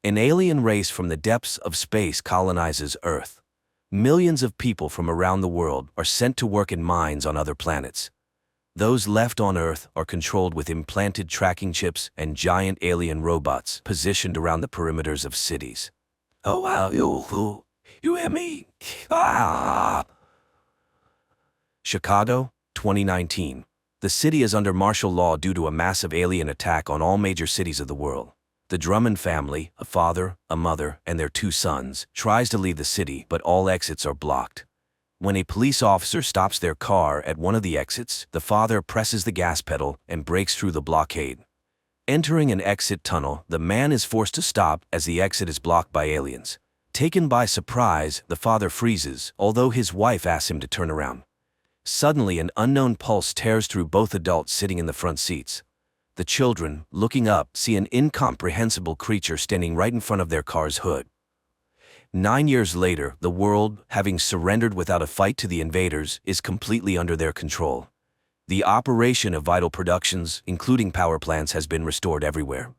An alien race from the depths of space colonizes Earth. Millions of people from around the world are sent to work in mines on other planets. Those left on Earth are controlled with implanted tracking chips and giant alien robots positioned around the perimeters of cities. Oh wow, you hear me? Ah! Chicago, 2019. The city is under martial law due to a massive alien attack on all major cities of the world. The Drummond family, a father, a mother, and their 2 sons, tries to leave the city, but all exits are blocked. When a police officer stops their car at one of the exits, the father presses the gas pedal and breaks through the blockade. Entering an exit tunnel, the man is forced to stop as the exit is blocked by aliens. Taken by surprise, the father freezes, although his wife asks him to turn around. Suddenly, an unknown pulse tears through both adults sitting in the front seats. The children, looking up, see an incomprehensible creature standing right in front of their car's hood. 9 years later, the world, having surrendered without a fight to the invaders, is completely under their control. The operation of vital productions, including power plants, has been restored everywhere.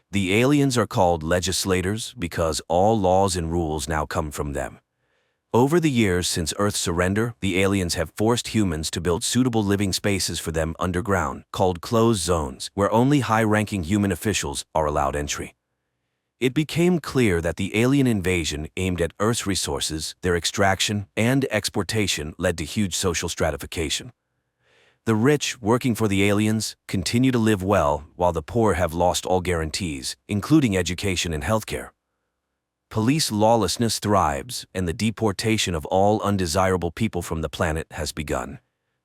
The aliens are called legislators because all laws and rules now come from them. Over the years since Earth's surrender, the aliens have forced humans to build suitable living spaces for them underground, called closed zones, where only high-ranking human officials are allowed entry. It became clear that the alien invasion aimed at Earth's resources, their extraction, and exportation led to huge social stratification. The rich, working for the aliens, continue to live well, while the poor have lost all guarantees, including education and healthcare. Police lawlessness thrives, and the deportation of all undesirable people from the planet has begun.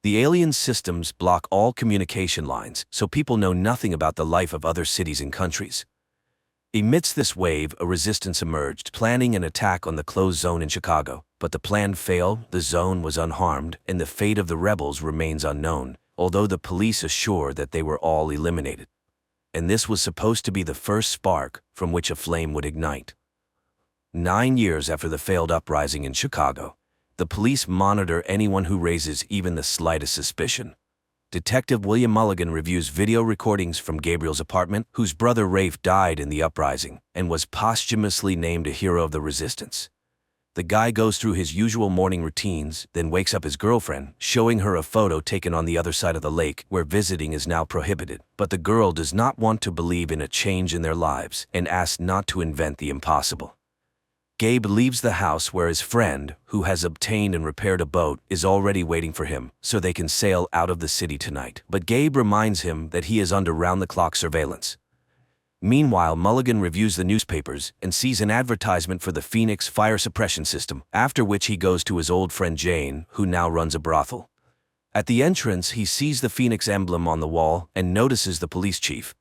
The alien systems block all communication lines, so people know nothing about the life of other cities and countries. Amidst this wave, a resistance emerged, planning an attack on the closed zone in Chicago. But the plan failed, the zone was unharmed, and the fate of the rebels remains unknown, although the police assure that they were all eliminated. And this was supposed to be the first spark from which a flame would ignite. 9 years after the failed uprising in Chicago, the police monitor anyone who raises even the slightest suspicion. Detective William Mulligan reviews video recordings from Gabriel's apartment, whose brother Rafe died in the uprising and was posthumously named a hero of the resistance. The guy goes through his usual morning routines, then wakes up his girlfriend, showing her a photo taken on the other side of the lake, where visiting is now prohibited. But the girl does not want to believe in a change in their lives and asks not to invent the impossible. Gabe leaves the house where his friend, who has obtained and repaired a boat, is already waiting for him, so they can sail out of the city tonight. But Gabe reminds him that he is under round-the-clock surveillance. Meanwhile, Mulligan reviews the newspapers and sees an advertisement for the Phoenix fire suppression system, after which he goes to his old friend Jane, who now runs a brothel. At the entrance, he sees the Phoenix emblem on the wall and notices the police chief.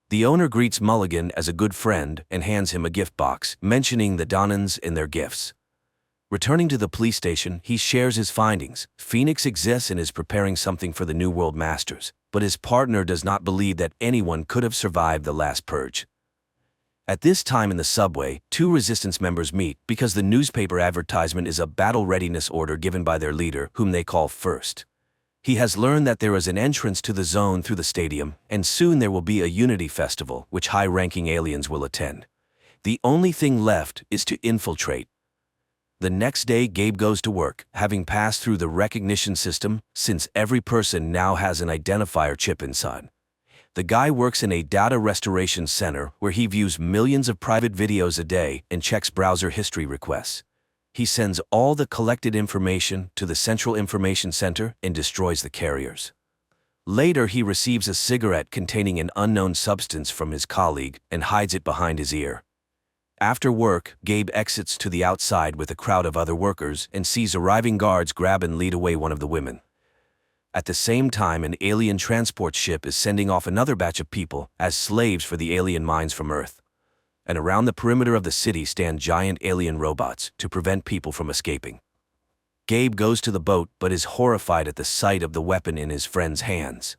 The owner greets Mulligan as a good friend and hands him a gift box, mentioning the Donnans and their gifts. Returning to the police station, he shares his findings. Phoenix exists and is preparing something for the New World Masters, but his partner does not believe that anyone could have survived the last purge. At this time in the subway, 2 resistance members meet because the newspaper advertisement is a battle readiness order given by their leader, whom they call First. He has learned that there is an entrance to the zone through the stadium, and soon there will be a Unity Festival, which high-ranking aliens will attend. The only thing left is to infiltrate. The next day, Gabe goes to work, having passed through the recognition system, since every person now has an identifier chip inside. The guy works in a data restoration center where he views millions of private videos a day and checks browser history requests. He sends all the collected information to the Central Information Center and destroys the carriers. Later, he receives a cigarette containing an unknown substance from his colleague and hides it behind his ear. After work, Gabe exits to the outside with a crowd of other workers and sees arriving guards grab and lead away one of the women. At the same time, an alien transport ship is sending off another batch of people as slaves for the alien mines from Earth. And around the perimeter of the city stand giant alien robots to prevent people from escaping. Gabe goes to the boat but is horrified at the sight of the weapon in his friend's hands.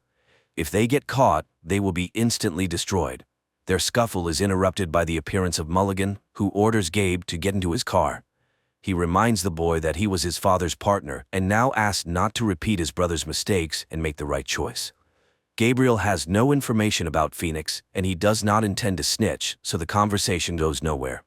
If they get caught, they will be instantly destroyed. Their scuffle is interrupted by the appearance of Mulligan, who orders Gabe to get into his car. He reminds the boy that he was his father's partner and now asks not to repeat his brother's mistakes and make the right choice. Gabriel has no information about Phoenix, and he does not intend to snitch, so the conversation goes nowhere.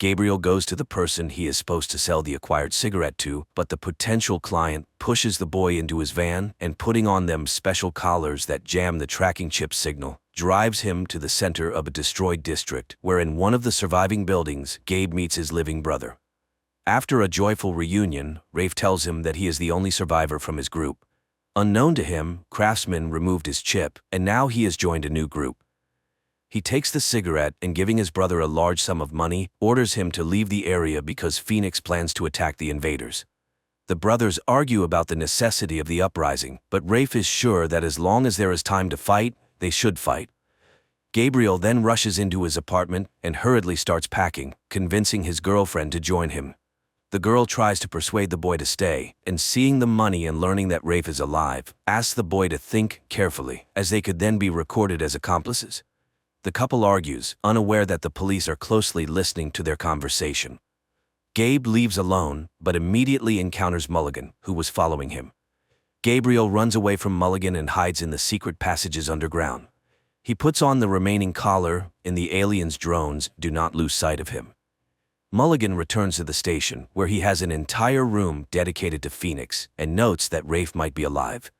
Gabriel goes to the person he is supposed to sell the acquired cigarette to, but the potential client pushes the boy into his van and, putting on them special collars that jam the tracking chip signal, drives him to the center of a destroyed district, where in one of the surviving buildings, Gabe meets his living brother. After a joyful reunion, Rafe tells him that he is the only survivor from his group. Unknown to him, Craftsman removed his chip, and now he has joined a new group. He takes the cigarette and, giving his brother a large sum of money, orders him to leave the area because Phoenix plans to attack the invaders. The brothers argue about the necessity of the uprising, but Rafe is sure that as long as there is time to fight, they should fight. Gabriel then rushes into his apartment and hurriedly starts packing, convincing his girlfriend to join him. The girl tries to persuade the boy to stay, and seeing the money and learning that Rafe is alive, asks the boy to think carefully, as they could then be recorded as accomplices. The couple argues, unaware that the police are closely listening to their conversation. Gabe leaves alone, but immediately encounters Mulligan, who was following him. Gabriel runs away from Mulligan and hides in the secret passages underground. He puts on the remaining collar, and the aliens' drones do not lose sight of him. Mulligan returns to the station, where he has an entire room dedicated to Phoenix, and notes that Rafe might be alive.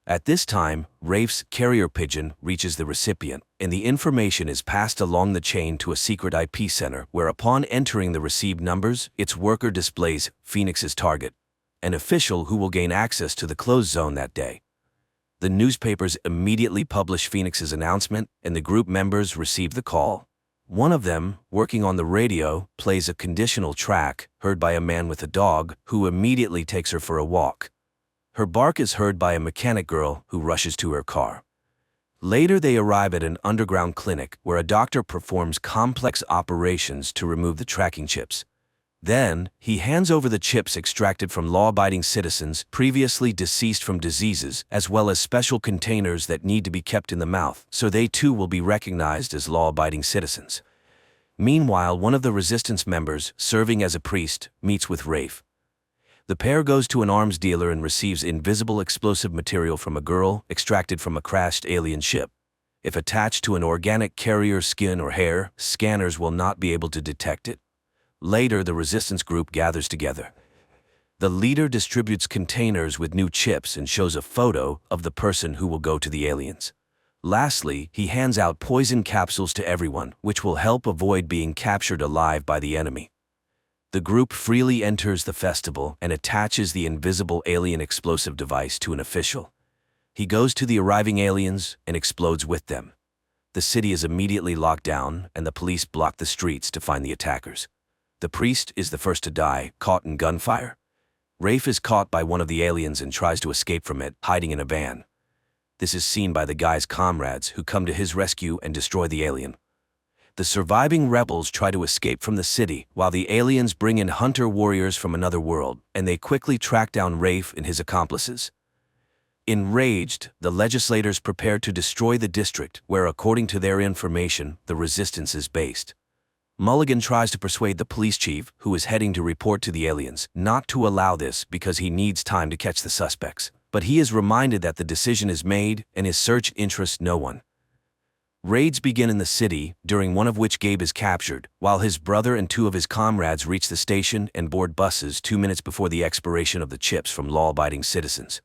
At this time, Rafe's carrier pigeon reaches the recipient, and the information is passed along the chain to a secret IP center, where upon entering the received numbers, its worker displays Phoenix's target, an official who will gain access to the closed zone that day. The newspapers immediately publish Phoenix's announcement, and the group members receive the call. One of them, working on the radio, plays a conditional track heard by a man with a dog, who immediately takes her for a walk. Her bark is heard by a mechanic girl who rushes to her car. Later they arrive at an underground clinic where a doctor performs complex operations to remove the tracking chips. Then, he hands over the chips extracted from law-abiding citizens previously deceased from diseases, as well as special containers that need to be kept in the mouth, so they too will be recognized as law-abiding citizens. Meanwhile, one of the resistance members, serving as a priest, meets with Rafe. The pair goes to an arms dealer and receives invisible explosive material from a girl extracted from a crashed alien ship. If attached to an organic carrier's skin or hair, scanners will not be able to detect it. Later, the resistance group gathers together. The leader distributes containers with new chips and shows a photo of the person who will go to the aliens. Lastly, he hands out poison capsules to everyone, which will help avoid being captured alive by the enemy. The group freely enters the festival and attaches the invisible alien explosive device to an official. He goes to the arriving aliens and explodes with them. The city is immediately locked down, and the police block the streets to find the attackers. The priest is the first to die, caught in gunfire. Rafe is caught by one of the aliens and tries to escape from it, hiding in a van. This is seen by the guy's comrades, who come to his rescue and destroy the alien. The surviving rebels try to escape from the city, while the aliens bring in hunter warriors from another world, and they quickly track down Rafe and his accomplices. Enraged, the legislators prepare to destroy the district where, according to their information, the resistance is based. Mulligan tries to persuade the police chief, who is heading to report to the aliens, not to allow this because he needs time to catch the suspects. But he is reminded that the decision is made and his search interests no one. Raids begin in the city, during one of which Gabe is captured, while his brother and two of his comrades reach the station and board buses 2 minutes before the expiration of the chips from law-abiding citizens.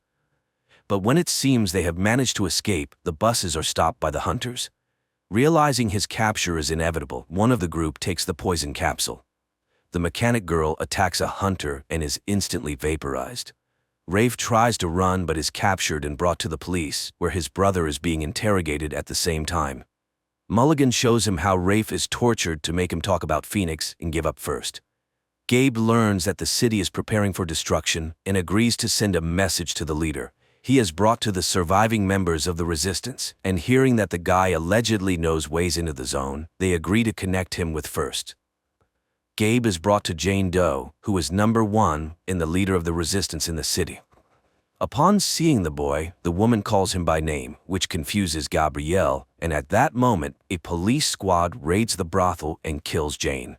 But when it seems they have managed to escape, the buses are stopped by the hunters. Realizing his capture is inevitable, one of the group takes the poison capsule. The mechanic girl attacks a hunter and is instantly vaporized. Rafe tries to run but is captured and brought to the police, where his brother is being interrogated at the same time. Mulligan shows him how Rafe is tortured to make him talk about Phoenix and give up first. Gabe learns that the city is preparing for destruction and agrees to send a message to the leader. He is brought to the surviving members of the resistance, and hearing that the guy allegedly knows ways into the zone, they agree to connect him with first. Gabe is brought to Jane Doe, who is number 1 and the leader of the resistance in the city. Upon seeing the boy, the woman calls him by name, which confuses Gabrielle, and at that moment, a police squad raids the brothel and kills Jane.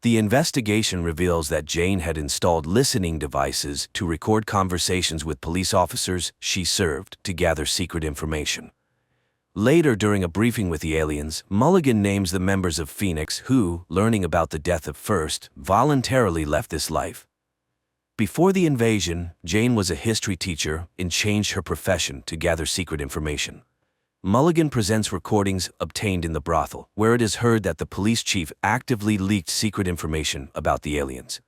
The investigation reveals that Jane had installed listening devices to record conversations with police officers she served to gather secret information. Later, during a briefing with the aliens, Mulligan names the members of Phoenix who, learning about the death of First, voluntarily left this life. Before the invasion, Jane was a history teacher and changed her profession to gather secret information. Mulligan presents recordings obtained in the brothel, where it is heard that the police chief actively leaked secret information about the aliens.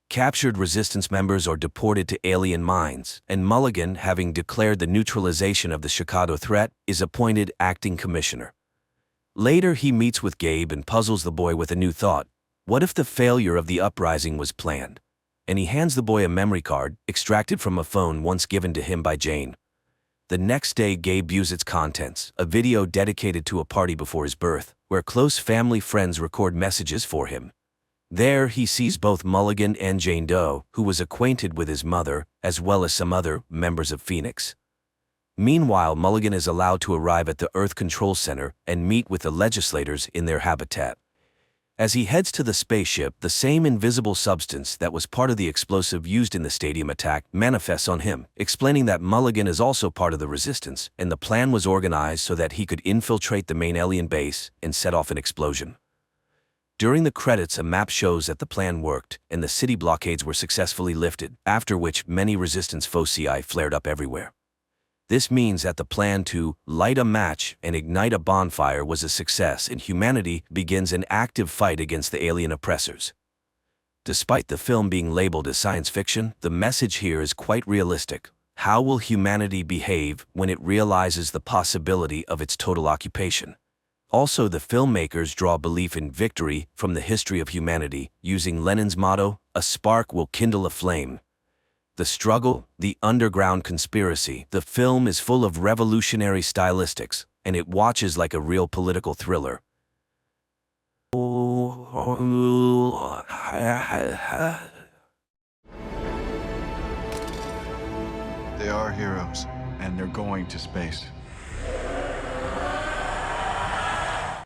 Captured resistance members are deported to alien mines, and Mulligan, having declared the neutralization of the Chicago threat, is appointed acting commissioner. Later, he meets with Gabe and puzzles the boy with a new thought. What if the failure of the uprising was planned? And he hands the boy a memory card, extracted from a phone once given to him by Jane. The next day, Gabe views its contents, a video dedicated to a party before his birth, where close family friends record messages for him. There, he sees both Mulligan and Jane Doe, who was acquainted with his mother, as well as some other members of Phoenix. Meanwhile, Mulligan is allowed to arrive at the Earth Control Center and meet with the legislators in their habitat. As he heads to the spaceship, the same invisible substance that was part of the explosive used in the stadium attack manifests on him, explaining that Mulligan is also part of the resistance, and the plan was organized so that he could infiltrate the main alien base and set off an explosion. During the credits, a map shows that the plan worked, and the city blockades were successfully lifted, after which many resistance foci flared up everywhere. This means that the plan to light a match and ignite a bonfire was a success, and humanity begins an active fight against the alien oppressors. Despite the film being labeled as science fiction, the message here is quite realistic. How will humanity behave when it realizes the possibility of its total occupation? Also, the filmmakers draw belief in victory from the history of humanity, using Lenin's motto, "A spark will kindle a flame." The struggle, the underground conspiracy. The film is full of revolutionary stylistics, and it watches like a real political thriller. They are heroes, and they're going to space.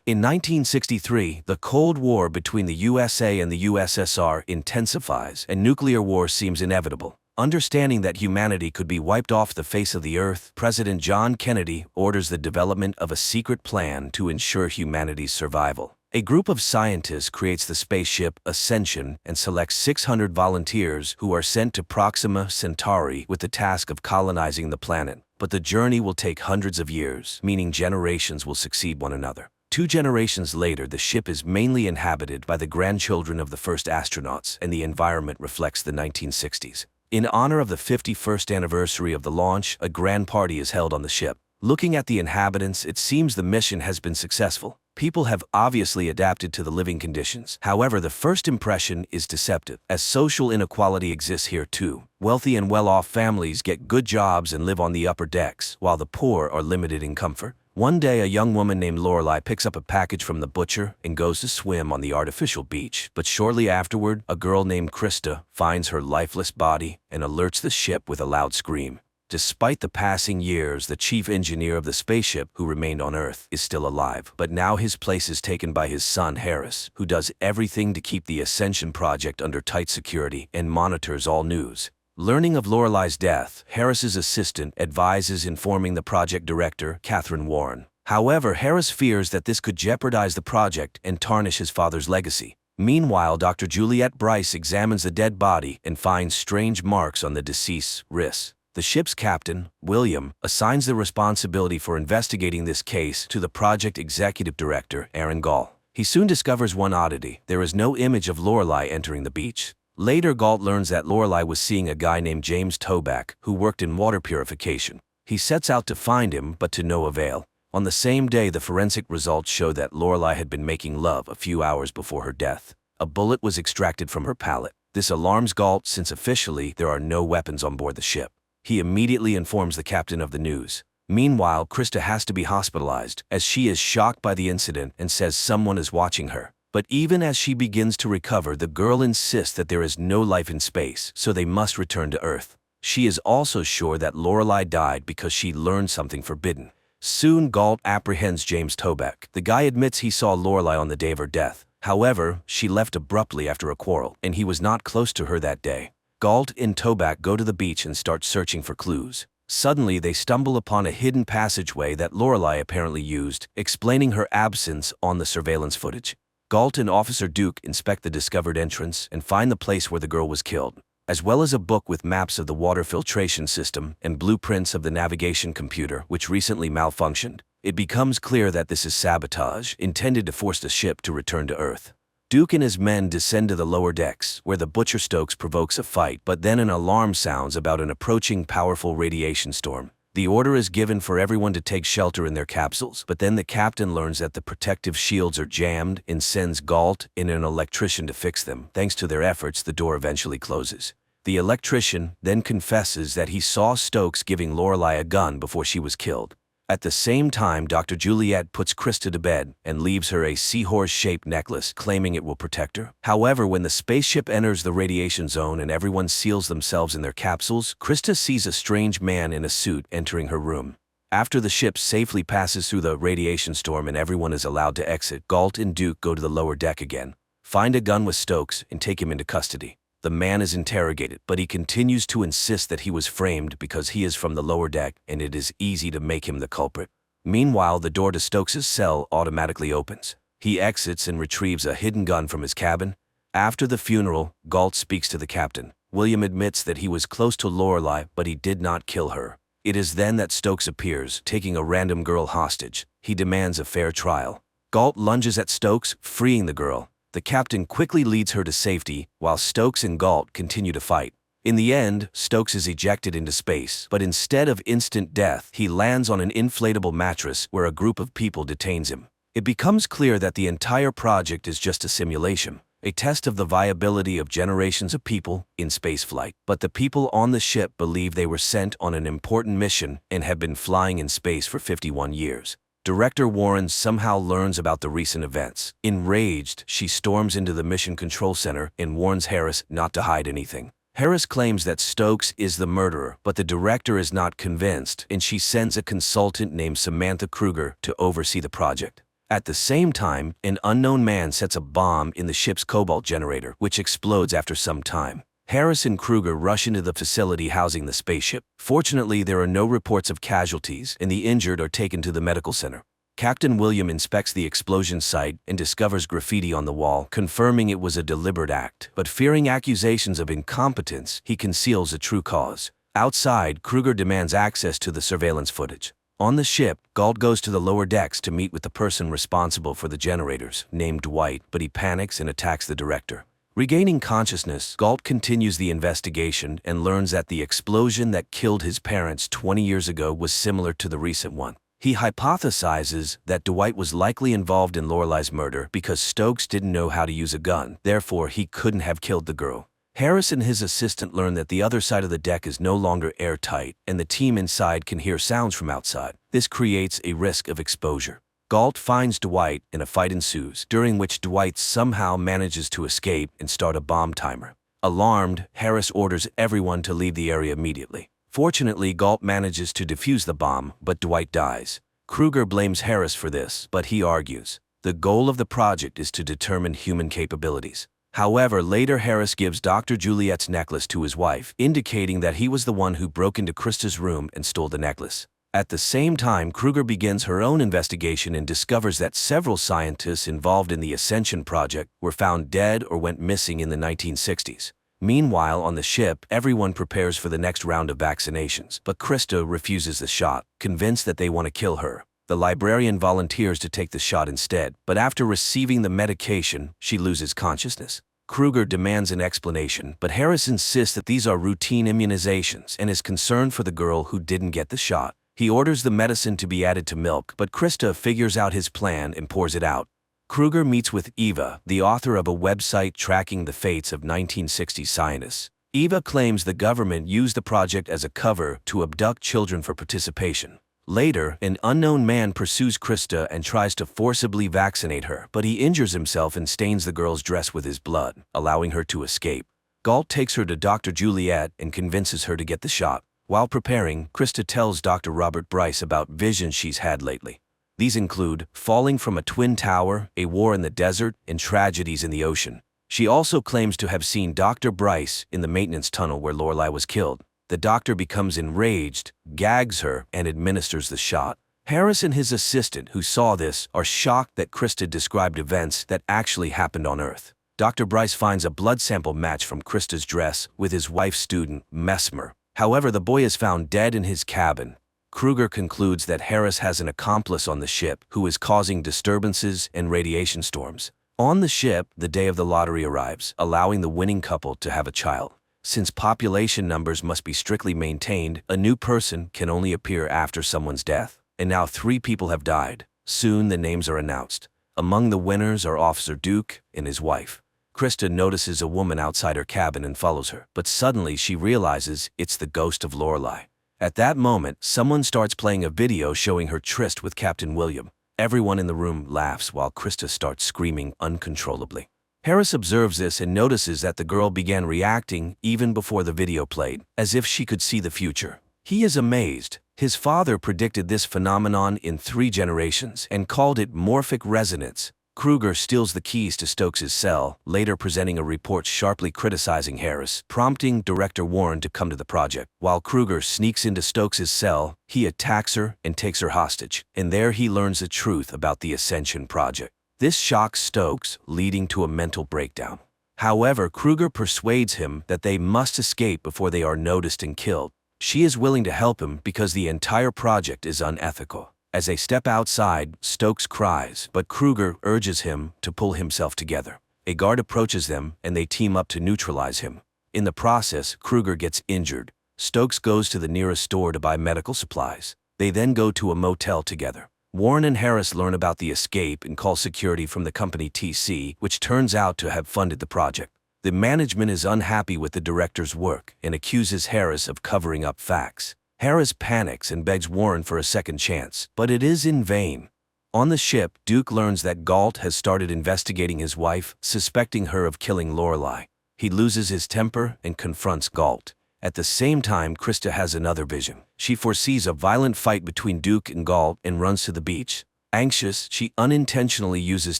In 1963, the Cold War between the USA and the USSR intensifies, and nuclear war seems inevitable. Understanding that humanity could be wiped off the face of the earth, President John Kennedy orders the development of a secret plan to ensure humanity's survival. A group of scientists creates the spaceship Ascension and selects 600 volunteers who are sent to Proxima Centauri with the task of colonizing the planet. But the journey will take hundreds of years, meaning generations will succeed one another. 2 generations later, the ship is mainly inhabited by the grandchildren of the first astronauts, and the environment reflects the 1960s. In honor of the 51st anniversary of the launch, a grand party is held on the ship. Looking at the inhabitants, it seems the mission has been successful. People have obviously adapted to the living conditions. However, the first impression is deceptive, as social inequality exists here too. Wealthy and well-off families get good jobs and live on the upper decks, while the poor are limited in comfort. One day, a young woman named Lorelei picks up a package from the butcher and goes to swim on the artificial beach. But shortly afterward, a girl named Krista finds her lifeless body and alerts the ship with a loud scream. Despite the passing years, the chief engineer of the spaceship, who remained on Earth, is still alive. But now his place is taken by his son, Harris, who does everything to keep the Ascension project under tight security and monitors all news. Learning of Lorelei's death, Harris's assistant advises informing the project director, Catherine Warren. However, Harris fears that this could jeopardize the project and tarnish his father's legacy. Meanwhile, Dr. Juliette Bryce examines the dead body and finds strange marks on the deceased's wrists. The ship's captain, William, assigns the responsibility for investigating this case to the project executive director, Aaron Gall. He soon discovers one oddity: there is no image of Lorelei entering the beach. Later, Galt learns that Lorelei was seeing a guy named James Toback, who worked in water purification. He sets out to find him, but to no avail. On the same day, the forensic results show that Lorelei had been making love a few hours before her death. A bullet was extracted from her palate. This alarms Galt, since officially there are no weapons on board the ship. He immediately informs the captain of the news. Meanwhile, Krista has to be hospitalized, as she is shocked by the incident and says someone is watching her. But even as she begins to recover, the girl insists that there is no life in space, so they must return to Earth. She is also sure that Lorelei died because she learned something forbidden. Soon, Galt apprehends James Toback. The guy admits he saw Lorelei on the day of her death. However, she left abruptly after a quarrel, and he was not close to her that day. Galt and Toback go to the beach and start searching for clues. Suddenly, they stumble upon a hidden passageway that Lorelei apparently used, explaining her absence on the surveillance footage. Galt and Officer Duke inspect the discovered entrance and find the place where the girl was killed, as well as a book with maps of the water filtration system and blueprints of the navigation computer, which recently malfunctioned. It becomes clear that this is sabotage, intended to force the ship to return to Earth. Duke and his men descend to the lower decks, where the Butcher Stokes provokes a fight, but then an alarm sounds about an approaching powerful radiation storm. The order is given for everyone to take shelter in their capsules, but then the captain learns that the protective shields are jammed and sends Galt and an electrician to fix them. Thanks to their efforts, the door eventually closes. The electrician then confesses that he saw Stokes giving Lorelei a gun before she was killed. At the same time, Dr. Juliet puts Krista to bed and leaves her a seahorse-shaped necklace, claiming it will protect her. However, when the spaceship enters the radiation zone and everyone seals themselves in their capsules, Krista sees a strange man in a suit entering her room. After the ship safely passes through the radiation storm and everyone is allowed to exit, Galt and Duke go to the lower deck again, find a gun with Stokes, and take him into custody. The man is interrogated, but he continues to insist that he was framed because he is from the lower deck and it is easy to make him the culprit. Meanwhile, the door to Stokes' cell automatically opens. He exits and retrieves a hidden gun from his cabin. After the funeral, Galt speaks to the captain. William admits that he was close to Lorelei, but he did not kill her. It is then that Stokes appears, taking a random girl hostage. He demands a fair trial. Galt lunges at Stokes, freeing the girl. The captain quickly leads her to safety, while Stokes and Galt continue to fight. In the end, Stokes is ejected into space, but instead of instant death, he lands on an inflatable mattress where a group of people detains him. It becomes clear that the entire project is just a simulation, a test of the viability of generations of people in spaceflight. But the people on the ship believe they were sent on an important mission and have been flying in space for 51 years. Director Warren somehow learns about the recent events. Enraged, she storms into the Mission Control Center and warns Harris not to hide anything. Harris claims that Stokes is the murderer, but the director is not convinced, and she sends a consultant named Samantha Kruger to oversee the project. At the same time, an unknown man sets a bomb in the ship's cobalt generator, which explodes after some time. Harris and Kruger rush into the facility housing the spaceship. Fortunately, there are no reports of casualties, and the injured are taken to the medical center. Captain William inspects the explosion site and discovers graffiti on the wall, confirming it was a deliberate act. But fearing accusations of incompetence, he conceals the true cause. Outside, Kruger demands access to the surveillance footage. On the ship, Galt goes to the lower decks to meet with the person responsible for the generators, named Dwight, but he panics and attacks the director. Regaining consciousness, Galt continues the investigation and learns that the explosion that killed his parents 20 years ago was similar to the recent one. He hypothesizes that Dwight was likely involved in Lorelei's murder because Stokes didn't know how to use a gun, therefore he couldn't have killed the girl. Harris and his assistant learn that the other side of the deck is no longer airtight, and the team inside can hear sounds from outside. This creates a risk of exposure. Galt finds Dwight and a fight ensues, during which Dwight somehow manages to escape and start a bomb timer. Alarmed, Harris orders everyone to leave the area immediately. Fortunately, Galt manages to defuse the bomb, but Dwight dies. Kruger blames Harris for this, but he argues the goal of the project is to determine human capabilities. However, later Harris gives Dr. Juliet's necklace to his wife, indicating that he was the one who broke into Krista's room and stole the necklace. At the same time, Kruger begins her own investigation and discovers that several scientists involved in the Ascension project were found dead or went missing in the 1960s. Meanwhile, on the ship, everyone prepares for the next round of vaccinations, but Krista refuses the shot, convinced that they want to kill her. The librarian volunteers to take the shot instead, but after receiving the medication, she loses consciousness. Kruger demands an explanation, but Harris insists that these are routine immunizations and is concerned for the girl who didn't get the shot. He orders the medicine to be added to milk, but Krista figures out his plan and pours it out. Kruger meets with Eva, the author of a website tracking the fates of 1960s scientists. Eva claims the government used the project as a cover to abduct children for participation. Later, an unknown man pursues Krista and tries to forcibly vaccinate her, but he injures himself and stains the girl's dress with his blood, allowing her to escape. Galt takes her to Dr. Juliet and convinces her to get the shot. While preparing, Krista tells Dr. Robert Bryce about visions she's had lately. These include falling from a twin tower, a war in the desert, and tragedies in the ocean. She also claims to have seen Dr. Bryce in the maintenance tunnel where Lorelai was killed. The doctor becomes enraged, gags her, and administers the shot. Harris and his assistant, who saw this, are shocked that Krista described events that actually happened on Earth. Dr. Bryce finds a blood sample match from Krista's dress with his wife's student, Mesmer. However, the boy is found dead in his cabin. Kruger concludes that Harris has an accomplice on the ship who is causing disturbances and radiation storms. On the ship, the day of the lottery arrives, allowing the winning couple to have a child. Since population numbers must be strictly maintained, a new person can only appear after someone's death. And now 3 people have died. Soon the names are announced. Among the winners are Officer Duke and his wife. Krista notices a woman outside her cabin and follows her, but suddenly she realizes it's the ghost of Lorelai. At that moment, someone starts playing a video showing her tryst with Captain William. Everyone in the room laughs while Krista starts screaming uncontrollably. Harris observes this and notices that the girl began reacting even before the video played, as if she could see the future. He is amazed. His father predicted this phenomenon in 3 generations and called it morphic resonance. Kruger steals the keys to Stokes' cell, later presenting a report sharply criticizing Harris, prompting director Warren to come to the project. While Kruger sneaks into Stokes' cell, he attacks her and takes her hostage, and there he learns the truth about the Ascension project. This shocks Stokes, leading to a mental breakdown. However, Kruger persuades him that they must escape before they are noticed and killed. She is willing to help him because the entire project is unethical. As they step outside, Stokes cries, but Kruger urges him to pull himself together. A guard approaches them, and they team up to neutralize him. In the process, Kruger gets injured. Stokes goes to the nearest store to buy medical supplies. They then go to a motel together. Warren and Harris learn about the escape and call security from the company TC, which turns out to have funded the project. The management is unhappy with the director's work and accuses Harris of covering up facts. Harris panics and begs Warren for a second chance, but it is in vain. On the ship, Duke learns that Galt has started investigating his wife, suspecting her of killing Lorelai. He loses his temper and confronts Galt. At the same time, Krista has another vision. She foresees a violent fight between Duke and Galt and runs to the beach. Anxious, she unintentionally uses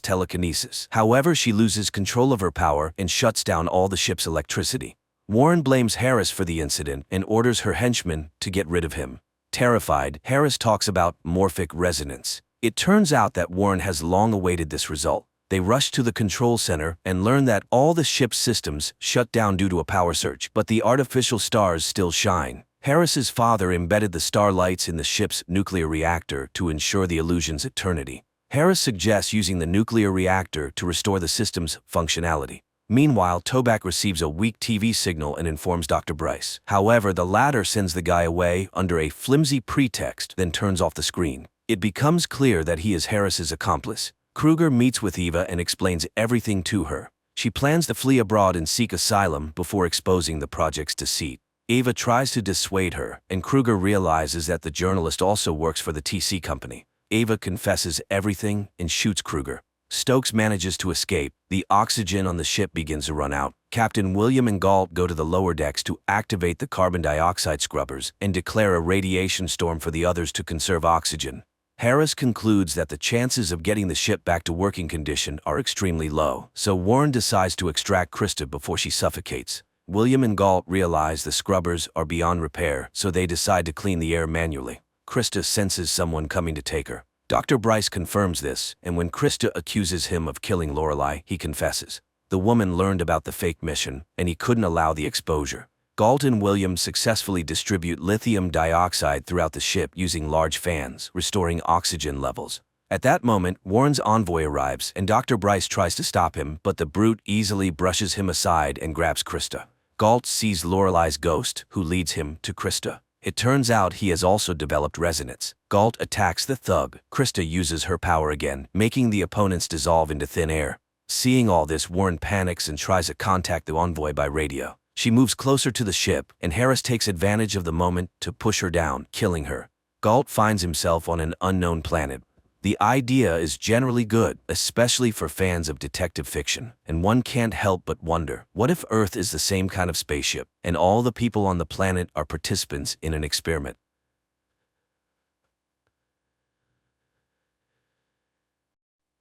telekinesis. However, she loses control of her power and shuts down all the ship's electricity. Warren blames Harris for the incident and orders her henchmen to get rid of him. Terrified, Harris talks about morphic resonance. It turns out that Warren has long awaited this result. They rush to the control center and learn that all the ship's systems shut down due to a power surge, but the artificial stars still shine. Harris's father embedded the starlights in the ship's nuclear reactor to ensure the illusion's eternity. Harris suggests using the nuclear reactor to restore the system's functionality. Meanwhile, Toback receives a weak TV signal and informs Dr. Bryce. However, the latter sends the guy away under a flimsy pretext, then turns off the screen. It becomes clear that he is Harris's accomplice. Kruger meets with Eva and explains everything to her. She plans to flee abroad and seek asylum before exposing the project's deceit. Eva tries to dissuade her, and Kruger realizes that the journalist also works for the TC company. Eva confesses everything and shoots Kruger. Stokes manages to escape. The oxygen on the ship begins to run out. Captain William and Galt go to the lower decks to activate the carbon dioxide scrubbers and declare a radiation storm for the others to conserve oxygen. Harris concludes that the chances of getting the ship back to working condition are extremely low, so Warren decides to extract Krista before she suffocates. William and Galt realize the scrubbers are beyond repair, so they decide to clean the air manually. Krista senses someone coming to take her. Dr. Bryce confirms this, and when Krista accuses him of killing Lorelai, he confesses. The woman learned about the fake mission, and he couldn't allow the exposure. Galt and William successfully distribute lithium dioxide throughout the ship using large fans, restoring oxygen levels. At that moment, Warren's envoy arrives, and Dr. Bryce tries to stop him, but the brute easily brushes him aside and grabs Krista. Galt sees Lorelai's ghost, who leads him to Krista. It turns out he has also developed resonance. Galt attacks the thug. Krista uses her power again, making the opponents dissolve into thin air. Seeing all this, Warren panics and tries to contact the envoy by radio. She moves closer to the ship, and Harris takes advantage of the moment to push her down, killing her. Galt finds himself on an unknown planet. The idea is generally good, especially for fans of detective fiction, and one can't help but wonder, what if Earth is the same kind of spaceship, and all the people on the planet are participants in an experiment?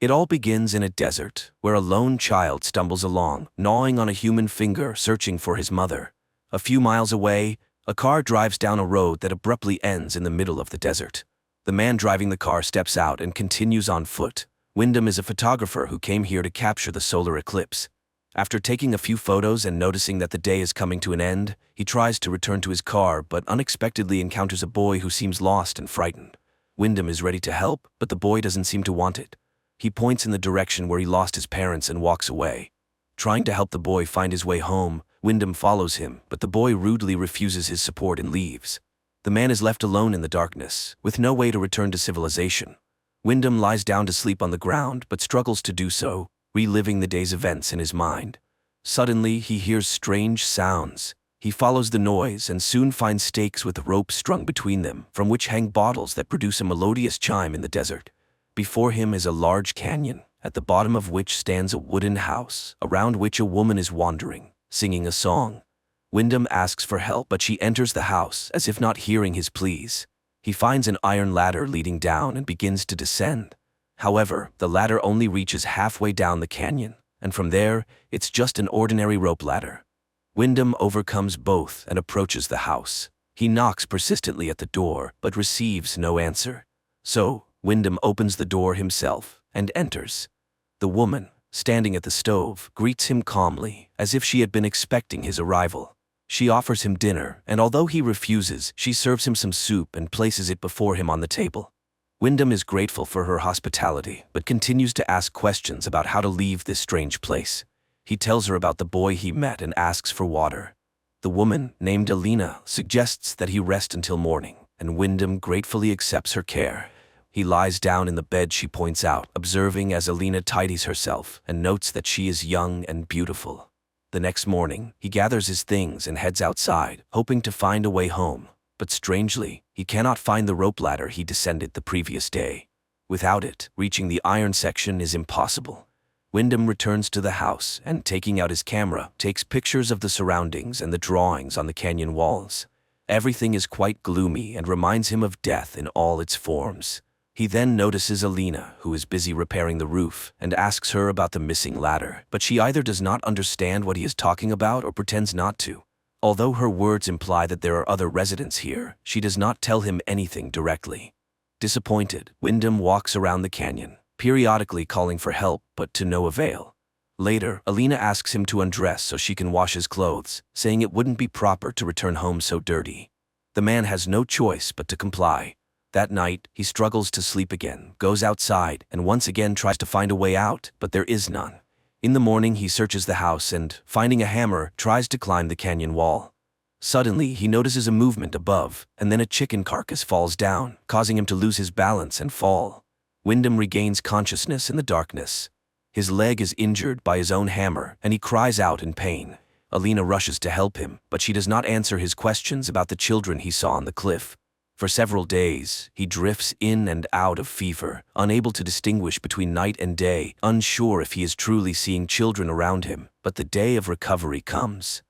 It all begins in a desert, where a lone child stumbles along, gnawing on a human finger, searching for his mother. A few miles away, a car drives down a road that abruptly ends in the middle of the desert. The man driving the car steps out and continues on foot. Wyndham is a photographer who came here to capture the solar eclipse. After taking a few photos and noticing that the day is coming to an end, he tries to return to his car but unexpectedly encounters a boy who seems lost and frightened. Wyndham is ready to help, but the boy doesn't seem to want it. He points in the direction where he lost his parents and walks away. Trying to help the boy find his way home, Wyndham follows him, but the boy rudely refuses his support and leaves. The man is left alone in the darkness, with no way to return to civilization. Wyndham lies down to sleep on the ground but struggles to do so, reliving the day's events in his mind. Suddenly, he hears strange sounds. He follows the noise and soon finds stakes with ropes strung between them, from which hang bottles that produce a melodious chime in the desert. Before him is a large canyon, at the bottom of which stands a wooden house, around which a woman is wandering, singing a song. Wyndham asks for help, but she enters the house, as if not hearing his pleas. He finds an iron ladder leading down and begins to descend. However, the ladder only reaches halfway down the canyon, and from there, it's just an ordinary rope ladder. Wyndham overcomes both and approaches the house. He knocks persistently at the door, but receives no answer. So, Wyndham opens the door himself and enters. The woman, standing at the stove, greets him calmly, as if she had been expecting his arrival. She offers him dinner, and although he refuses, she serves him some soup and places it before him on the table. Wyndham is grateful for her hospitality, but continues to ask questions about how to leave this strange place. He tells her about the boy he met and asks for water. The woman, named Alina, suggests that he rest until morning, and Wyndham gratefully accepts her care. He lies down in the bed she points out, observing as Alina tidies herself and notes that she is young and beautiful. The next morning, he gathers his things and heads outside, hoping to find a way home. But strangely, he cannot find the rope ladder he descended the previous day. Without it, reaching the iron section is impossible. Wyndham returns to the house and, taking out his camera, takes pictures of the surroundings and the drawings on the canyon walls. Everything is quite gloomy and reminds him of death in all its forms. He then notices Alina, who is busy repairing the roof, and asks her about the missing ladder, but she either does not understand what he is talking about or pretends not to. Although her words imply that there are other residents here, she does not tell him anything directly. Disappointed, Wyndham walks around the canyon, periodically calling for help, but to no avail. Later, Alina asks him to undress so she can wash his clothes, saying it wouldn't be proper to return home so dirty. The man has no choice but to comply. That night, he struggles to sleep again, goes outside, and once again tries to find a way out, but there is none. In the morning, he searches the house and, finding a hammer, tries to climb the canyon wall. Suddenly, he notices a movement above, and then a chicken carcass falls down, causing him to lose his balance and fall. Wyndham regains consciousness in the darkness. His leg is injured by his own hammer, and he cries out in pain. Alina rushes to help him, but she does not answer his questions about the children he saw on the cliff. For several days, he drifts in and out of fever, unable to distinguish between night and day, unsure if he is truly seeing children around him. But the day of recovery comes.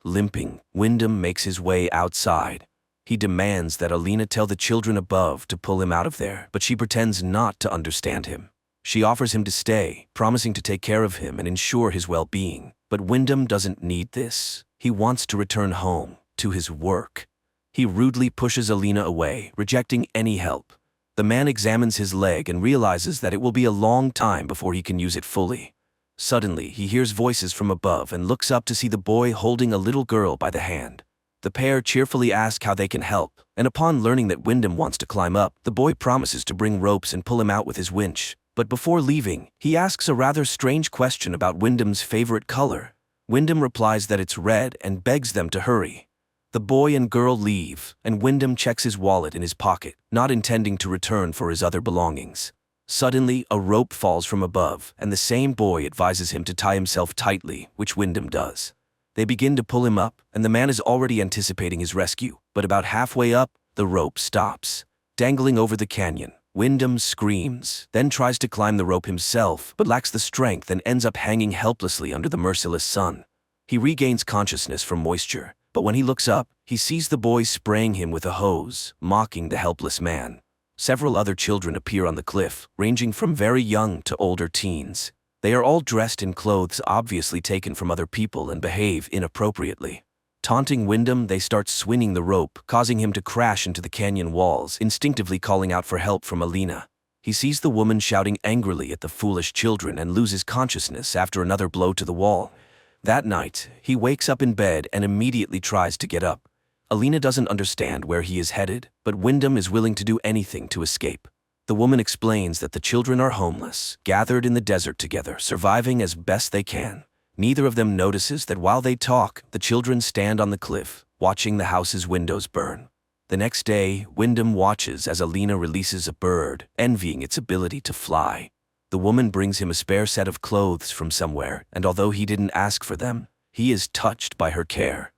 Limping, Wyndham makes his way outside. He demands that Alina tell the children above to pull him out of there, but she pretends not to understand him. She offers him to stay, promising to take care of him and ensure his well-being. But Wyndham doesn't need this. He wants to return home, to his work. He rudely pushes Alina away, rejecting any help. The man examines his leg and realizes that it will be a long time before he can use it fully. Suddenly, he hears voices from above and looks up to see the boy holding a little girl by the hand. The pair cheerfully ask how they can help, and upon learning that Wyndham wants to climb up, the boy promises to bring ropes and pull him out with his winch. But before leaving, he asks a rather strange question about Wyndham's favorite color. Wyndham replies that it's red and begs them to hurry. The boy and girl leave, and Wyndham checks his wallet in his pocket, not intending to return for his other belongings. Suddenly, a rope falls from above, and the same boy advises him to tie himself tightly, which Wyndham does. They begin to pull him up, and the man is already anticipating his rescue, but about halfway up, the rope stops. Dangling over the canyon, Wyndham screams, then tries to climb the rope himself, but lacks the strength and ends up hanging helplessly under the merciless sun. He regains consciousness from moisture, but when he looks up, he sees the boy spraying him with a hose, mocking the helpless man. Several other children appear on the cliff, ranging from very young to older teens. They are all dressed in clothes obviously taken from other people and behave inappropriately. Taunting Wyndham, they start swinging the rope, causing him to crash into the canyon walls, instinctively calling out for help from Alina. He sees the woman shouting angrily at the foolish children and loses consciousness after another blow to the wall. That night, he wakes up in bed and immediately tries to get up. Alina doesn't understand where he is headed, but Wyndham is willing to do anything to escape. The woman explains that the children are homeless, gathered in the desert together, surviving as best they can. Neither of them notices that while they talk, the children stand on the cliff, watching the house's windows burn. The next day, Wyndham watches as Alina releases a bird, envying its ability to fly. The woman brings him a spare set of clothes from somewhere, and although he didn't ask for them, he is touched by her care.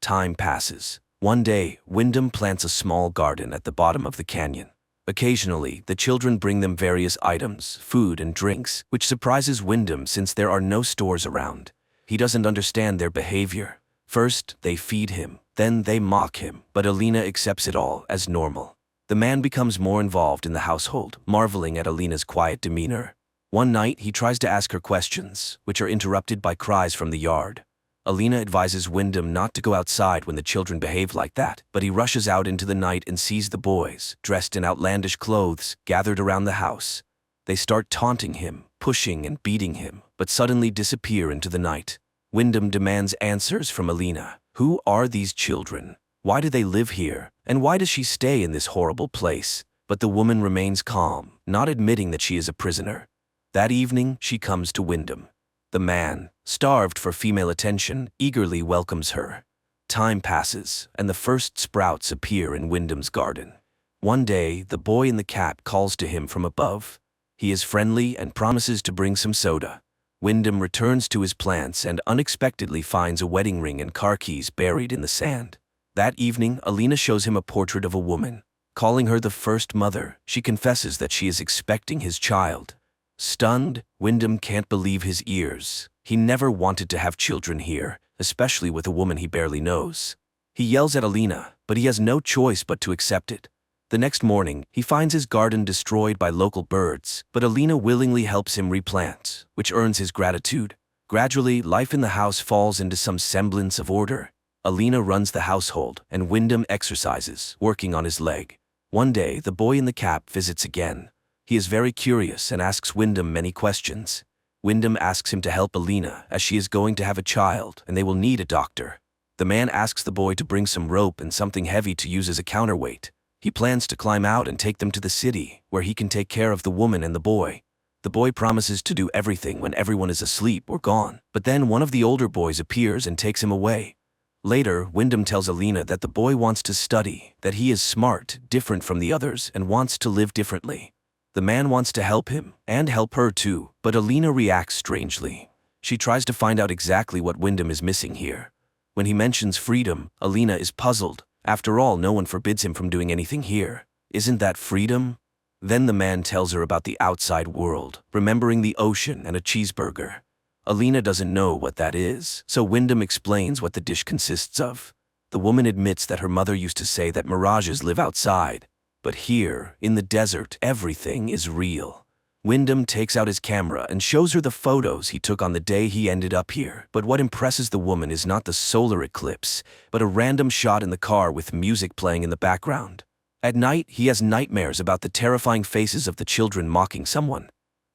Time passes. One day, Wyndham plants a small garden at the bottom of the canyon. Occasionally, the children bring them various items, food and drinks, which surprises Wyndham since there are no stores around. He doesn't understand their behavior. First, they feed him, then they mock him, but Alina accepts it all as normal. The man becomes more involved in the household, marveling at Alina's quiet demeanor. One night, he tries to ask her questions, which are interrupted by cries from the yard. Alina advises Wyndham not to go outside when the children behave like that, but he rushes out into the night and sees the boys, dressed in outlandish clothes, gathered around the house. They start taunting him, pushing and beating him, but suddenly disappear into the night. Wyndham demands answers from Alina. Who are these children? Why do they live here? And why does she stay in this horrible place? But the woman remains calm, not admitting that she is a prisoner. That evening, she comes to Wyndham. The man, starved for female attention, eagerly welcomes her. Time passes, and the first sprouts appear in Wyndham's garden. One day, the boy in the cap calls to him from above. He is friendly and promises to bring some soda. Wyndham returns to his plants and unexpectedly finds a wedding ring and car keys buried in the sand. That evening, Alina shows him a portrait of a woman. Calling her the first mother, she confesses that she is expecting his child. Stunned, Wyndham can't believe his ears. He never wanted to have children here, especially with a woman he barely knows. He yells at Alina, but he has no choice but to accept it. The next morning, he finds his garden destroyed by local birds, but Alina willingly helps him replant, which earns his gratitude. Gradually, life in the house falls into some semblance of order. Alina runs the household, and Wyndham exercises, working on his leg. One day, the boy in the cap visits again. He is very curious and asks Wyndham many questions. Wyndham asks him to help Alina, as she is going to have a child, and they will need a doctor. The man asks the boy to bring some rope and something heavy to use as a counterweight. He plans to climb out and take them to the city, where he can take care of the woman and the boy. The boy promises to do everything when everyone is asleep or gone, but then one of the older boys appears and takes him away. Later, Wyndham tells Alina that the boy wants to study, that he is smart, different from the others, and wants to live differently. The man wants to help him, and help her too, but Alina reacts strangely. She tries to find out exactly what Wyndham is missing here. When he mentions freedom, Alina is puzzled. After all, no one forbids him from doing anything here. Isn't that freedom? Then the man tells her about the outside world, remembering the ocean and a cheeseburger. Alina doesn't know what that is, so Wyndham explains what the dish consists of. The woman admits that her mother used to say that mirages live outside. But here, in the desert, everything is real. Wyndham takes out his camera and shows her the photos he took on the day he ended up here. But what impresses the woman is not the solar eclipse, but a random shot in the car with music playing in the background. At night, he has nightmares about the terrifying faces of the children mocking someone.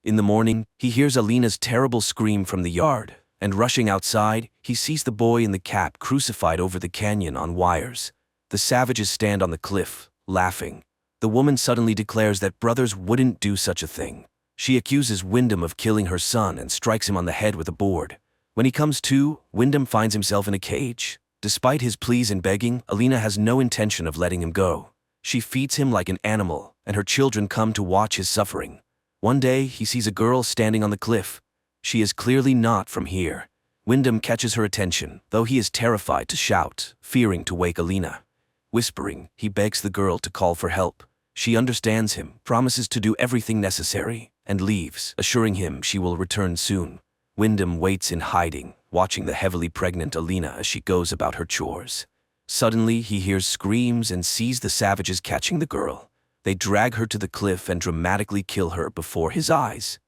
In the morning, he hears Alina's terrible scream from the yard, and rushing outside, he sees the boy in the cap crucified over the canyon on wires. The savages stand on the cliff, laughing. The woman suddenly declares that brothers wouldn't do such a thing. She accuses Wyndham of killing her son and strikes him on the head with a board. When he comes to, Wyndham finds himself in a cage. Despite his pleas and begging, Alina has no intention of letting him go. She feeds him like an animal, and her children come to watch his suffering. One day, he sees a girl standing on the cliff. She is clearly not from here. Wyndham catches her attention, though he is terrified to shout, fearing to wake Alina. Whispering, he begs the girl to call for help. She understands him, promises to do everything necessary, and leaves, assuring him she will return soon. Wyndham waits in hiding, watching the heavily pregnant Alina as she goes about her chores. Suddenly, he hears screams and sees the savages catching the girl. They drag her to the cliff and dramatically kill her before his eyes.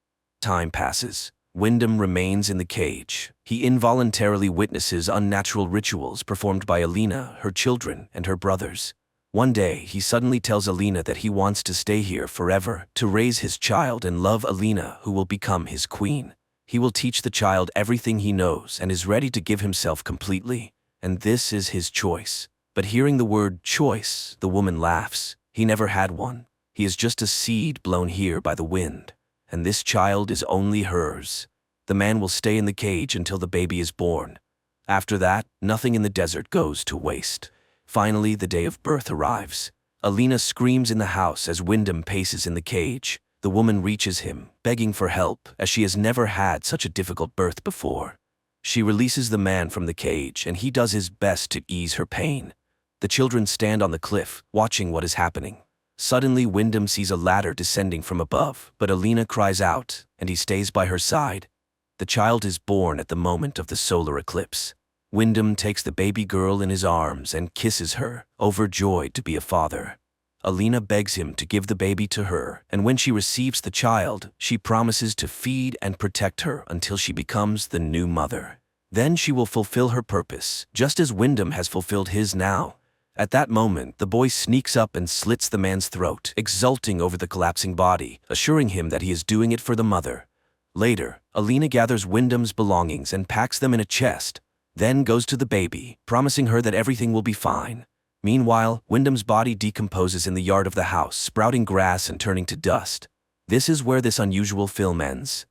Time passes. Wyndham remains in the cage. He involuntarily witnesses unnatural rituals performed by Alina, her children, and her brothers. One day, he suddenly tells Alina that he wants to stay here forever, to raise his child and love Alina, who will become his queen. He will teach the child everything he knows and is ready to give himself completely. And this is his choice. But hearing the word choice, the woman laughs. He never had one. He is just a seed blown here by the wind. And this child is only hers. The man will stay in the cage until the baby is born. After that, nothing in the desert goes to waste. Finally, the day of birth arrives. Alina screams in the house as Wyndham paces in the cage. The woman reaches him, begging for help, as she has never had such a difficult birth before. She releases the man from the cage, and he does his best to ease her pain. The children stand on the cliff, watching what is happening. Suddenly, Wyndham sees a ladder descending from above, but Alina cries out, and he stays by her side. The child is born at the moment of the solar eclipse. Wyndham takes the baby girl in his arms and kisses her, overjoyed to be a father. Alina begs him to give the baby to her, and when she receives the child, she promises to feed and protect her until she becomes the new mother. Then she will fulfill her purpose, just as Wyndham has fulfilled his now. At that moment, the boy sneaks up and slits the man's throat, exulting over the collapsing body, assuring him that he is doing it for the mother. Later, Alina gathers Wyndham's belongings and packs them in a chest, then goes to the baby, promising her that everything will be fine. Meanwhile, Wyndham's body decomposes in the yard of the house, sprouting grass and turning to dust. This is where this unusual film ends.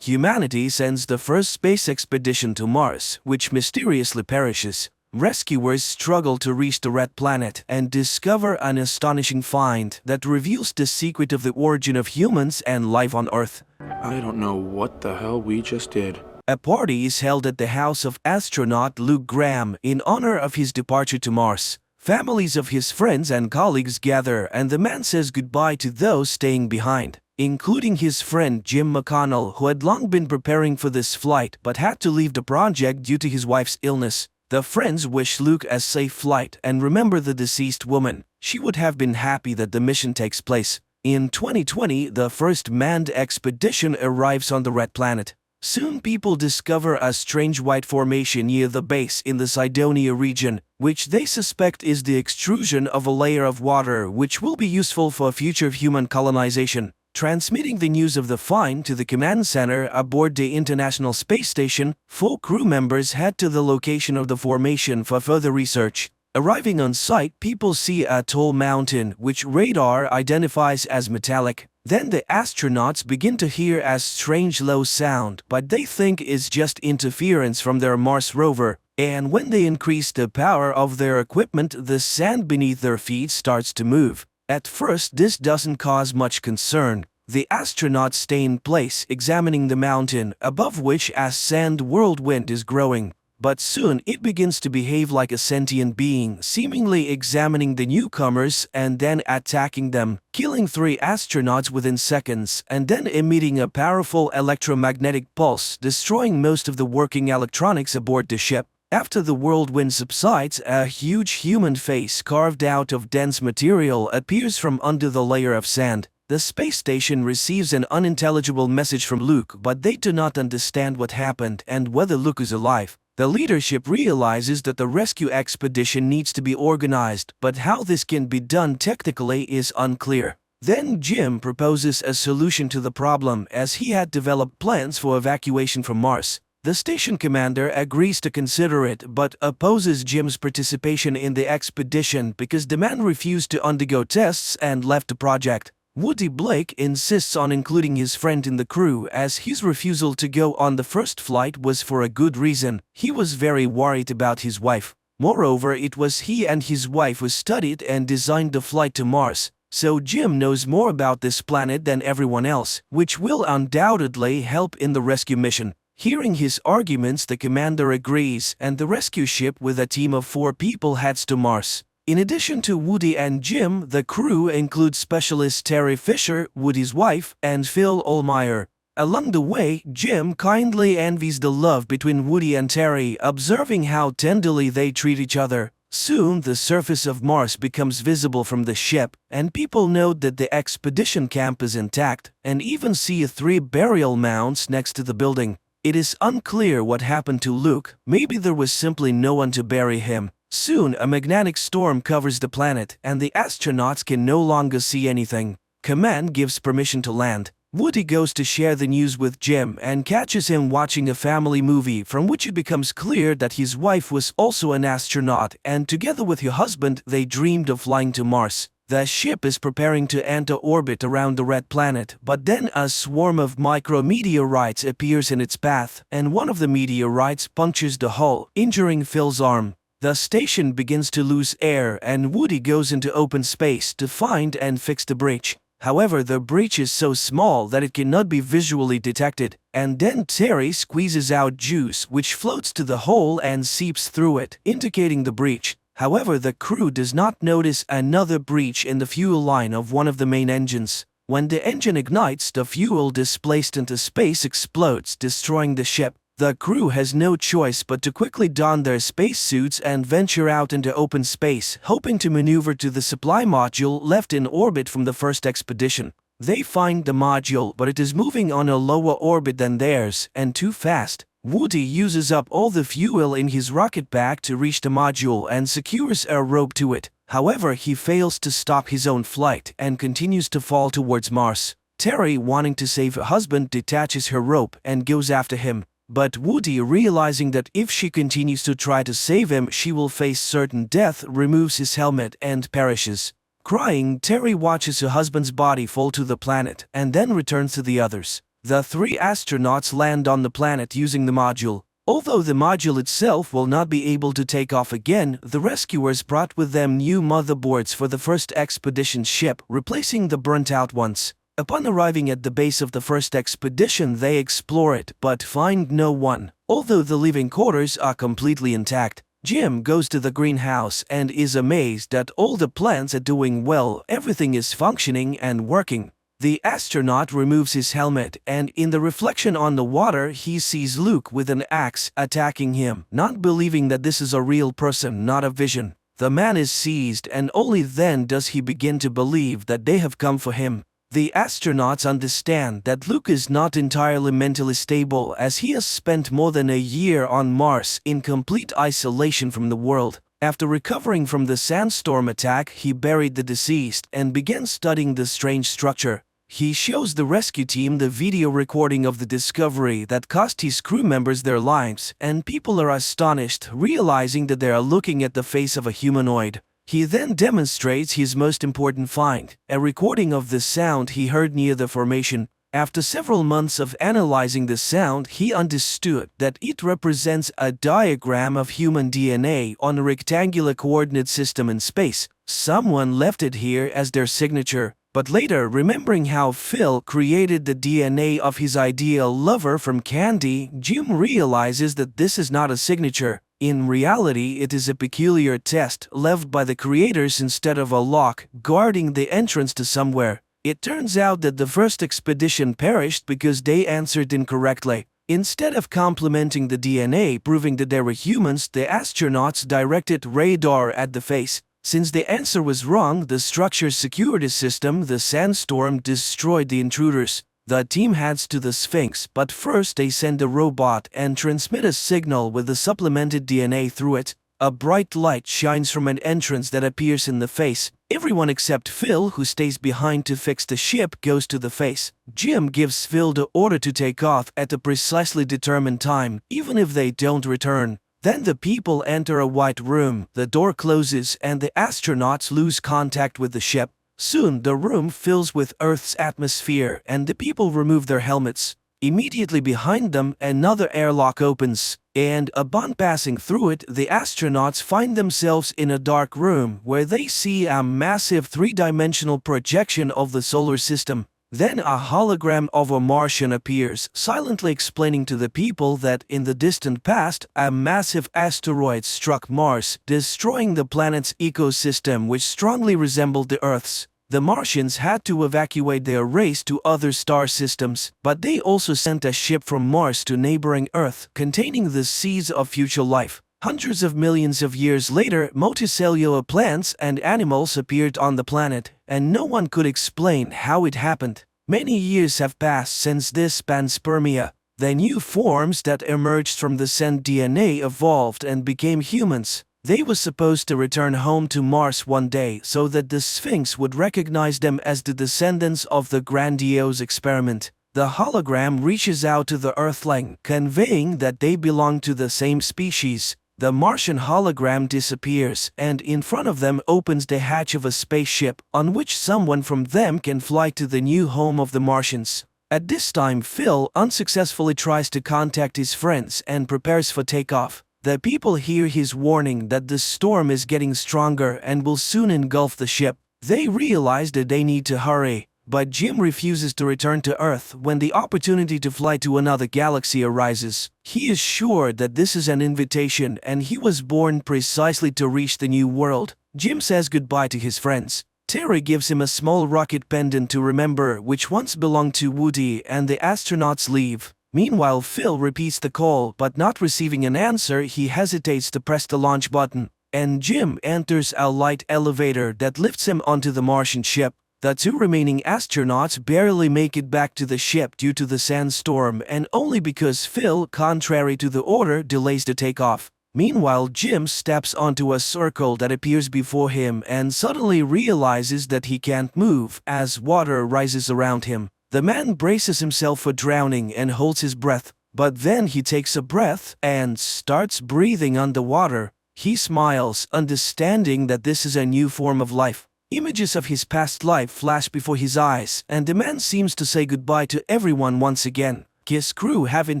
Humanity sends the first space expedition to Mars, which mysteriously perishes. Rescuers struggle to reach the red planet and discover an astonishing find that reveals the secret of the origin of humans and life on Earth. I don't know what the hell we just did. A party is held at the house of astronaut Luke Graham in honor of his departure to Mars. Families of his friends and colleagues gather, and the man says goodbye to those staying behind, including his friend Jim McConnell, who had long been preparing for this flight but had to leave the project due to his wife's illness. The friends wish Luke a safe flight and remember the deceased woman. She would have been happy that the mission takes place. In 2020, the first manned expedition arrives on the red planet. Soon people discover a strange white formation near the base in the Cydonia region, which they suspect is the extrusion of a layer of water which will be useful for future human colonization. Transmitting the news of the find to the command center aboard the International Space Station, 4 crew members head to the location of the formation for further research. Arriving on site, people see a tall mountain which radar identifies as metallic. Then the astronauts begin to hear a strange low sound, but they think is just interference from their Mars rover. And when they increase the power of their equipment, the sand beneath their feet starts to move. At first, this doesn't cause much concern. The astronauts stay in place, examining the mountain, above which a sand whirlwind is growing. But soon it begins to behave like a sentient being, seemingly examining the newcomers and then attacking them, killing 3 astronauts within seconds, and then emitting a powerful electromagnetic pulse, destroying most of the working electronics aboard the ship. After the whirlwind subsides, a huge human face carved out of dense material appears from under the layer of sand. The space station receives an unintelligible message from Luke, but they do not understand what happened and whether Luke is alive. The leadership realizes that the rescue expedition needs to be organized, but how this can be done technically is unclear. Then Jim proposes a solution to the problem, as he had developed plans for evacuation from Mars. The station commander agrees to consider it but opposes Jim's participation in the expedition because the man refused to undergo tests and left the project. Woody Blake insists on including his friend in the crew, as his refusal to go on the first flight was for a good reason. He was very worried about his wife. Moreover, it was he and his wife who studied and designed the flight to Mars. So Jim knows more about this planet than everyone else, which will undoubtedly help in the rescue mission. Hearing his arguments, the commander agrees, and the rescue ship with a team of 4 people heads to Mars. In addition to Woody and Jim, the crew includes specialist Terry Fisher, Woody's wife, and Phil Ohlmeyer. Along the way, Jim kindly envies the love between Woody and Terry, observing how tenderly they treat each other. Soon, the surface of Mars becomes visible from the ship, and people note that the expedition camp is intact, and even see 3 burial mounds next to the building. It is unclear what happened to Luke. Maybe there was simply no one to bury him. Soon, a magnetic storm covers the planet, and the astronauts can no longer see anything. Command gives permission to land. Woody goes to share the news with Jim and catches him watching a family movie from which it becomes clear that his wife was also an astronaut, and together with her husband they dreamed of flying to Mars. The ship is preparing to enter orbit around the red planet, but then a swarm of micrometeorites appears in its path, and one of the meteorites punctures the hull, injuring Phil's arm. The station begins to lose air, and Woody goes into open space to find and fix the breach. However, the breach is so small that it cannot be visually detected, and then Terry squeezes out juice which floats to the hole and seeps through it, indicating the breach. However, the crew does not notice another breach in the fuel line of one of the main engines. When the engine ignites, the fuel displaced into space explodes, destroying the ship. The crew has no choice but to quickly don their spacesuits and venture out into open space, hoping to maneuver to the supply module left in orbit from the first expedition. They find the module, but it is moving on a lower orbit than theirs, and too fast. Woody uses up all the fuel in his rocket pack to reach the module and secures a rope to it. However, he fails to stop his own flight and continues to fall towards Mars. Terry, wanting to save her husband, detaches her rope and goes after him. But Woody, realizing that if she continues to try to save him, she will face certain death, removes his helmet and perishes. Crying, Terry watches her husband's body fall to the planet and then returns to the others. The 3 astronauts land on the planet using the module. Although the module itself will not be able to take off again, the rescuers brought with them new motherboards for the first expedition ship, replacing the burnt-out ones. Upon arriving at the base of the first expedition, they explore it, but find no one. Although the living quarters are completely intact, Jim goes to the greenhouse and is amazed that all the plants are doing well, everything is functioning and working. The astronaut removes his helmet, and in the reflection on the water, he sees Luke with an axe attacking him, not believing that this is a real person, not a vision. The man is seized, and only then does he begin to believe that they have come for him. The astronauts understand that Luke is not entirely mentally stable, as he has spent more than a year on Mars in complete isolation from the world. After recovering from the sandstorm attack, he buried the deceased and began studying the strange structure. He shows the rescue team the video recording of the discovery that cost his crew members their lives, and people are astonished, realizing that they are looking at the face of a humanoid. He then demonstrates his most important find, a recording of the sound he heard near the formation. After several months of analyzing the sound, he understood that it represents a diagram of human DNA on a rectangular coordinate system in space. Someone left it here as their signature, but later, remembering how Phil created the DNA of his ideal lover from candy, Jim realizes that this is not a signature. In reality, it is a peculiar test left by the creators instead of a lock guarding the entrance to somewhere. It turns out that the first expedition perished because they answered incorrectly. Instead of complementing the DNA, proving that they were humans, the astronauts directed radar at the face. Since the answer was wrong, the structure's security system, the sandstorm, destroyed the intruders. The team heads to the Sphinx, but first they send a robot and transmit a signal with the supplemented DNA through it. A bright light shines from an entrance that appears in the face. Everyone except Phil, who stays behind to fix the ship, goes to the face. Jim gives Phil the order to take off at a precisely determined time, even if they don't return. Then the people enter a white room, the door closes, and the astronauts lose contact with the ship. Soon, the room fills with Earth's atmosphere, and the people remove their helmets. Immediately behind them, another airlock opens, and upon passing through it, the astronauts find themselves in a dark room where they see a massive 3-dimensional projection of the solar system. Then a hologram of a Martian appears, silently explaining to the people that in the distant past, a massive asteroid struck Mars, destroying the planet's ecosystem which strongly resembled the Earth's. The Martians had to evacuate their race to other star systems, but they also sent a ship from Mars to neighboring Earth containing the seeds of future life. Hundreds of millions of years later, multicellular plants and animals appeared on the planet, and no one could explain how it happened. Many years have passed since this panspermia. The new forms that emerged from the sent DNA evolved and became humans. They were supposed to return home to Mars one day so that the Sphinx would recognize them as the descendants of the grandiose experiment. The hologram reaches out to the Earthling, conveying that they belong to the same species. The Martian hologram disappears, and in front of them opens the hatch of a spaceship on which someone from them can fly to the new home of the Martians. At this time, Phil unsuccessfully tries to contact his friends and prepares for takeoff. The people hear his warning that the storm is getting stronger and will soon engulf the ship. They realize that they need to hurry, but Jim refuses to return to Earth when the opportunity to fly to another galaxy arises. He is sure that this is an invitation and he was born precisely to reach the new world. Jim says goodbye to his friends. Terry gives him a small rocket pendant to remember which once belonged to Woody, and the astronauts leave. Meanwhile, Phil repeats the call, but not receiving an answer, he hesitates to press the launch button, and Jim enters a light elevator that lifts him onto the Martian ship. The two remaining astronauts barely make it back to the ship due to the sandstorm, and only because Phil, contrary to the order, delays the takeoff. Meanwhile, Jim steps onto a circle that appears before him and suddenly realizes that he can't move as water rises around him. The man braces himself for drowning and holds his breath, but then he takes a breath and starts breathing underwater. He smiles, understanding that this is a new form of life. Images of his past life flash before his eyes, and the man seems to say goodbye to everyone once again. His crew, having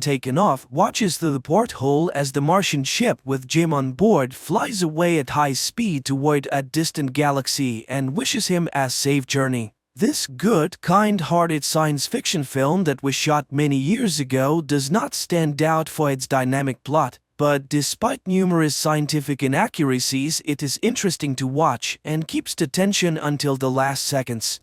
taken off, watches through the porthole as the Martian ship with Jim on board flies away at high speed toward a distant galaxy and wishes him a safe journey. This good, kind-hearted science fiction film that was shot many years ago does not stand out for its dynamic plot, but despite numerous scientific inaccuracies, it is interesting to watch and keeps the tension until the last seconds.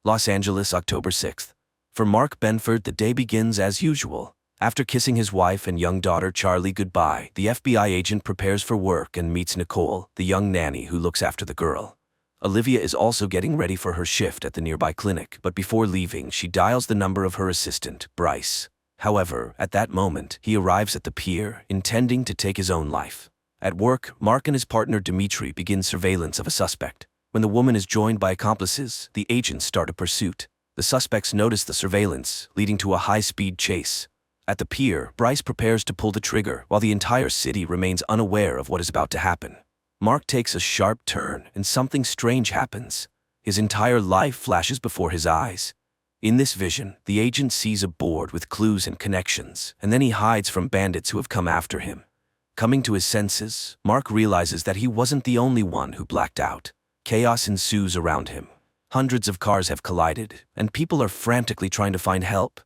Los Angeles, October 6th. For Mark Benford, the day begins as usual. After kissing his wife and young daughter Charlie goodbye, the FBI agent prepares for work and meets Nicole, the young nanny who looks after the girl. Olivia is also getting ready for her shift at the nearby clinic, but before leaving, she dials the number of her assistant, Bryce. However, at that moment, he arrives at the pier, intending to take his own life. At work, Mark and his partner Dimitri begin surveillance of a suspect. When the woman is joined by accomplices, the agents start a pursuit. The suspects notice the surveillance, leading to a high-speed chase. At the pier, Bryce prepares to pull the trigger, while the entire city remains unaware of what is about to happen. Mark takes a sharp turn, and something strange happens. His entire life flashes before his eyes. In this vision, the agent sees a board with clues and connections, and then he hides from bandits who have come after him. Coming to his senses, Mark realizes that he wasn't the only one who blacked out. Chaos ensues around him. Hundreds of cars have collided, and people are frantically trying to find help.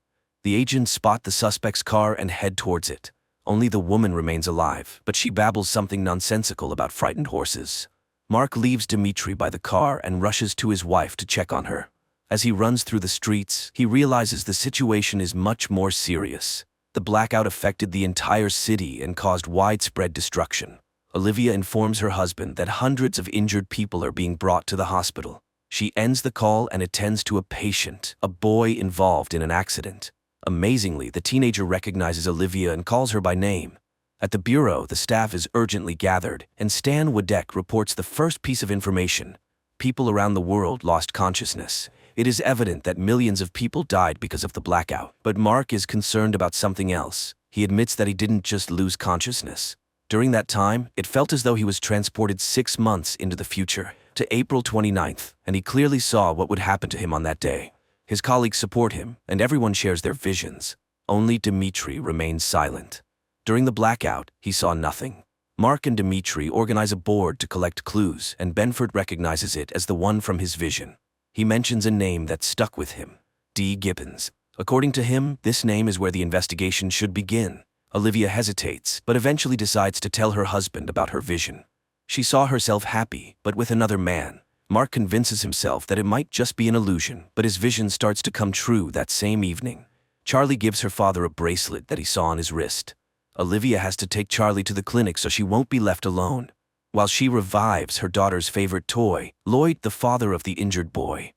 The agents spot the suspect's car and head towards it. Only the woman remains alive, but she babbles something nonsensical about frightened horses. Mark leaves Dimitri by the car and rushes to his wife to check on her. As he runs through the streets, he realizes the situation is much more serious. The blackout affected the entire city and caused widespread destruction. Olivia informs her husband that hundreds of injured people are being brought to the hospital. She ends the call and attends to a patient, a boy involved in an accident. Amazingly, the teenager recognizes Olivia and calls her by name. At the bureau, the staff is urgently gathered, and Stan Wadek reports the first piece of information. People around the world lost consciousness. It is evident that millions of people died because of the blackout. But Mark is concerned about something else. He admits that he didn't just lose consciousness. During that time, it felt as though he was transported 6 months into the future, to April 29th, and he clearly saw what would happen to him on that day. His colleagues support him, and everyone shares their visions. Only Dimitri remains silent. During the blackout, he saw nothing. Mark and Dimitri organize a board to collect clues, and Benford recognizes it as the one from his vision. He mentions a name that stuck with him, D. Gibbons. According to him, this name is where the investigation should begin. Olivia hesitates, but eventually decides to tell her husband about her vision. She saw herself happy, but with another man. Mark convinces himself that it might just be an illusion, but his vision starts to come true that same evening. Charlie gives her father a bracelet that he saw on his wrist. Olivia has to take Charlie to the clinic so she won't be left alone. While she revives her daughter's favorite toy, Lloyd, the father of the injured boy.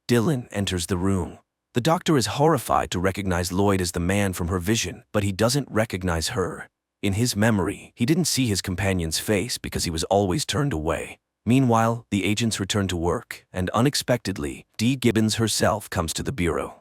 Dylan enters the room. The doctor is horrified to recognize Lloyd as the man from her vision, but he doesn't recognize her. In his memory, he didn't see his companion's face because he was always turned away. Meanwhile, the agents return to work, and unexpectedly, Dee Gibbons herself comes to the bureau.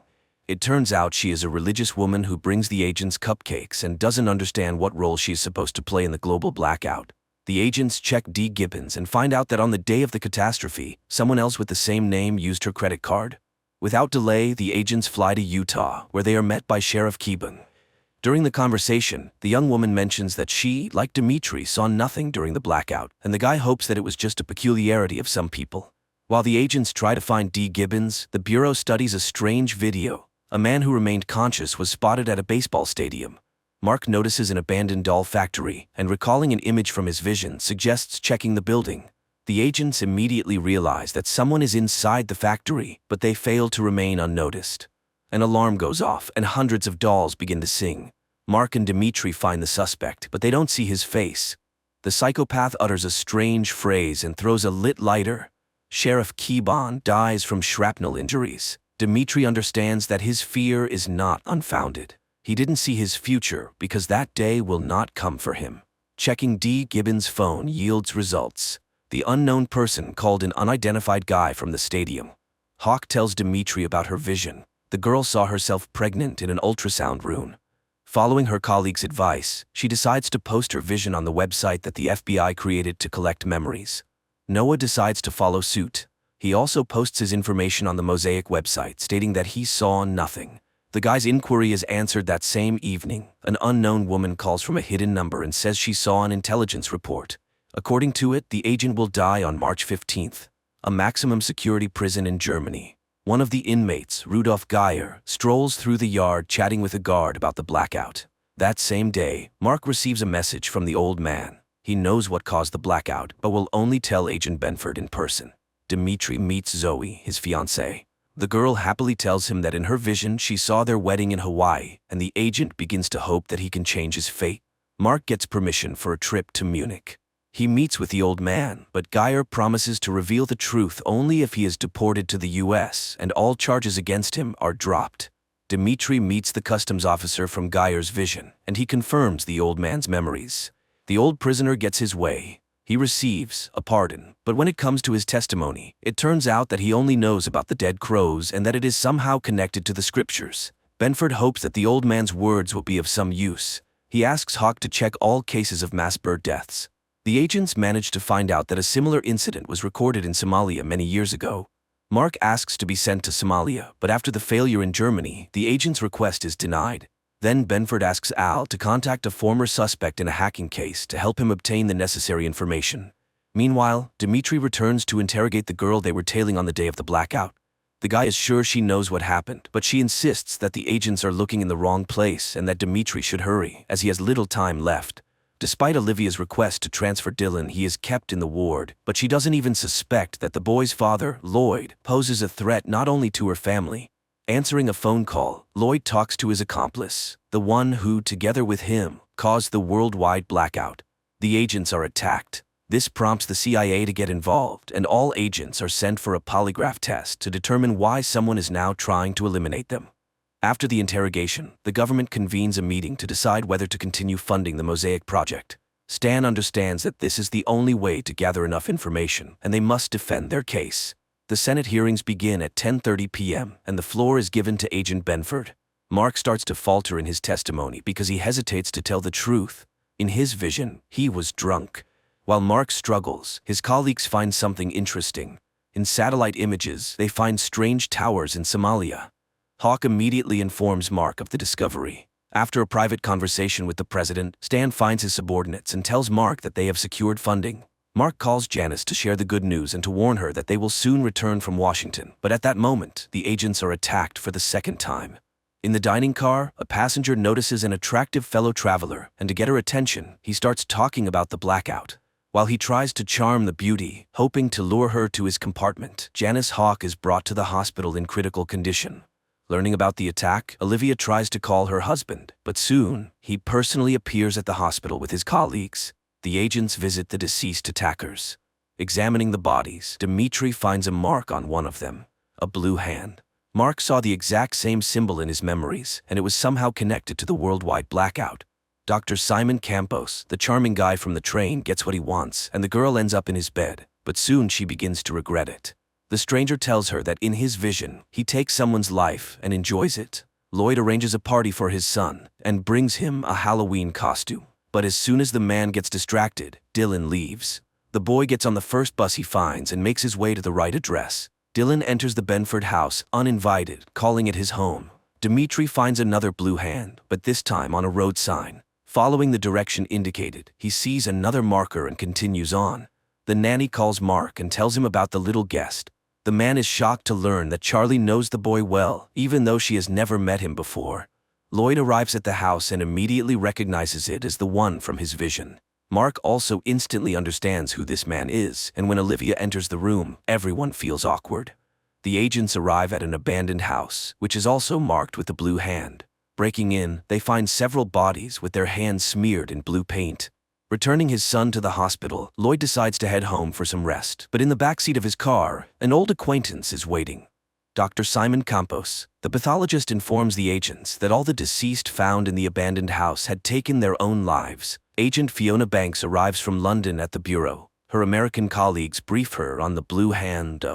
It turns out she is a religious woman who brings the agents cupcakes and doesn't understand what role she is supposed to play in the global blackout. The agents check Dee Gibbons and find out that on the day of the catastrophe, someone else with the same name used her credit card. Without delay, the agents fly to Utah, where they are met by Sheriff Keeban. During the conversation, the young woman mentions that she, like Dimitri, saw nothing during the blackout, and the guy hopes that it was just a peculiarity of some people. While the agents try to find Dee Gibbons, the bureau studies a strange video. A man who remained conscious was spotted at a baseball stadium. Mark notices an abandoned doll factory, and recalling an image from his vision, suggests checking the building. The agents immediately realize that someone is inside the factory, but they fail to remain unnoticed. An alarm goes off, and hundreds of dolls begin to sing. Mark and Dimitri find the suspect, but they don't see his face. The psychopath utters a strange phrase and throws a lit lighter. Sheriff Keeban dies from shrapnel injuries. Dimitri understands that his fear is not unfounded. He didn't see his future because that day will not come for him. Checking Dee Gibbons' phone yields results. The unknown person called an unidentified guy from the stadium. Hawk tells Dimitri about her vision. The girl saw herself pregnant in an ultrasound room. Following her colleague's advice, she decides to post her vision on the website that the FBI created to collect memories. Noah decides to follow suit. He also posts his information on the Mosaic website, stating that he saw nothing. The guy's inquiry is answered that same evening. An unknown woman calls from a hidden number and says she saw an intelligence report. According to it, the agent will die on March 15th. A maximum security prison in Germany. One of the inmates, Rudolf Geyer, strolls through the yard chatting with a guard about the blackout. That same day, Mark receives a message from the old man. He knows what caused the blackout, but will only tell Agent Benford in person. Dimitri meets Zoe, his fiancée. The girl happily tells him that in her vision she saw their wedding in Hawaii, and the agent begins to hope that he can change his fate. Mark gets permission for a trip to Munich. He meets with the old man, but Geyer promises to reveal the truth only if he is deported to the US and all charges against him are dropped. Dimitri meets the customs officer from Geyer's vision, and he confirms the old man's memories. The old prisoner gets his way. He receives a pardon, but when it comes to his testimony, it turns out that he only knows about the dead crows and that it is somehow connected to the scriptures. Benford hopes that the old man's words will be of some use. He asks Hawk to check all cases of mass bird deaths. The agents manage to find out that a similar incident was recorded in Somalia many years ago. Mark asks to be sent to Somalia, but after the failure in Germany, the agent's request is denied. Then Benford asks Al to contact a former suspect in a hacking case to help him obtain the necessary information. Meanwhile, Dimitri returns to interrogate the girl they were tailing on the day of the blackout. The guy is sure she knows what happened, but she insists that the agents are looking in the wrong place and that Dimitri should hurry, as he has little time left. Despite Olivia's request to transfer Dylan, he is kept in the ward, but she doesn't even suspect that the boy's father, Lloyd, poses a threat not only to her family. Answering a phone call, Lloyd talks to his accomplice, the one who, together with him, caused the worldwide blackout. The agents are attacked. This prompts the CIA to get involved, and all agents are sent for a polygraph test to determine why someone is now trying to eliminate them. After the interrogation, the government convenes a meeting to decide whether to continue funding the Mosaic project. Stan understands that this is the only way to gather enough information, and they must defend their case. The Senate hearings begin at 10:30 p.m., and the floor is given to Agent Benford. Mark starts to falter in his testimony because he hesitates to tell the truth. In his vision, he was drunk. While Mark struggles, his colleagues find something interesting. In satellite images, they find strange towers in Somalia. Hawk immediately informs Mark of the discovery. After a private conversation with the president, Stan finds his subordinates and tells Mark that they have secured funding. Mark calls Janice to share the good news and to warn her that they will soon return from Washington, but at that moment, the agents are attacked for the second time. In the dining car, a passenger notices an attractive fellow traveler, and to get her attention, he starts talking about the blackout. While he tries to charm the beauty, hoping to lure her to his compartment, Janice Hawk is brought to the hospital in critical condition. Learning about the attack, Olivia tries to call her husband, but soon, he personally appears at the hospital with his colleagues. The agents visit the deceased attackers. Examining the bodies, Dimitri finds a mark on one of them, a blue hand. Mark saw the exact same symbol in his memories, and it was somehow connected to the worldwide blackout. Dr. Simon Campos, the charming guy from the train, gets what he wants, and the girl ends up in his bed, but soon she begins to regret it. The stranger tells her that in his vision, he takes someone's life and enjoys it. Lloyd arranges a party for his son and brings him a Halloween costume. But as soon as the man gets distracted, Dylan leaves. The boy gets on the first bus he finds and makes his way to the right address. Dylan enters the Benford house uninvited, calling it his home. Dimitri finds another blue hand, but this time on a road sign. Following the direction indicated, he sees another marker and continues on. The nanny calls Mark and tells him about the little guest. The man is shocked to learn that Charlie knows the boy well, even though she has never met him before. Lloyd arrives at the house and immediately recognizes it as the one from his vision. Mark also instantly understands who this man is, and when Olivia enters the room, everyone feels awkward. The agents arrive at an abandoned house, which is also marked with a blue hand. Breaking in, they find several bodies with their hands smeared in blue paint. Returning his son to the hospital, Lloyd decides to head home for some rest, but in the backseat of his car, an old acquaintance is waiting. Dr. Simon Campos, the pathologist, informs the agents that all the deceased found in the abandoned house had taken their own lives. Agent Fiona Banks arrives from London at the bureau. Her American colleagues brief her on the Blue Hand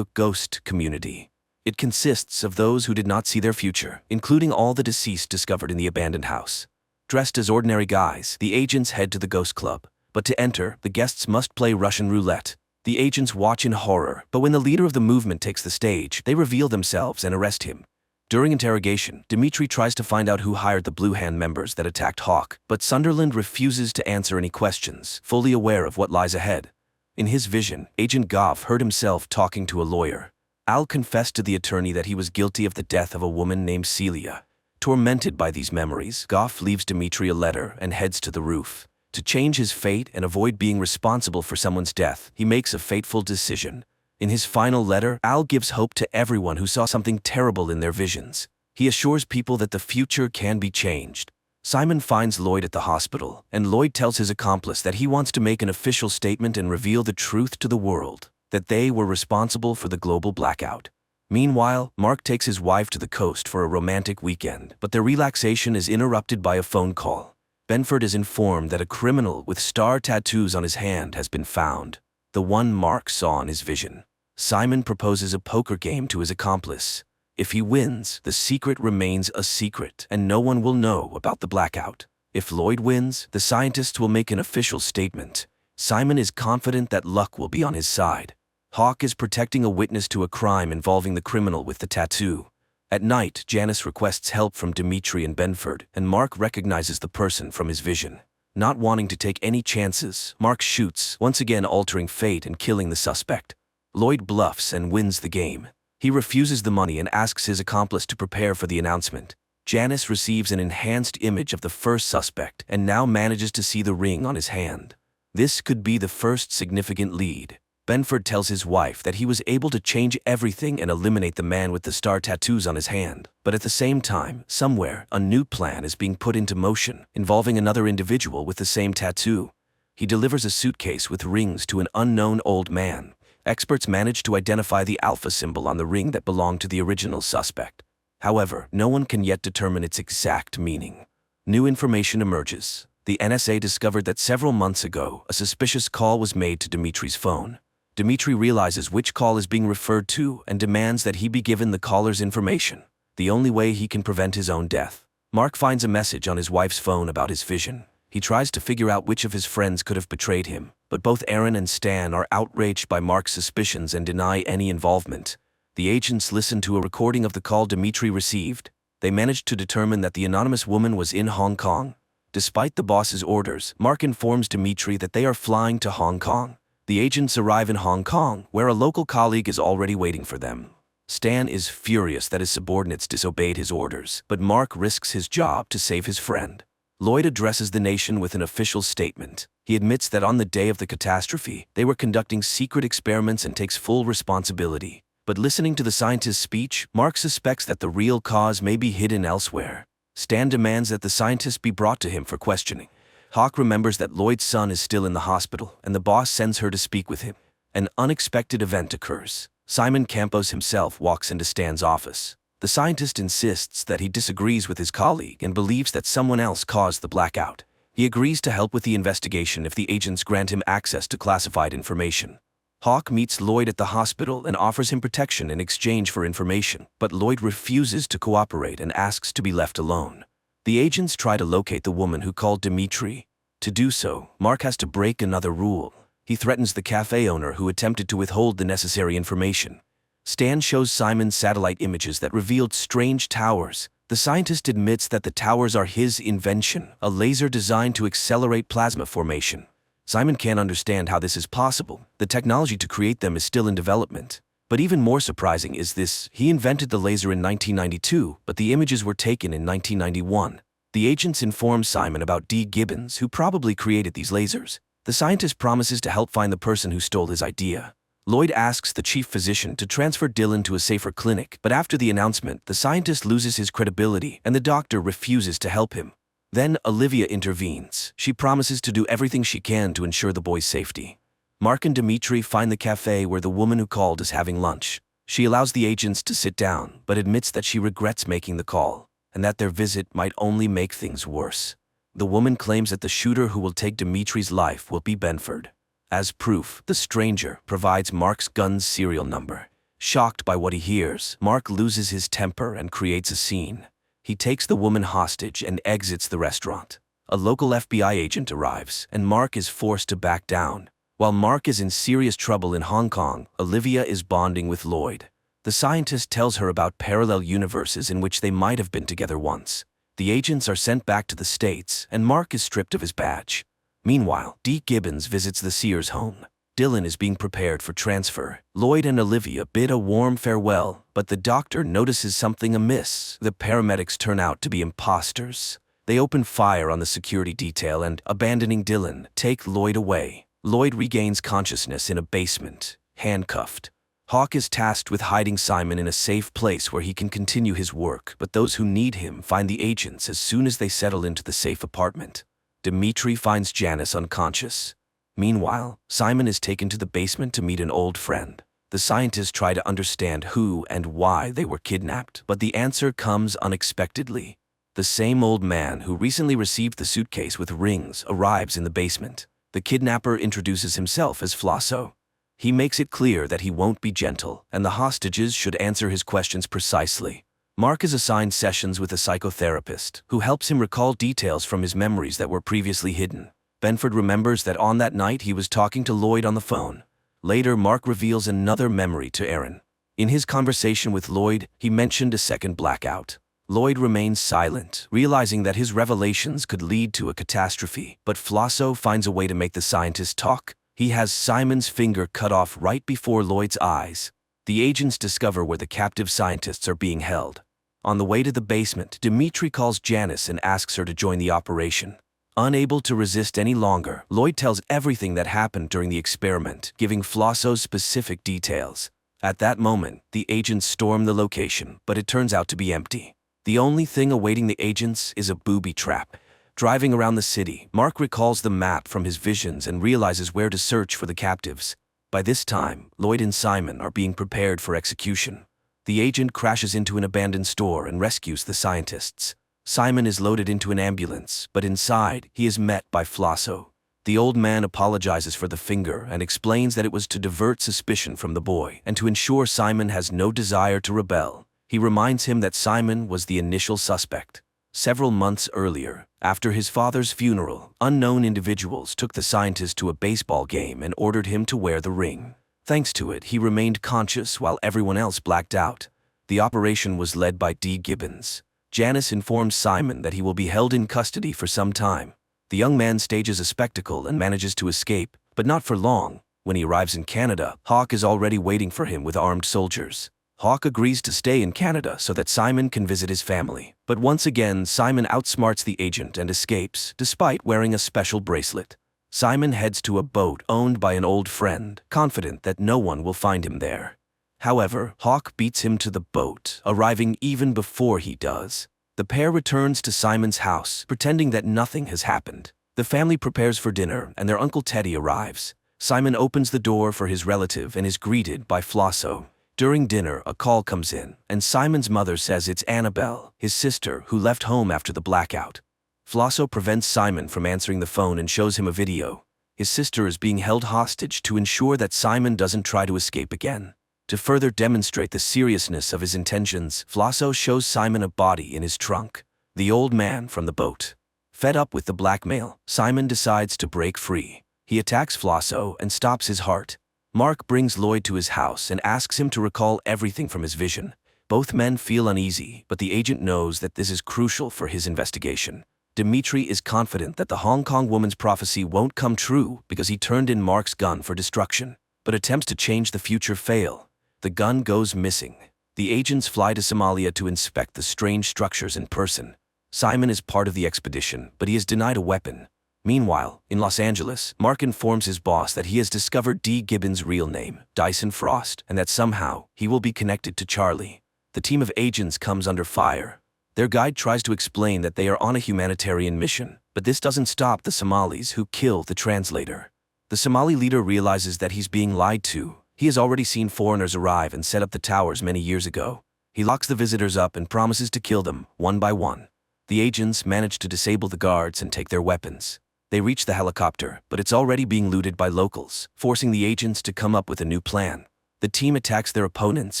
ghost community. It consists of those who did not see their future, including all the deceased discovered in the abandoned house. Dressed as ordinary guys, the agents head to the ghost club. But to enter, the guests must play Russian roulette. The agents watch in horror, but when the leader of the movement takes the stage, they reveal themselves and arrest him. During interrogation, Dimitri tries to find out who hired the Blue Hand members that attacked Hawk, but Sunderland refuses to answer any questions, fully aware of what lies ahead. In his vision, Agent Goff heard himself talking to a lawyer. Al confessed to the attorney that he was guilty of the death of a woman named Celia. Tormented by these memories, Goff leaves Dimitri a letter and heads to the roof. To change his fate and avoid being responsible for someone's death, he makes a fateful decision. In his final letter, Al gives hope to everyone who saw something terrible in their visions. He assures people that the future can be changed. Simon finds Lloyd at the hospital, and Lloyd tells his accomplice that he wants to make an official statement and reveal the truth to the world, that they were responsible for the global blackout. Meanwhile, Mark takes his wife to the coast for a romantic weekend, but their relaxation is interrupted by a phone call. Benford is informed that a criminal with star tattoos on his hand has been found, the one Mark saw in his vision. Simon proposes a poker game to his accomplice. If he wins, the secret remains a secret, and no one will know about the blackout. If Lloyd wins, the scientists will make an official statement. Simon is confident that luck will be on his side. Hawk is protecting a witness to a crime involving the criminal with the tattoo. At night, Janice requests help from Dimitri and Benford, and Mark recognizes the person from his vision. Not wanting to take any chances, Mark shoots, once again altering fate and killing the suspect. Lloyd bluffs and wins the game. He refuses the money and asks his accomplice to prepare for the announcement. Janice receives an enhanced image of the first suspect and now manages to see the ring on his hand. This could be the first significant lead. Benford tells his wife that he was able to change everything and eliminate the man with the star tattoos on his hand. But at the same time, somewhere, a new plan is being put into motion, involving another individual with the same tattoo. He delivers a suitcase with rings to an unknown old man. Experts manage to identify the alpha symbol on the ring that belonged to the original suspect. However, no one can yet determine its exact meaning. New information emerges. The NSA discovered that several months ago, a suspicious call was made to Dimitri's phone. Dimitri realizes which call is being referred to and demands that he be given the caller's information, the only way he can prevent his own death. Mark finds a message on his wife's phone about his vision. He tries to figure out which of his friends could have betrayed him, but both Aaron and Stan are outraged by Mark's suspicions and deny any involvement. The agents listen to a recording of the call Dimitri received. They managed to determine that the anonymous woman was in Hong Kong. Despite the boss's orders, Mark informs Dimitri that they are flying to Hong Kong. The agents arrive in Hong Kong, where a local colleague is already waiting for them. Stan is furious that his subordinates disobeyed his orders, but Mark risks his job to save his friend. Lloyd addresses the nation with an official statement. He admits that on the day of the catastrophe, they were conducting secret experiments and takes full responsibility. But listening to the scientist's speech, Mark suspects that the real cause may be hidden elsewhere. Stan demands that the scientist be brought to him for questioning. Hawk remembers that Lloyd's son is still in the hospital, and the boss sends her to speak with him. An unexpected event occurs. Simon Campos himself walks into Stan's office. The scientist insists that he disagrees with his colleague and believes that someone else caused the blackout. He agrees to help with the investigation if the agents grant him access to classified information. Hawk meets Lloyd at the hospital and offers him protection in exchange for information, but Lloyd refuses to cooperate and asks to be left alone. The agents try to locate the woman who called Dimitri. To do so, Mark has to break another rule. He threatens the cafe owner who attempted to withhold the necessary information. Stan shows Simon satellite images that revealed strange towers. The scientist admits that the towers are his invention, a laser designed to accelerate plasma formation. Simon can't understand how this is possible. The technology to create them is still in development. But even more surprising is this: he invented the laser in 1992, but the images were taken in 1991. The agents inform Simon about D. Gibbons, who probably created these lasers. The scientist promises to help find the person who stole his idea. Lloyd asks the chief physician to transfer Dylan to a safer clinic, but after the announcement, the scientist loses his credibility and the doctor refuses to help him. Then Olivia intervenes. She promises to do everything she can to ensure the boy's safety. Mark and Dimitri find the cafe where the woman who called is having lunch. She allows the agents to sit down, but admits that she regrets making the call, and that their visit might only make things worse. The woman claims that the shooter who will take Dimitri's life will be Benford. As proof, the stranger provides Mark's gun's serial number. Shocked by what he hears, Mark loses his temper and creates a scene. He takes the woman hostage and exits the restaurant. A local FBI agent arrives, and Mark is forced to back down. While Mark is in serious trouble in Hong Kong, Olivia is bonding with Lloyd. The scientist tells her about parallel universes in which they might have been together once. The agents are sent back to the States, and Mark is stripped of his badge. Meanwhile, D. Gibbons visits the Sears home. Dylan is being prepared for transfer. Lloyd and Olivia bid a warm farewell, but the doctor notices something amiss. The paramedics turn out to be imposters. They open fire on the security detail and, abandoning Dylan, take Lloyd away. Lloyd regains consciousness in a basement, handcuffed. Hawk is tasked with hiding Simon in a safe place where he can continue his work, but those who need him find the agents as soon as they settle into the safe apartment. Dimitri finds Janice unconscious. Meanwhile, Simon is taken to the basement to meet an old friend. The scientists try to understand who and why they were kidnapped, but the answer comes unexpectedly. The same old man who recently received the suitcase with rings arrives in the basement. The kidnapper introduces himself as Flosso. He makes it clear that he won't be gentle, and the hostages should answer his questions precisely. Mark is assigned sessions with a psychotherapist, who helps him recall details from his memories that were previously hidden. Benford remembers that on that night he was talking to Lloyd on the phone. Later, Mark reveals another memory to Aaron. In his conversation with Lloyd, he mentioned a second blackout. Lloyd remains silent, realizing that his revelations could lead to a catastrophe, but Flosso finds a way to make the scientist talk. He has Simon's finger cut off right before Lloyd's eyes. The agents discover where the captive scientists are being held. On the way to the basement, Dimitri calls Janice and asks her to join the operation. Unable to resist any longer, Lloyd tells everything that happened during the experiment, giving Flosso specific details. At that moment, the agents storm the location, but it turns out to be empty. The only thing awaiting the agents is a booby trap. Driving around the city, Mark recalls the map from his visions and realizes where to search for the captives. By this time, Lloyd and Simon are being prepared for execution. The agent crashes into an abandoned store and rescues the scientists. Simon is loaded into an ambulance, but inside, he is met by Flosso. The old man apologizes for the finger and explains that it was to divert suspicion from the boy and to ensure Simon has no desire to rebel. He reminds him that Simon was the initial suspect. Several months earlier, after his father's funeral, unknown individuals took the scientist to a baseball game and ordered him to wear the ring. Thanks to it, he remained conscious while everyone else blacked out. The operation was led by D. Gibbons. Janice informs Simon that he will be held in custody for some time. The young man stages a spectacle and manages to escape, but not for long. When he arrives in Canada, Hawk is already waiting for him with armed soldiers. Hawk agrees to stay in Canada so that Simon can visit his family. But once again, Simon outsmarts the agent and escapes, despite wearing a special bracelet. Simon heads to a boat owned by an old friend, confident that no one will find him there. However, Hawk beats him to the boat, arriving even before he does. The pair returns to Simon's house, pretending that nothing has happened. The family prepares for dinner, and their Uncle Teddy arrives. Simon opens the door for his relative and is greeted by Flosso. During dinner, a call comes in, and Simon's mother says it's Annabelle, his sister, who left home after the blackout. Flosso prevents Simon from answering the phone and shows him a video. His sister is being held hostage to ensure that Simon doesn't try to escape again. To further demonstrate the seriousness of his intentions, Flosso shows Simon a body in his trunk, the old man from the boat. Fed up with the blackmail, Simon decides to break free. He attacks Flosso and stops his heart. Mark brings Lloyd to his house and asks him to recall everything from his vision. Both men feel uneasy, but the agent knows that this is crucial for his investigation. Dimitri is confident that the Hong Kong woman's prophecy won't come true because he turned in Mark's gun for destruction, but attempts to change the future fail. The gun goes missing. The agents fly to Somalia to inspect the strange structures in person. Simon is part of the expedition, but he is denied a weapon. Meanwhile, in Los Angeles, Mark informs his boss that he has discovered D. Gibbons' real name, Dyson Frost, and that somehow he will be connected to Charlie. The team of agents comes under fire. Their guide tries to explain that they are on a humanitarian mission, but this doesn't stop the Somalis who kill the translator. The Somali leader realizes that he's being lied to. He has already seen foreigners arrive and set up the towers many years ago. He locks the visitors up and promises to kill them, one by one. The agents manage to disable the guards and take their weapons. They reach the helicopter, but it's already being looted by locals, forcing the agents to come up with a new plan. The team attacks their opponents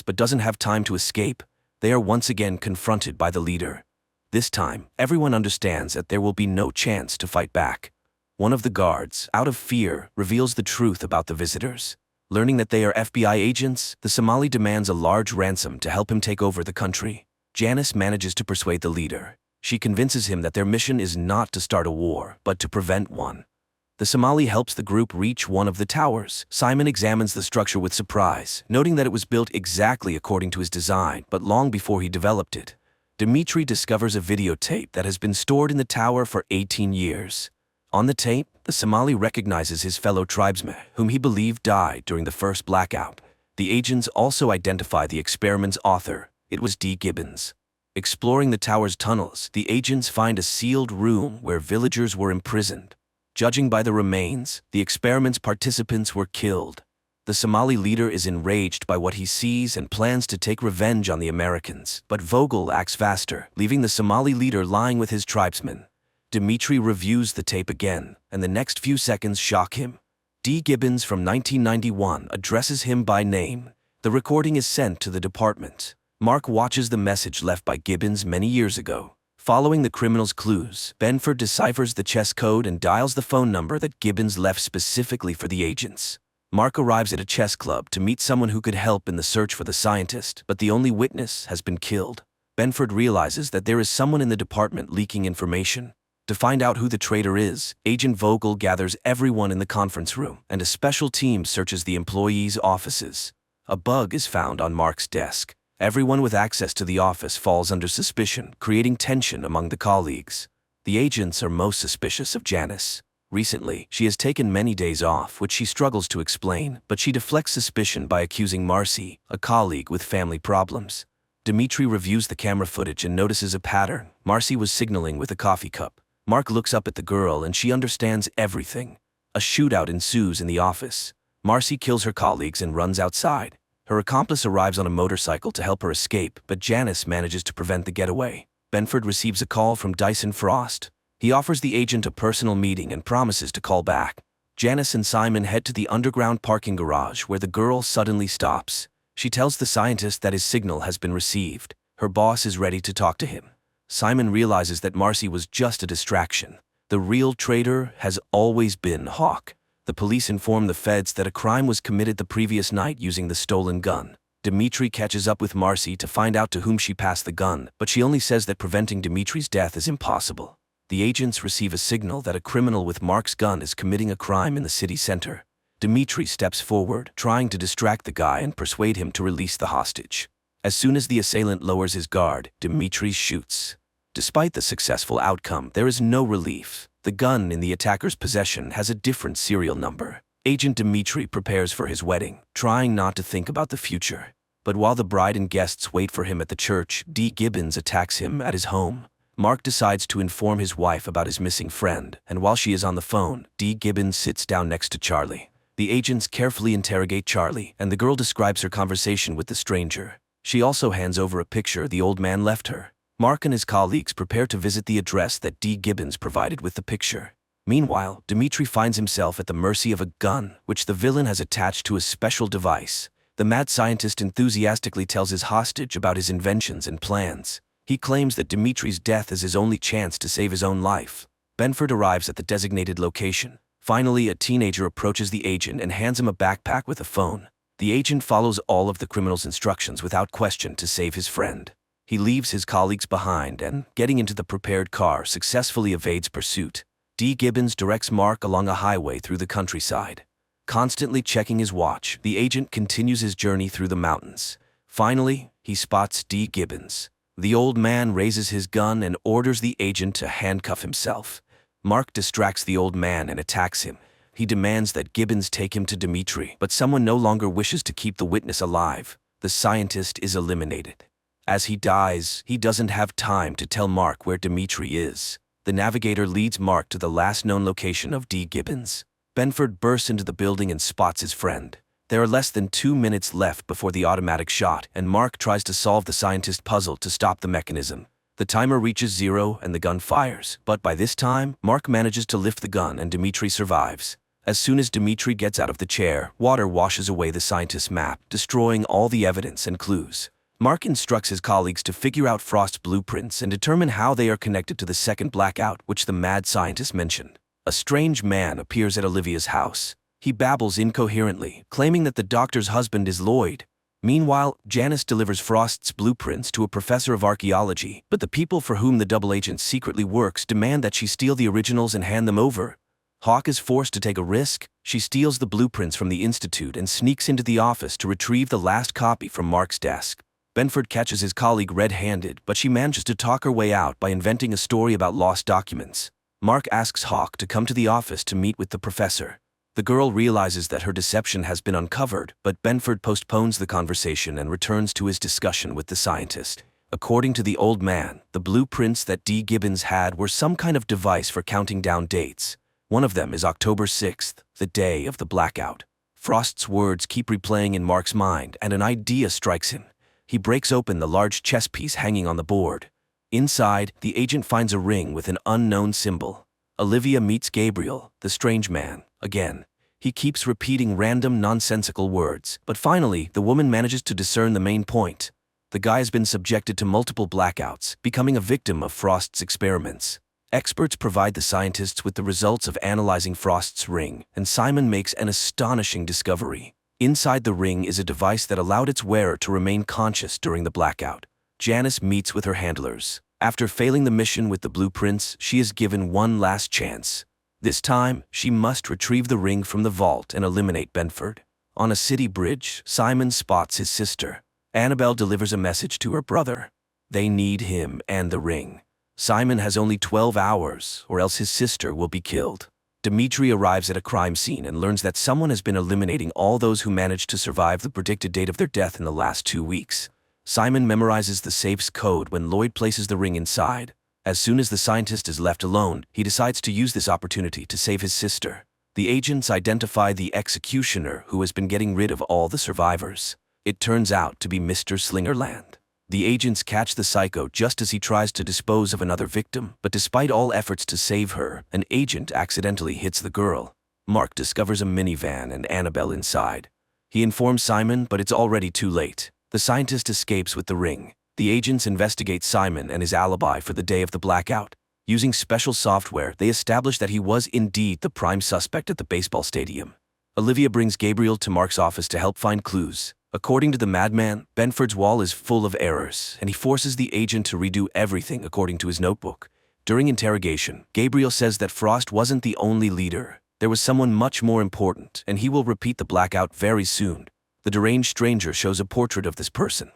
but doesn't have time to escape. They are once again confronted by the leader. This time, everyone understands that there will be no chance to fight back. One of the guards, out of fear, reveals the truth about the visitors. Learning that they are FBI agents, the Somali demands a large ransom to help him take over the country. Janice manages to persuade the leader. She convinces him that their mission is not to start a war, but to prevent one. The Somali helps the group reach one of the towers. Simon examines the structure with surprise, noting that it was built exactly according to his design, but long before he developed it. Dimitri discovers a videotape that has been stored in the tower for 18 years. On the tape, the Somali recognizes his fellow tribesman, whom he believed died during the first blackout. The agents also identify the experiment's author. It was D. Gibbons. Exploring the tower's tunnels, the agents find a sealed room where villagers were imprisoned. Judging by the remains, the experiment's participants were killed. The Somali leader is enraged by what he sees and plans to take revenge on the Americans, but Vogel acts faster, leaving the Somali leader lying with his tribesmen. Dimitri reviews the tape again, and the next few seconds shock him. D. Gibbons from 1991 addresses him by name. The recording is sent to the department. Mark watches the message left by Gibbons many years ago. Following the criminal's clues, Benford deciphers the chess code and dials the phone number that Gibbons left specifically for the agents. Mark arrives at a chess club to meet someone who could help in the search for the scientist, but the only witness has been killed. Benford realizes that there is someone in the department leaking information. To find out who the traitor is, Agent Vogel gathers everyone in the conference room, and a special team searches the employees' offices. A bug is found on Mark's desk. Everyone with access to the office falls under suspicion, creating tension among the colleagues. The agents are most suspicious of Janice. Recently, she has taken many days off, which she struggles to explain, but she deflects suspicion by accusing Marcy, a colleague with family problems. Dimitri reviews the camera footage and notices a pattern. Marcy was signaling with a coffee cup. Mark looks up at the girl and she understands everything. A shootout ensues in the office. Marcy kills her colleagues and runs outside. Her accomplice arrives on a motorcycle to help her escape, but Janice manages to prevent the getaway. Benford receives a call from Dyson Frost. He offers the agent a personal meeting and promises to call back. Janice and Simon head to the underground parking garage where the girl suddenly stops. She tells the scientist that his signal has been received. Her boss is ready to talk to him. Simon realizes that Marcy was just a distraction. The real traitor has always been Hawk. The police inform the feds that a crime was committed the previous night using the stolen gun. Dimitri catches up with Marcy to find out to whom she passed the gun, but she only says that preventing Dimitri's death is impossible. The agents receive a signal that a criminal with Mark's gun is committing a crime in the city center. Dimitri steps forward, trying to distract the guy and persuade him to release the hostage. As soon as the assailant lowers his guard, Dimitri shoots. Despite the successful outcome, there is no relief. The gun in the attacker's possession has a different serial number. Agent Dimitri prepares for his wedding, trying not to think about the future. But while the bride and guests wait for him at the church, D. Gibbons attacks him at his home. Mark decides to inform his wife about his missing friend, and while she is on the phone, D. Gibbons sits down next to Charlie. The agents carefully interrogate Charlie, and the girl describes her conversation with the stranger. She also hands over a picture the old man left her. Mark and his colleagues prepare to visit the address that D. Gibbons provided with the picture. Meanwhile, Dimitri finds himself at the mercy of a gun, which the villain has attached to a special device. The mad scientist enthusiastically tells his hostage about his inventions and plans. He claims that Dimitri's death is his only chance to save his own life. Benford arrives at the designated location. Finally, a teenager approaches the agent and hands him a backpack with a phone. The agent follows all of the criminal's instructions without question to save his friend. He leaves his colleagues behind and, getting into the prepared car, successfully evades pursuit. D. Gibbons directs Mark along a highway through the countryside. Constantly checking his watch, the agent continues his journey through the mountains. Finally, he spots D. Gibbons. The old man raises his gun and orders the agent to handcuff himself. Mark distracts the old man and attacks him. He demands that Gibbons take him to Dimitri, but someone no longer wishes to keep the witness alive. The scientist is eliminated. As he dies, he doesn't have time to tell Mark where Dimitri is. The navigator leads Mark to the last known location of D. Gibbons. Benford bursts into the building and spots his friend. There are less than 2 minutes left before the automatic shot, and Mark tries to solve the scientist's puzzle to stop the mechanism. The timer reaches 0 and the gun fires, but by this time, Mark manages to lift the gun and Dimitri survives. As soon as Dimitri gets out of the chair, water washes away the scientist's map, destroying all the evidence and clues. Mark instructs his colleagues to figure out Frost's blueprints and determine how they are connected to the second blackout which the mad scientist mentioned. A strange man appears at Olivia's house. He babbles incoherently, claiming that the doctor's husband is Lloyd. Meanwhile, Janice delivers Frost's blueprints to a professor of archaeology, but the people for whom the double agent secretly works demand that she steal the originals and hand them over. Hawk is forced to take a risk. She steals the blueprints from the institute and sneaks into the office to retrieve the last copy from Mark's desk. Benford catches his colleague red-handed, but she manages to talk her way out by inventing a story about lost documents. Mark asks Hawk to come to the office to meet with the professor. The girl realizes that her deception has been uncovered, but Benford postpones the conversation and returns to his discussion with the scientist. According to the old man, the blueprints that D. Gibbons had were some kind of device for counting down dates. One of them is October 6th, the day of the blackout. Frost's words keep replaying in Mark's mind, and an idea strikes him. He breaks open the large chess piece hanging on the board. Inside, the agent finds a ring with an unknown symbol. Olivia meets Gabriel, the strange man, again. He keeps repeating random nonsensical words, but finally, the woman manages to discern the main point. The guy has been subjected to multiple blackouts, becoming a victim of Frost's experiments. Experts provide the scientists with the results of analyzing Frost's ring, and Simon makes an astonishing discovery. Inside the ring is a device that allowed its wearer to remain conscious during the blackout. Janice meets with her handlers. After failing the mission with the blueprints, she is given one last chance. This time, she must retrieve the ring from the vault and eliminate Benford. On a city bridge, Simon spots his sister. Annabelle delivers a message to her brother. They need him and the ring. Simon has only 12 hours, or else his sister will be killed. Dimitri arrives at a crime scene and learns that someone has been eliminating all those who managed to survive the predicted date of their death in the last 2 weeks. Simon memorizes the safe's code when Lloyd places the ring inside. As soon as the scientist is left alone, he decides to use this opportunity to save his sister. The agents identify the executioner who has been getting rid of all the survivors. It turns out to be Mr. Slingerland. The agents catch the psycho just as he tries to dispose of another victim, but despite all efforts to save her, an agent accidentally hits the girl. Mark discovers a minivan and Annabelle inside. He informs Simon, but it's already too late. The scientist escapes with the ring. The agents investigate Simon and his alibi for the day of the blackout. Using special software, they establish that he was indeed the prime suspect at the baseball stadium. Olivia brings Gabriel to Mark's office to help find clues. According to the madman, Benford's wall is full of errors, and he forces the agent to redo everything according to his notebook. During interrogation, Gabriel says that Frost wasn't the only leader. There was someone much more important, and he will repeat the blackout very soon. The deranged stranger shows a portrait of this person.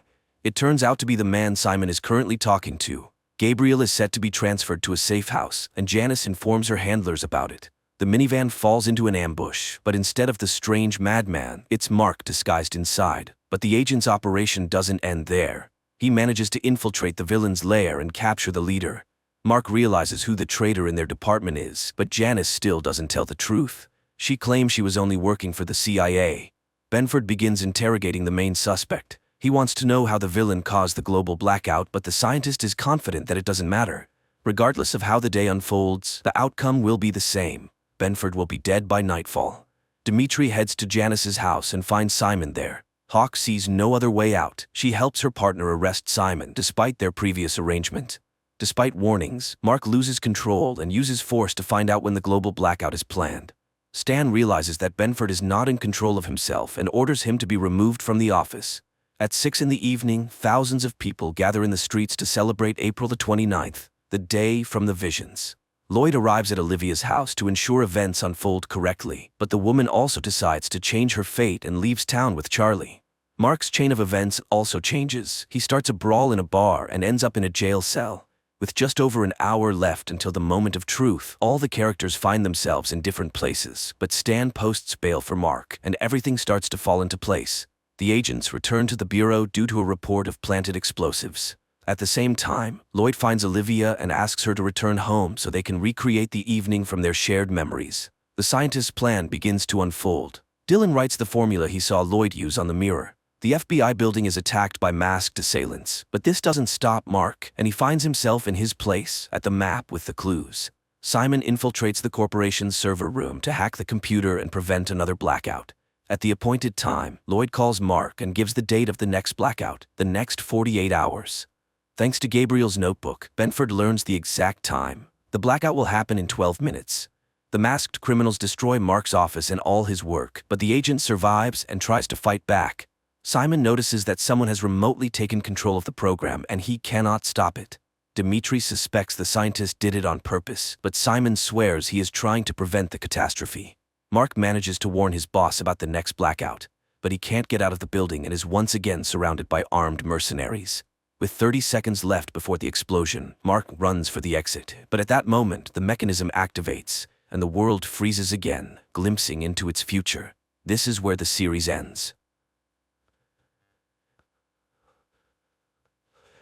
It turns out to be the man Simon is currently talking to. Gabriel is set to be transferred to a safe house, and Janice informs her handlers about it. The minivan falls into an ambush, but instead of the strange madman, it's Mark disguised inside. But the agent's operation doesn't end there. He manages to infiltrate the villain's lair and capture the leader. Mark realizes who the traitor in their department is, but Janice still doesn't tell the truth. She claims she was only working for the CIA. Benford begins interrogating the main suspect. He wants to know how the villain caused the global blackout, but the scientist is confident that it doesn't matter. Regardless of how the day unfolds, the outcome will be the same. Benford will be dead by nightfall. Dimitri heads to Janice's house and finds Simon there. Hawk sees no other way out. She helps her partner arrest Simon, despite their previous arrangement. Despite warnings, Mark loses control and uses force to find out when the global blackout is planned. Stan realizes that Benford is not in control of himself and orders him to be removed from the office. At 6 in the evening, thousands of people gather in the streets to celebrate April the 29th, the day from the visions. Lloyd arrives at Olivia's house to ensure events unfold correctly, but the woman also decides to change her fate and leaves town with Charlie. Mark's chain of events also changes. He starts a brawl in a bar and ends up in a jail cell. With just over an hour left until the moment of truth, all the characters find themselves in different places, but Stan posts bail for Mark, and everything starts to fall into place. The agents return to the bureau due to a report of planted explosives. At the same time, Lloyd finds Olivia and asks her to return home so they can recreate the evening from their shared memories. The scientist's plan begins to unfold. Dylan writes the formula he saw Lloyd use on the mirror. The FBI building is attacked by masked assailants, but this doesn't stop Mark, and he finds himself in his place at the map with the clues. Simon infiltrates the corporation's server room to hack the computer and prevent another blackout. At the appointed time, Lloyd calls Mark and gives the date of the next blackout, the next 48 hours. Thanks to Gabriel's notebook, Benford learns the exact time. The blackout will happen in 12 minutes. The masked criminals destroy Mark's office and all his work, but the agent survives and tries to fight back. Simon notices that someone has remotely taken control of the program and he cannot stop it. Dimitri suspects the scientist did it on purpose, but Simon swears he is trying to prevent the catastrophe. Mark manages to warn his boss about the next blackout, but he can't get out of the building and is once again surrounded by armed mercenaries. With 30 seconds left before the explosion, Mark runs for the exit, but at that moment the mechanism activates, and the world freezes again, glimpsing into its future. This is where the series ends.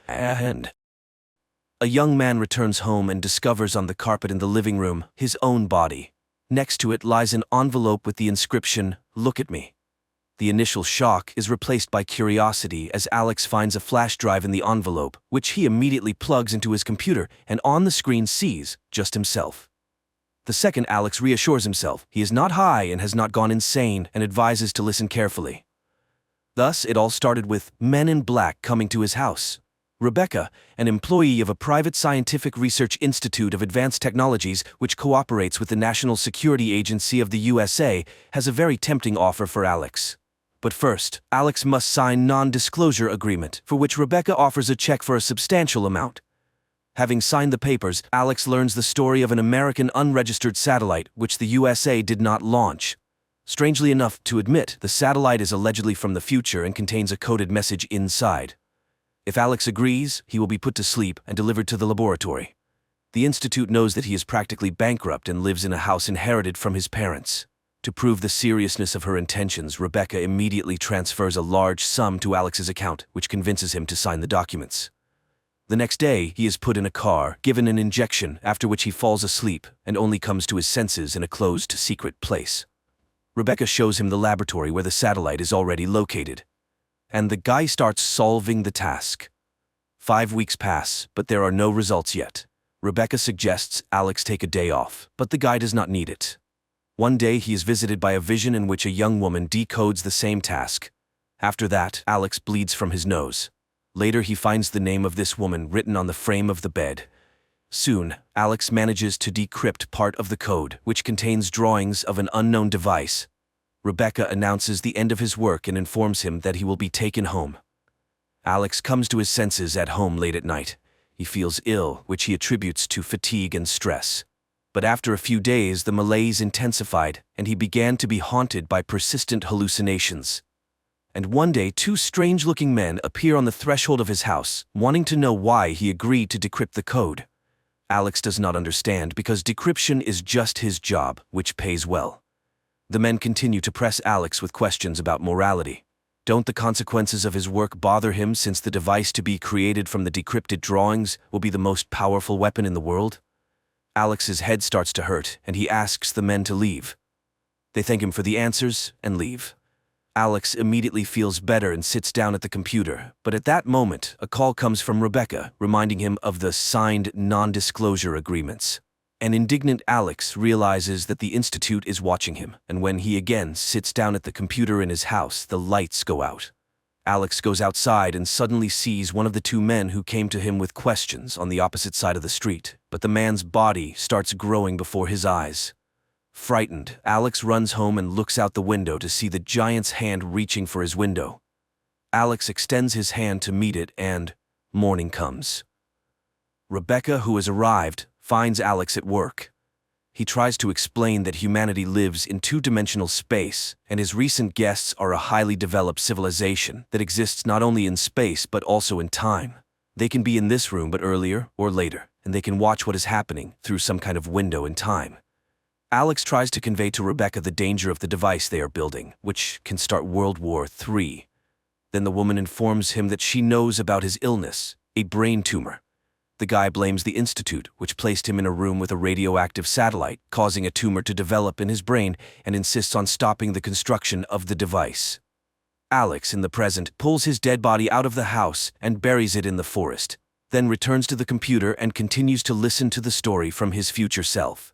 And a young man returns home and discovers on the carpet in the living room his own body. Next to it lies an envelope with the inscription, "Look at me." The initial shock is replaced by curiosity as Alex finds a flash drive in the envelope, which he immediately plugs into his computer and on the screen sees just himself. The second Alex reassures himself he is not high and has not gone insane and advises to listen carefully. Thus, it all started with men in black coming to his house. Rebecca, an employee of a private scientific research institute of advanced technologies which cooperates with the National Security Agency of the USA, has a very tempting offer for Alex. But first, Alex must sign non-disclosure agreement, for which Rebecca offers a check for a substantial amount. Having signed the papers, Alex learns the story of an American unregistered satellite which the USA did not launch. Strangely enough to admit, the satellite is allegedly from the future and contains a coded message inside. If Alex agrees, he will be put to sleep and delivered to the laboratory. The institute knows that he is practically bankrupt and lives in a house inherited from his parents. To prove the seriousness of her intentions, Rebecca immediately transfers a large sum to Alex's account, which convinces him to sign the documents. The next day, he is put in a car, given an injection, after which he falls asleep and only comes to his senses in a closed, secret place. Rebecca shows him the laboratory where the satellite is already located. And the guy starts solving the task. 5 weeks pass, but there are no results yet. Rebecca suggests Alex take a day off, but the guy does not need it. One day he is visited by a vision in which a young woman decodes the same task. After that, Alex bleeds from his nose. Later he finds the name of this woman written on the frame of the bed. Soon, Alex manages to decrypt part of the code, which contains drawings of an unknown device. Rebecca announces the end of his work and informs him that he will be taken home. Alex comes to his senses at home late at night. He feels ill, which he attributes to fatigue and stress. But after a few days, the malaise intensified, and he began to be haunted by persistent hallucinations. And one day, two strange-looking men appear on the threshold of his house, wanting to know why he agreed to decrypt the code. Alex does not understand because decryption is just his job, which pays well. The men continue to press Alex with questions about morality. Don't the consequences of his work bother him, since the device to be created from the decrypted drawings will be the most powerful weapon in the world? Alex's head starts to hurt, and he asks the men to leave. They thank him for the answers and leave. Alex immediately feels better and sits down at the computer, but at that moment, a call comes from Rebecca, reminding him of the signed non-disclosure agreements. An indignant Alex realizes that the Institute is watching him, and when he again sits down at the computer in his house, the lights go out. Alex goes outside and suddenly sees one of the two men who came to him with questions on the opposite side of the street, but the man's body starts growing before his eyes. Frightened, Alex runs home and looks out the window to see the giant's hand reaching for his window. Alex extends his hand to meet it, and morning comes. Rebecca, who has arrived, finds Alex at work. He tries to explain that humanity lives in two-dimensional space, and his recent guests are a highly developed civilization that exists not only in space but also in time. They can be in this room but earlier or later, and they can watch what is happening through some kind of window in time. Alex tries to convey to Rebecca the danger of the device they are building, which can start World War III. Then the woman informs him that she knows about his illness, a brain tumor. The guy blames the Institute, which placed him in a room with a radioactive satellite, causing a tumor to develop in his brain, and insists on stopping the construction of the device. Alex, in the present, pulls his dead body out of the house and buries it in the forest, then returns to the computer and continues to listen to the story from his future self.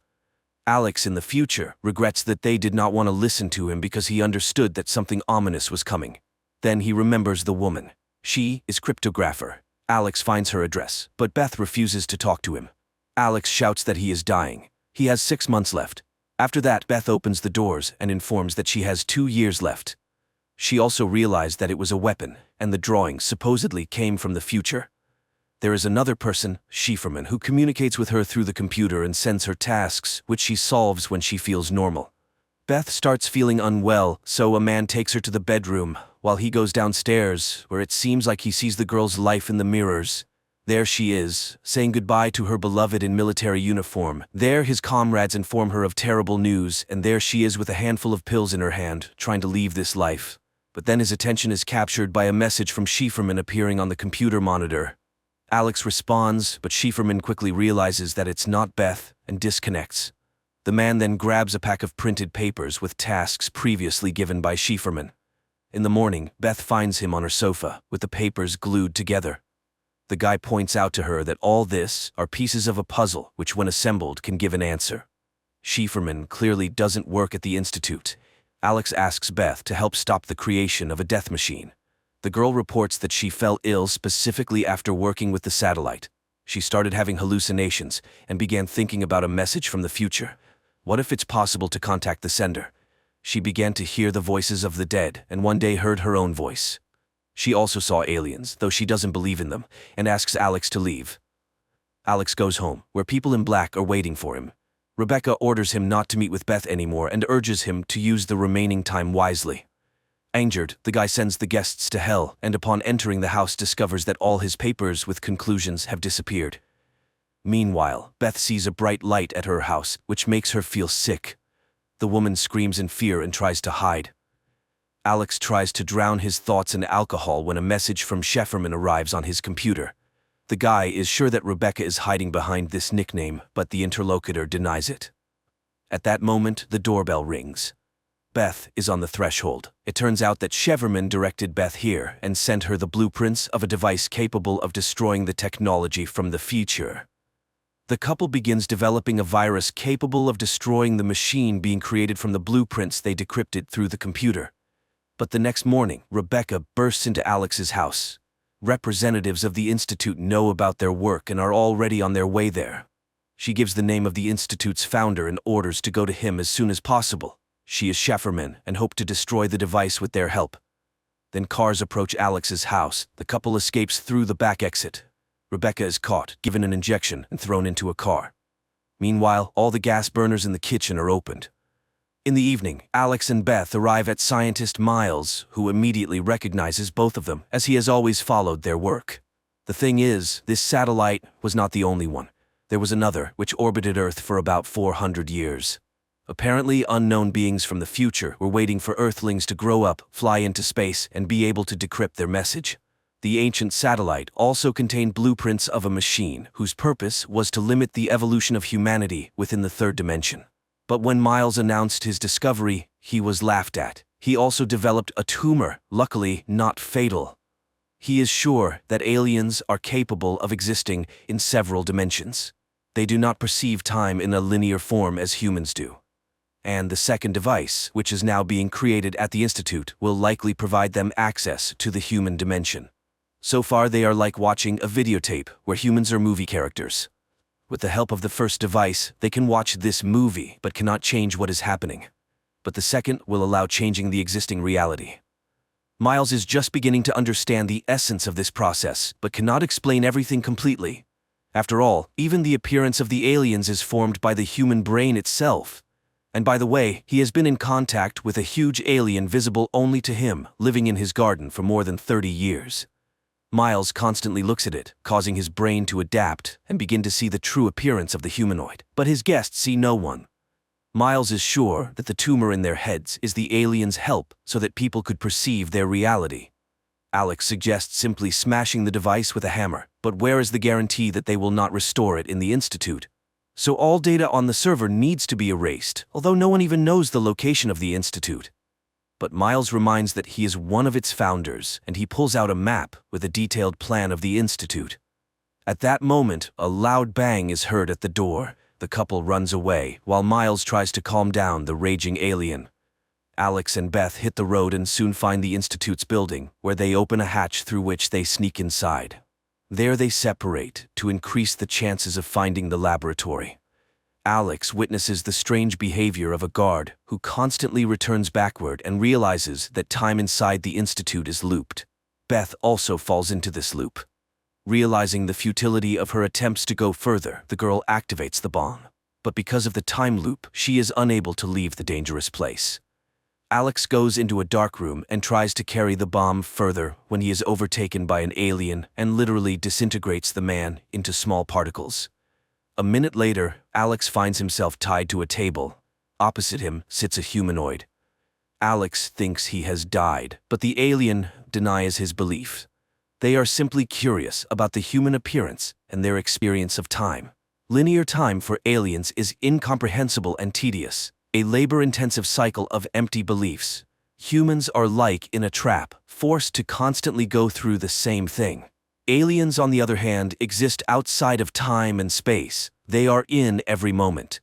Alex, in the future, regrets that they did not want to listen to him because he understood that something ominous was coming. Then he remembers the woman. She is cryptographer. Alex finds her address, but Beth refuses to talk to him. Alex shouts that he is dying. He has 6 months left. After that, Beth opens the doors and informs that she has 2 years left. She also realized that it was a weapon, and the drawings supposedly came from the future. There is another person, Schieferman, who communicates with her through the computer and sends her tasks, which she solves when she feels normal. Beth starts feeling unwell, so a man takes her to the bedroom, while he goes downstairs, where it seems like he sees the girl's life in the mirrors. There she is, saying goodbye to her beloved in military uniform. There his comrades inform her of terrible news, and there she is with a handful of pills in her hand, trying to leave this life. But then his attention is captured by a message from Schieferman appearing on the computer monitor. Alex responds, but Schieferman quickly realizes that it's not Beth and disconnects. The man then grabs a pack of printed papers with tasks previously given by Schieferman. In the morning, Beth finds him on her sofa, with the papers glued together. The guy points out to her that all this are pieces of a puzzle which, when assembled, can give an answer. Schieferman clearly doesn't work at the Institute. Alex asks Beth to help stop the creation of a death machine. The girl reports that she fell ill specifically after working with the satellite. She started having hallucinations and began thinking about a message from the future. What if it's possible to contact the sender? She began to hear the voices of the dead and one day heard her own voice. She also saw aliens, though she doesn't believe in them, and asks Alex to leave. Alex goes home, where people in black are waiting for him. Rebecca orders him not to meet with Beth anymore and urges him to use the remaining time wisely. Angered, the guy sends the guests to hell, and upon entering the house discovers that all his papers with conclusions have disappeared. Meanwhile, Beth sees a bright light at her house, which makes her feel sick. The woman screams in fear and tries to hide. Alex tries to drown his thoughts in alcohol when a message from Schieferman arrives on his computer. The guy is sure that Rebecca is hiding behind this nickname, but the interlocutor denies it. At that moment, the doorbell rings. Beth is on the threshold. It turns out that Schieferman directed Beth here and sent her the blueprints of a device capable of destroying the technology from the future. The couple begins developing a virus capable of destroying the machine being created from the blueprints they decrypted through the computer. But the next morning, Rebecca bursts into Alex's house. Representatives of the Institute know about their work and are already on their way there. She gives the name of the Institute's founder and orders to go to him as soon as possible. She is Schieferman and hope to destroy the device with their help. Then cars approach Alex's house. The couple escapes through the back exit. Rebecca is caught, given an injection, and thrown into a car. Meanwhile, all the gas burners in the kitchen are opened. In the evening, Alex and Beth arrive at scientist Miles, who immediately recognizes both of them, as he has always followed their work. The thing is, this satellite was not the only one. There was another, which orbited Earth for about 400 years. Apparently, unknown beings from the future were waiting for Earthlings to grow up, fly into space, and be able to decrypt their message. The ancient satellite also contained blueprints of a machine whose purpose was to limit the evolution of humanity within the third dimension. But when Miles announced his discovery, he was laughed at. He also developed a tumor, luckily not fatal. He is sure that aliens are capable of existing in several dimensions. They do not perceive time in a linear form as humans do. And the second device, which is now being created at the Institute, will likely provide them access to the human dimension. So far, they are like watching a videotape where humans are movie characters. With the help of the first device, they can watch this movie but cannot change what is happening. But the second will allow changing the existing reality. Miles is just beginning to understand the essence of this process, but cannot explain everything completely. After all, even the appearance of the aliens is formed by the human brain itself. And by the way, he has been in contact with a huge alien visible only to him, living in his garden for more than 30 years. Miles constantly looks at it, causing his brain to adapt and begin to see the true appearance of the humanoid. But his guests see no one. Miles is sure that the tumor in their heads is the aliens' help so that people could perceive their reality. Alex suggests simply smashing the device with a hammer, but where is the guarantee that they will not restore it in the Institute? So all data on the server needs to be erased, although no one even knows the location of the Institute. But Miles reminds that he is one of its founders, and he pulls out a map with a detailed plan of the Institute. At that moment, a loud bang is heard at the door. The couple runs away, while Miles tries to calm down the raging alien. Alex and Beth hit the road and soon find the Institute's building, where they open a hatch through which they sneak inside. There they separate to increase the chances of finding the laboratory. Alex witnesses the strange behavior of a guard who constantly returns backward and realizes that time inside the Institute is looped. Beth also falls into this loop. Realizing the futility of her attempts to go further, the girl activates the bomb. But because of the time loop, she is unable to leave the dangerous place. Alex goes into a dark room and tries to carry the bomb further when he is overtaken by an alien and literally disintegrates the man into small particles. A minute later, Alex finds himself tied to a table. Opposite him sits a humanoid. Alex thinks he has died, but the alien denies his belief. They are simply curious about the human appearance and their experience of time. Linear time for aliens is incomprehensible and tedious, a labor-intensive cycle of empty beliefs. Humans are like in a trap, forced to constantly go through the same thing. Aliens, on the other hand, exist outside of time and space. They are in every moment.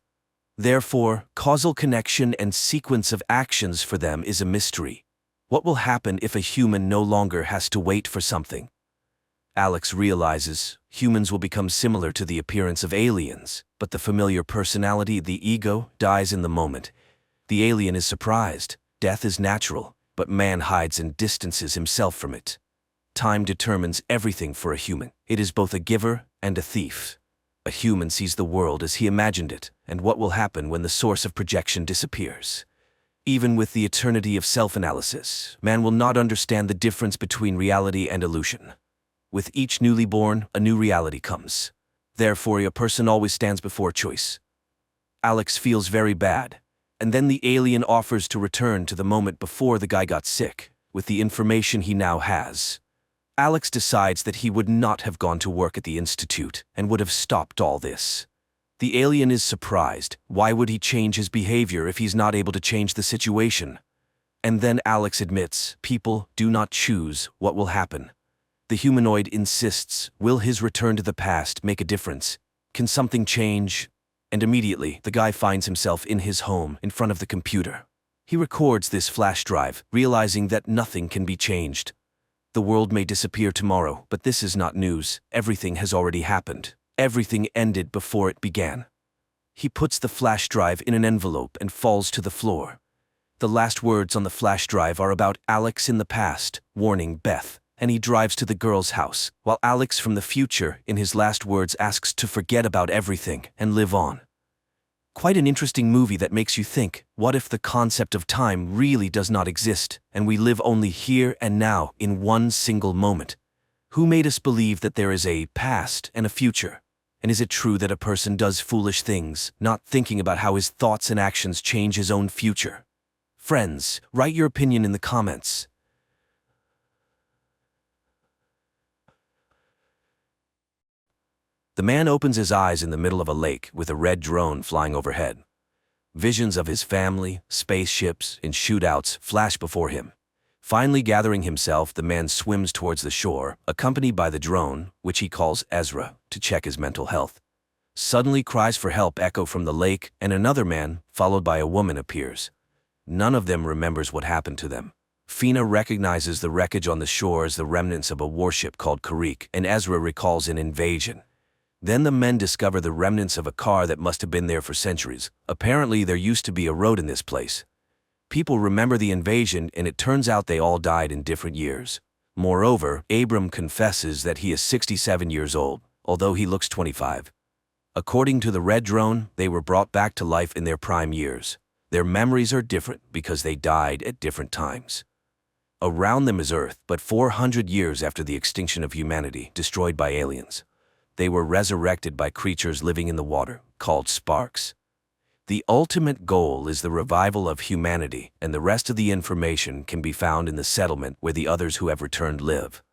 Therefore, causal connection and sequence of actions for them is a mystery. What will happen if a human no longer has to wait for something? Alex realizes humans will become similar to the appearance of aliens, but the familiar personality, the ego, dies in the moment. The alien is surprised. Death is natural, but man hides and distances himself from it. Time determines everything for a human. It is both a giver and a thief. A human sees the world as he imagined it, and what will happen when the source of projection disappears. Even with the eternity of self-analysis, man will not understand the difference between reality and illusion. With each newly born, a new reality comes. Therefore, a person always stands before choice. Alex feels very bad, and then the alien offers to return to the moment before the guy got sick, with the information he now has. Alex decides that he would not have gone to work at the Institute and would have stopped all this. The alien is surprised. Why would he change his behavior if he's not able to change the situation? And then Alex admits, people do not choose what will happen. The humanoid insists, will his return to the past make a difference? Can something change? And immediately, the guy finds himself in his home, in front of the computer. He records this flash drive, realizing that nothing can be changed. The world may disappear tomorrow, but this is not news. Everything has already happened. Everything ended before it began. He puts the flash drive in an envelope and falls to the floor. The last words on the flash drive are about Alex in the past, warning Beth, and he drives to the girl's house, while Alex from the future, in his last words, asks to forget about everything and live on. Quite an interesting movie that makes you think, what if the concept of time really does not exist, and we live only here and now in one single moment? Who made us believe that there is a past and a future? And is it true that a person does foolish things, not thinking about how his thoughts and actions change his own future? Friends, write your opinion in the comments. The man opens his eyes in the middle of a lake with a red drone flying overhead. Visions of his family, spaceships, and shootouts flash before him. Finally gathering himself, the man swims towards the shore, accompanied by the drone, which he calls Ezra, to check his mental health. Suddenly cries for help echo from the lake, and another man, followed by a woman, appears. None of them remembers what happened to them. Fina recognizes the wreckage on the shore as the remnants of a warship called Karik, and Ezra recalls an invasion. Then the men discover the remnants of a car that must have been there for centuries. Apparently, there used to be a road in this place. People remember the invasion, and it turns out they all died in different years. Moreover, Abram confesses that he is 67 years old, although he looks 25. According to the red drone, they were brought back to life in their prime years. Their memories are different because they died at different times. Around them is Earth, but 400 years after the extinction of humanity, destroyed by aliens. They were resurrected by creatures living in the water, called sparks. The ultimate goal is the revival of humanity, and the rest of the information can be found in the settlement where the others who have returned live.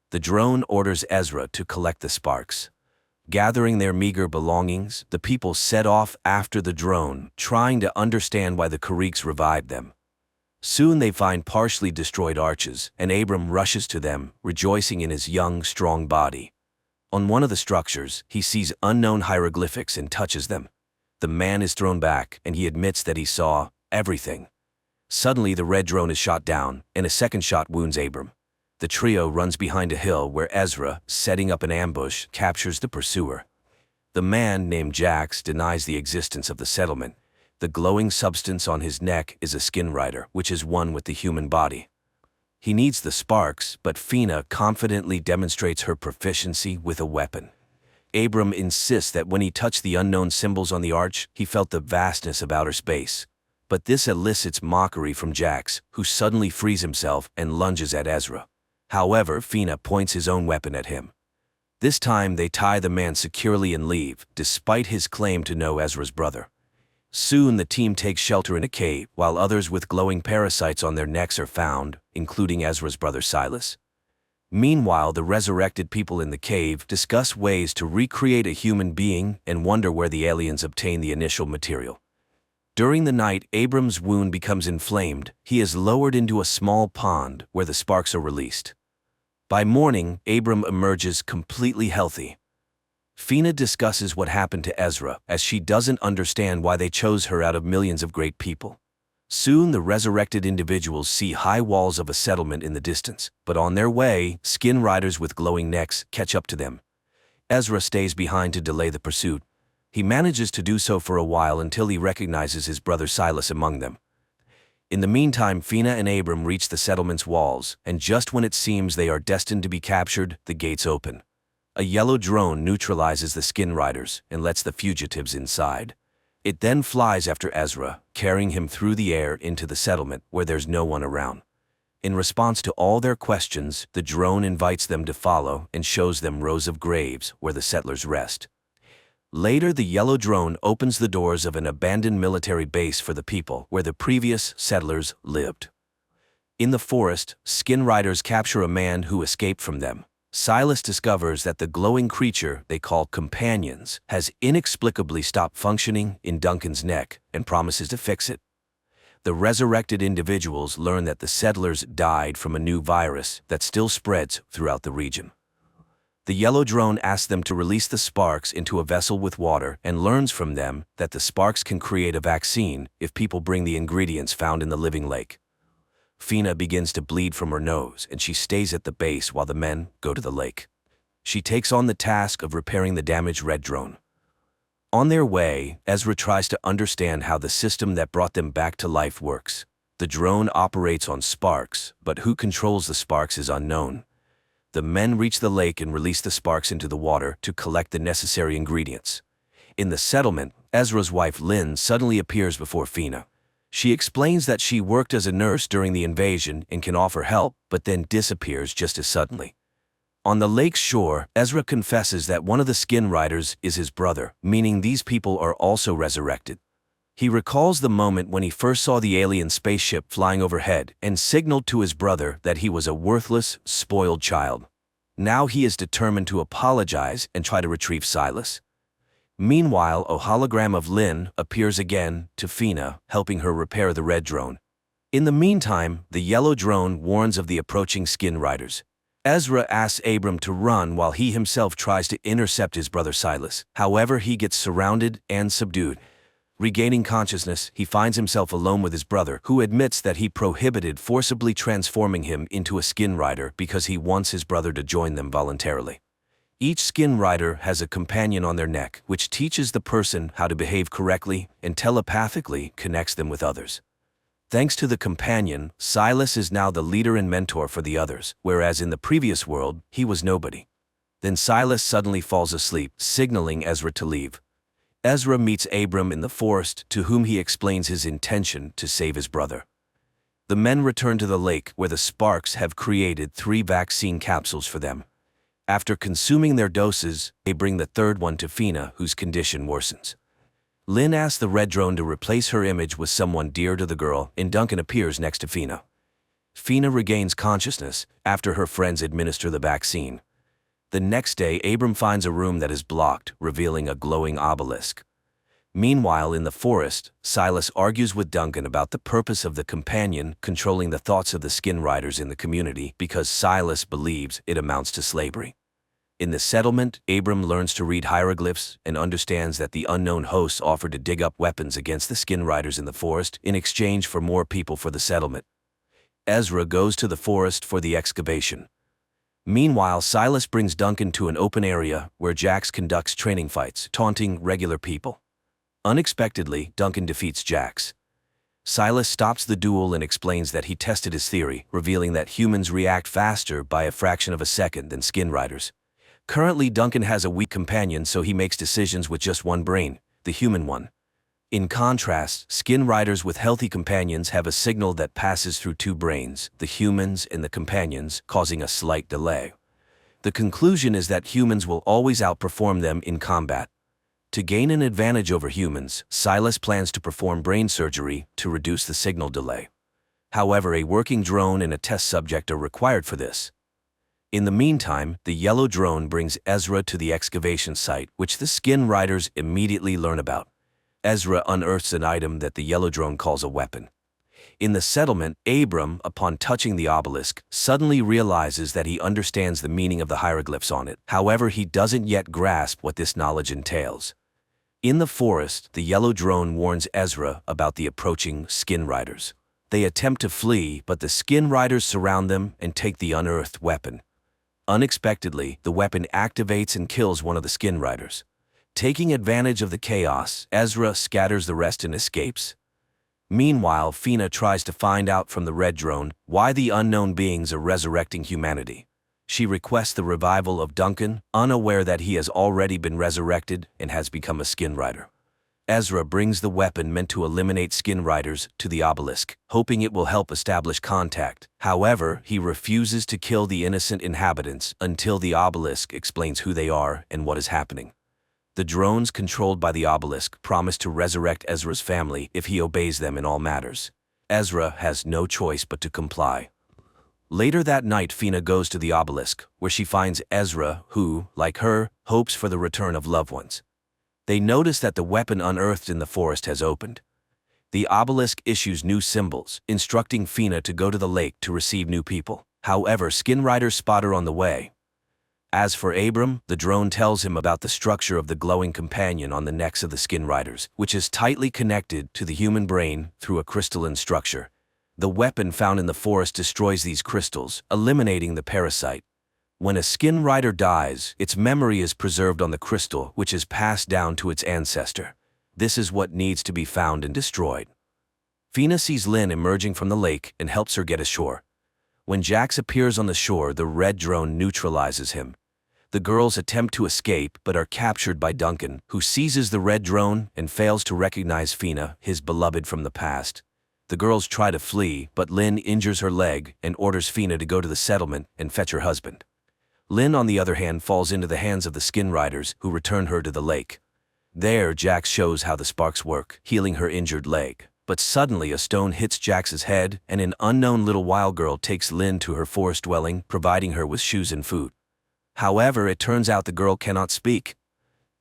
The drone orders Ezra to collect the sparks. Gathering their meager belongings, the people set off after the drone, trying to understand why the Kariks revived them. Soon they find partially destroyed arches, and Abram rushes to them, rejoicing in his young, strong body. On one of the structures, he sees unknown hieroglyphics and touches them. The man is thrown back, and he admits that he saw everything. Suddenly, the red drone is shot down, and a second shot wounds Abram. The trio runs behind a hill where Ezra, setting up an ambush, captures the pursuer. The man, named Jax, denies the existence of the settlement. The glowing substance on his neck is a skin rider, which is one with the human body. He needs the sparks, but Fina confidently demonstrates her proficiency with a weapon. Abram insists that when he touched the unknown symbols on the arch, he felt the vastness of outer space. But this elicits mockery from Jax, who suddenly frees himself and lunges at Ezra. However, Fina points his own weapon at him. This time they tie the man securely and leave, despite his claim to know Ezra's brother. Soon the team takes shelter in a cave, while others with glowing parasites on their necks are found, including Ezra's brother Silas. Meanwhile, the resurrected people in the cave discuss ways to recreate a human being and wonder where the aliens obtain the initial material. During the night, Abram's wound becomes inflamed. He is lowered into a small pond where the sparks are released. By morning, Abram emerges completely healthy. Fina discusses what happened to Ezra, as she doesn't understand why they chose her out of millions of great people. Soon the resurrected individuals see high walls of a settlement in the distance, but on their way, skin riders with glowing necks catch up to them. Ezra stays behind to delay the pursuit. He manages to do so for a while until he recognizes his brother Silas among them. In the meantime, Fina and Abram reach the settlement's walls, and just when it seems they are destined to be captured, the gates open. A yellow drone neutralizes the skin riders and lets the fugitives inside. It then flies after Ezra, carrying him through the air into the settlement where there's no one around. In response to all their questions, the drone invites them to follow and shows them rows of graves where the settlers rest. Later, the yellow drone opens the doors of an abandoned military base for the people where the previous settlers lived. In the forest, skin riders capture a man who escaped from them. Silas discovers that the glowing creature they call companions has inexplicably stopped functioning in Duncan's neck and promises to fix it. The resurrected individuals learn that the settlers died from a new virus that still spreads throughout the region. The yellow drone asks them to release the sparks into a vessel with water and learns from them that the sparks can create a vaccine if people bring the ingredients found in the living lake. Fina begins to bleed from her nose, and she stays at the base while the men go to the lake. She takes on the task of repairing the damaged red drone. On their way, Ezra tries to understand how the system that brought them back to life works. The drone operates on sparks, but who controls the sparks is unknown. The men reach the lake and release the sparks into the water to collect the necessary ingredients. In the settlement, Ezra's wife Lynn suddenly appears before Fina. She explains that she worked as a nurse during the invasion and can offer help, but then disappears just as suddenly. On the lake's shore, Ezra confesses that one of the skin riders is his brother, meaning these people are also resurrected. He recalls the moment when he first saw the alien spaceship flying overhead and signaled to his brother that he was a worthless, spoiled child. Now he is determined to apologize and try to retrieve Silas. Meanwhile, a hologram of Lynn appears again to Fina, helping her repair the red drone. In the meantime, the yellow drone warns of the approaching skin riders. Ezra asks Abram to run while he himself tries to intercept his brother Silas. However, he gets surrounded and subdued. Regaining consciousness, he finds himself alone with his brother, who admits that he prohibited forcibly transforming him into a skin rider because he wants his brother to join them voluntarily. Each skin rider has a companion on their neck, which teaches the person how to behave correctly and telepathically connects them with others. Thanks to the companion, Silas is now the leader and mentor for the others, whereas in the previous world, he was nobody. Then Silas suddenly falls asleep, signaling Ezra to leave. Ezra meets Abram in the forest, to whom he explains his intention to save his brother. The men return to the lake, where the Sparks have created 3 vaccine capsules for them. After consuming their doses, they bring the third one to Fina, whose condition worsens. Lynn asks the red drone to replace her image with someone dear to the girl, and Duncan appears next to Fina. Fina regains consciousness after her friends administer the vaccine. The next day, Abram finds a room that is blocked, revealing a glowing obelisk. Meanwhile, in the forest, Silas argues with Duncan about the purpose of the companion controlling the thoughts of the skin riders in the community because Silas believes it amounts to slavery. In the settlement, Abram learns to read hieroglyphs and understands that the unknown hosts offered to dig up weapons against the skin riders in the forest in exchange for more people for the settlement. Ezra goes to the forest for the excavation. Meanwhile, Silas brings Duncan to an open area where Jax conducts training fights, taunting regular people. Unexpectedly, Duncan defeats Jax. Silas stops the duel and explains that he tested his theory, revealing that humans react faster by a fraction of a second than skin riders. Currently, Duncan has a weak companion, so he makes decisions with just one brain, the human one. In contrast, skin riders with healthy companions have a signal that passes through 2 brains, the humans and the companions, causing a slight delay. The conclusion is that humans will always outperform them in combat. To gain an advantage over humans, Silas plans to perform brain surgery to reduce the signal delay. However, a working drone and a test subject are required for this. In the meantime, the yellow drone brings Ezra to the excavation site, which the skin riders immediately learn about. Ezra unearths an item that the yellow drone calls a weapon. In the settlement, Abram, upon touching the obelisk, suddenly realizes that he understands the meaning of the hieroglyphs on it. However, he doesn't yet grasp what this knowledge entails. In the forest, the yellow drone warns Ezra about the approaching skin riders. They attempt to flee, but the skin riders surround them and take the unearthed weapon. Unexpectedly, the weapon activates and kills one of the skin riders. Taking advantage of the chaos, Ezra scatters the rest and escapes. Meanwhile, Fina tries to find out from the red drone why the unknown beings are resurrecting humanity. She requests the revival of Duncan, unaware that he has already been resurrected and has become a skin rider. Ezra brings the weapon meant to eliminate skin riders to the obelisk, hoping it will help establish contact. However, he refuses to kill the innocent inhabitants until the obelisk explains who they are and what is happening. The drones controlled by the obelisk promise to resurrect Ezra's family if he obeys them in all matters. Ezra has no choice but to comply. Later that night, Fina goes to the obelisk, where she finds Ezra, who, like her, hopes for the return of loved ones. They notice that the weapon unearthed in the forest has opened. The obelisk issues new symbols, instructing Fina to go to the lake to receive new people. However, skin riders spot her on the way. As for Abram, the drone tells him about the structure of the glowing companion on the necks of the skin riders, which is tightly connected to the human brain through a crystalline structure. The weapon found in the forest destroys these crystals, eliminating the parasite. When a skin rider dies, its memory is preserved on the crystal, which is passed down to its ancestor. This is what needs to be found and destroyed. Fina sees Lynn emerging from the lake and helps her get ashore. When Jax appears on the shore, the red drone neutralizes him. The girls attempt to escape but are captured by Duncan, who seizes the red drone and fails to recognize Fina, his beloved from the past. The girls try to flee, but Lynn injures her leg and orders Fina to go to the settlement and fetch her husband. Lynn, on the other hand, falls into the hands of the skin riders, who return her to the lake. There, Jax shows how the sparks work, healing her injured leg. But suddenly a stone hits Jax's head, and an unknown little wild girl takes Lynn to her forest dwelling, providing her with shoes and food. However, it turns out the girl cannot speak.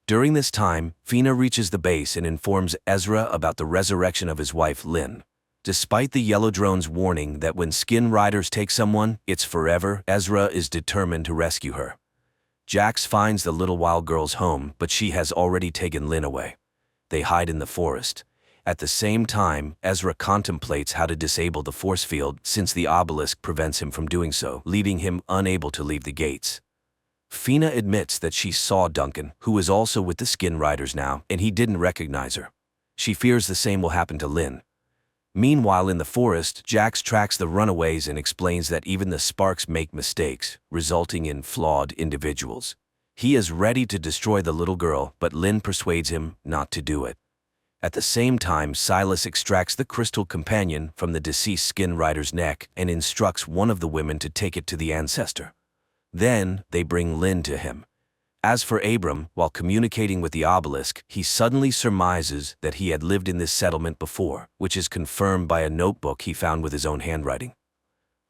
During this time, Fina reaches the base and informs Ezra about the resurrection of his wife, Lynn. Despite the yellow drone's warning that when skin riders take someone, it's forever, Ezra is determined to rescue her. Jax finds the little wild girl's home, but she has already taken Lynn away. They hide in the forest. At the same time, Ezra contemplates how to disable the force field since the obelisk prevents him from doing so, leaving him unable to leave the gates. Fina admits that she saw Duncan, who is also with the skin riders now, and he didn't recognize her. She fears the same will happen to Lynn. Meanwhile, in the forest, Jax tracks the runaways and explains that even the sparks make mistakes, resulting in flawed individuals. He is ready to destroy the little girl, but Lynn persuades him not to do it. At the same time, Silas extracts the crystal companion from the deceased skin rider's neck and instructs one of the women to take it to the ancestor. Then, they bring Lynn to him. As for Abram, while communicating with the obelisk, he suddenly surmises that he had lived in this settlement before, which is confirmed by a notebook he found with his own handwriting.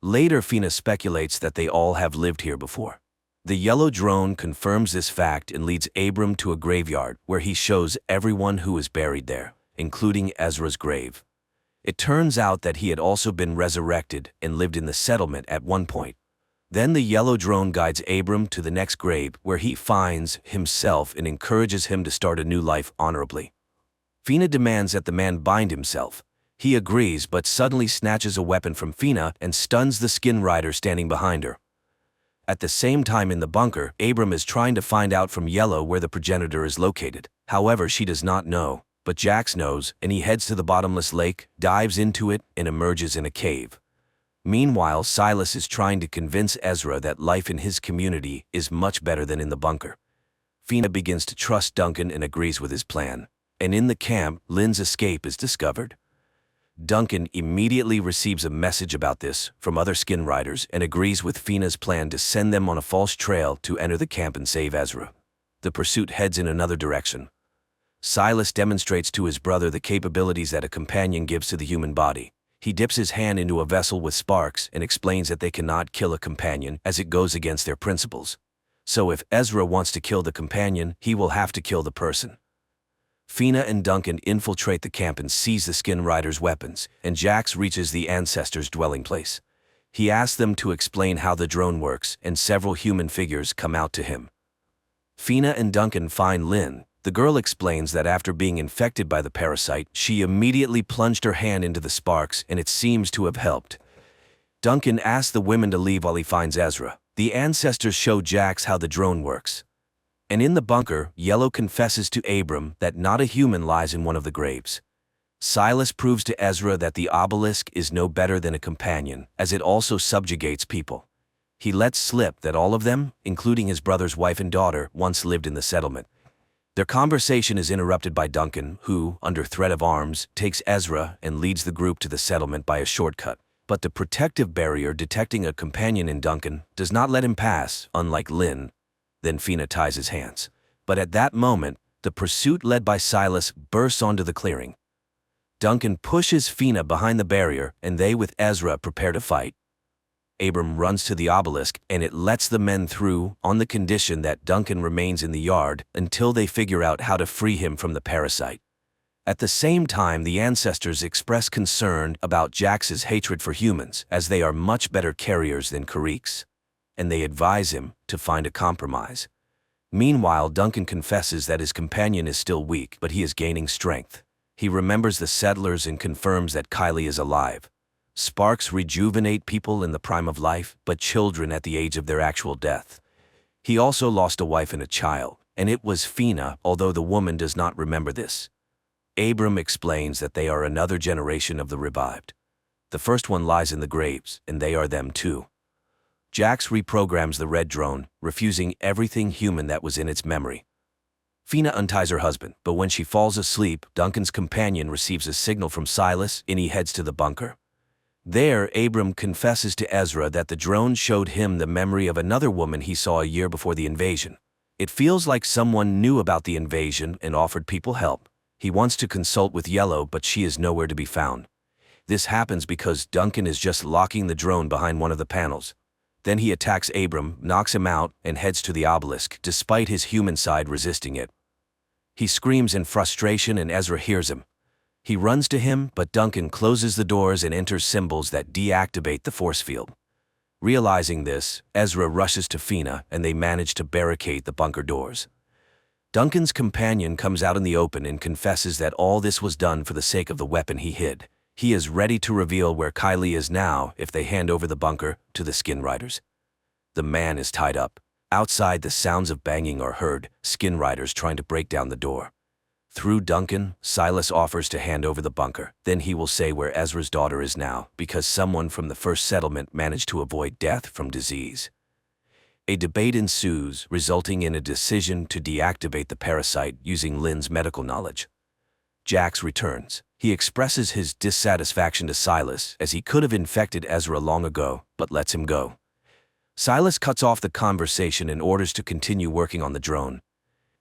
Later, Fina speculates that they all have lived here before. The yellow drone confirms this fact and leads Abram to a graveyard where he shows everyone who is buried there, including Ezra's grave. It turns out that he had also been resurrected and lived in the settlement at one point. Then the yellow drone guides Abram to the next grave where he finds himself and encourages him to start a new life honorably. Fina demands that the man bind himself. He agrees but suddenly snatches a weapon from Fina and stuns the skin rider standing behind her. At the same time in the bunker, Abram is trying to find out from Yellow where the progenitor is located. However, she does not know, but Jax knows, and he heads to the bottomless lake, dives into it, and emerges in a cave. Meanwhile, Silas is trying to convince Ezra that life in his community is much better than in the bunker. Fina begins to trust Duncan and agrees with his plan. And in the camp, Lynn's escape is discovered. Duncan immediately receives a message about this from other skin riders and agrees with Fina's plan to send them on a false trail to enter the camp and save Ezra. The pursuit heads in another direction. Silas demonstrates to his brother the capabilities that a companion gives to the human body. He dips his hand into a vessel with sparks and explains that they cannot kill a companion as it goes against their principles. So if Ezra wants to kill the companion, he will have to kill the person. Fina and Duncan infiltrate the camp and seize the skin riders' weapons, and Jax reaches the ancestors' dwelling place. He asks them to explain how the drone works, and several human figures come out to him. Fina and Duncan find Lynn. The girl explains that after being infected by the parasite, she immediately plunged her hand into the sparks and it seems to have helped. Duncan asks the women to leave while he finds Ezra. The ancestors show Jax how the drone works. And in the bunker, Yellow confesses to Abram that not a human lies in one of the graves. Silas proves to Ezra that the obelisk is no better than a companion, as it also subjugates people. He lets slip that all of them, including his brother's wife and daughter, once lived in the settlement. Their conversation is interrupted by Duncan, who, under threat of arms, takes Ezra and leads the group to the settlement by a shortcut. But the protective barrier detecting a companion in Duncan does not let him pass, unlike Lynn. Then Fina ties his hands. But at that moment, the pursuit led by Silas bursts onto the clearing. Duncan pushes Fina behind the barrier, and they with Ezra prepare to fight. Abram runs to the obelisk, and it lets the men through on the condition that Duncan remains in the yard until they figure out how to free him from the parasite. At the same time, the ancestors express concern about Jax's hatred for humans, as they are much better carriers than Kariks, and they advise him to find a compromise. Meanwhile, Duncan confesses that his companion is still weak, but he is gaining strength. He remembers the settlers and confirms that Kylie is alive. Sparks rejuvenate people in the prime of life, but children at the age of their actual death. He also lost a wife and a child, and it was Fina, although the woman does not remember this. Abram explains that they are another generation of the revived. The first one lies in the graves, and they are them too. Jax reprograms the red drone, refusing everything human that was in its memory. Fina unties her husband, but when she falls asleep, Duncan's companion receives a signal from Silas and he heads to the bunker. There, Abram confesses to Ezra that the drone showed him the memory of another woman he saw a year before the invasion. It feels like someone knew about the invasion and offered people help. He wants to consult with Yellow, but she is nowhere to be found. This happens because Duncan is just locking the drone behind one of the panels. Then he attacks Abram, knocks him out, and heads to the obelisk, despite his human side resisting it. He screams in frustration and Ezra hears him. He runs to him, but Duncan closes the doors and enters symbols that deactivate the force field. Realizing this, Ezra rushes to Fina and they manage to barricade the bunker doors. Duncan's companion comes out in the open and confesses that all this was done for the sake of the weapon he hid. He is ready to reveal where Kylie is now if they hand over the bunker to the Skin Riders. The man is tied up. Outside, the sounds of banging are heard, Skin Riders trying to break down the door. Through Duncan, Silas offers to hand over the bunker. Then he will say where Ezra's daughter is now, because someone from the first settlement managed to avoid death from disease. A debate ensues, resulting in a decision to deactivate the parasite using Lynn's medical knowledge. Jax returns. He expresses his dissatisfaction to Silas as he could have infected Ezra long ago, but lets him go. Silas cuts off the conversation and orders to continue working on the drone.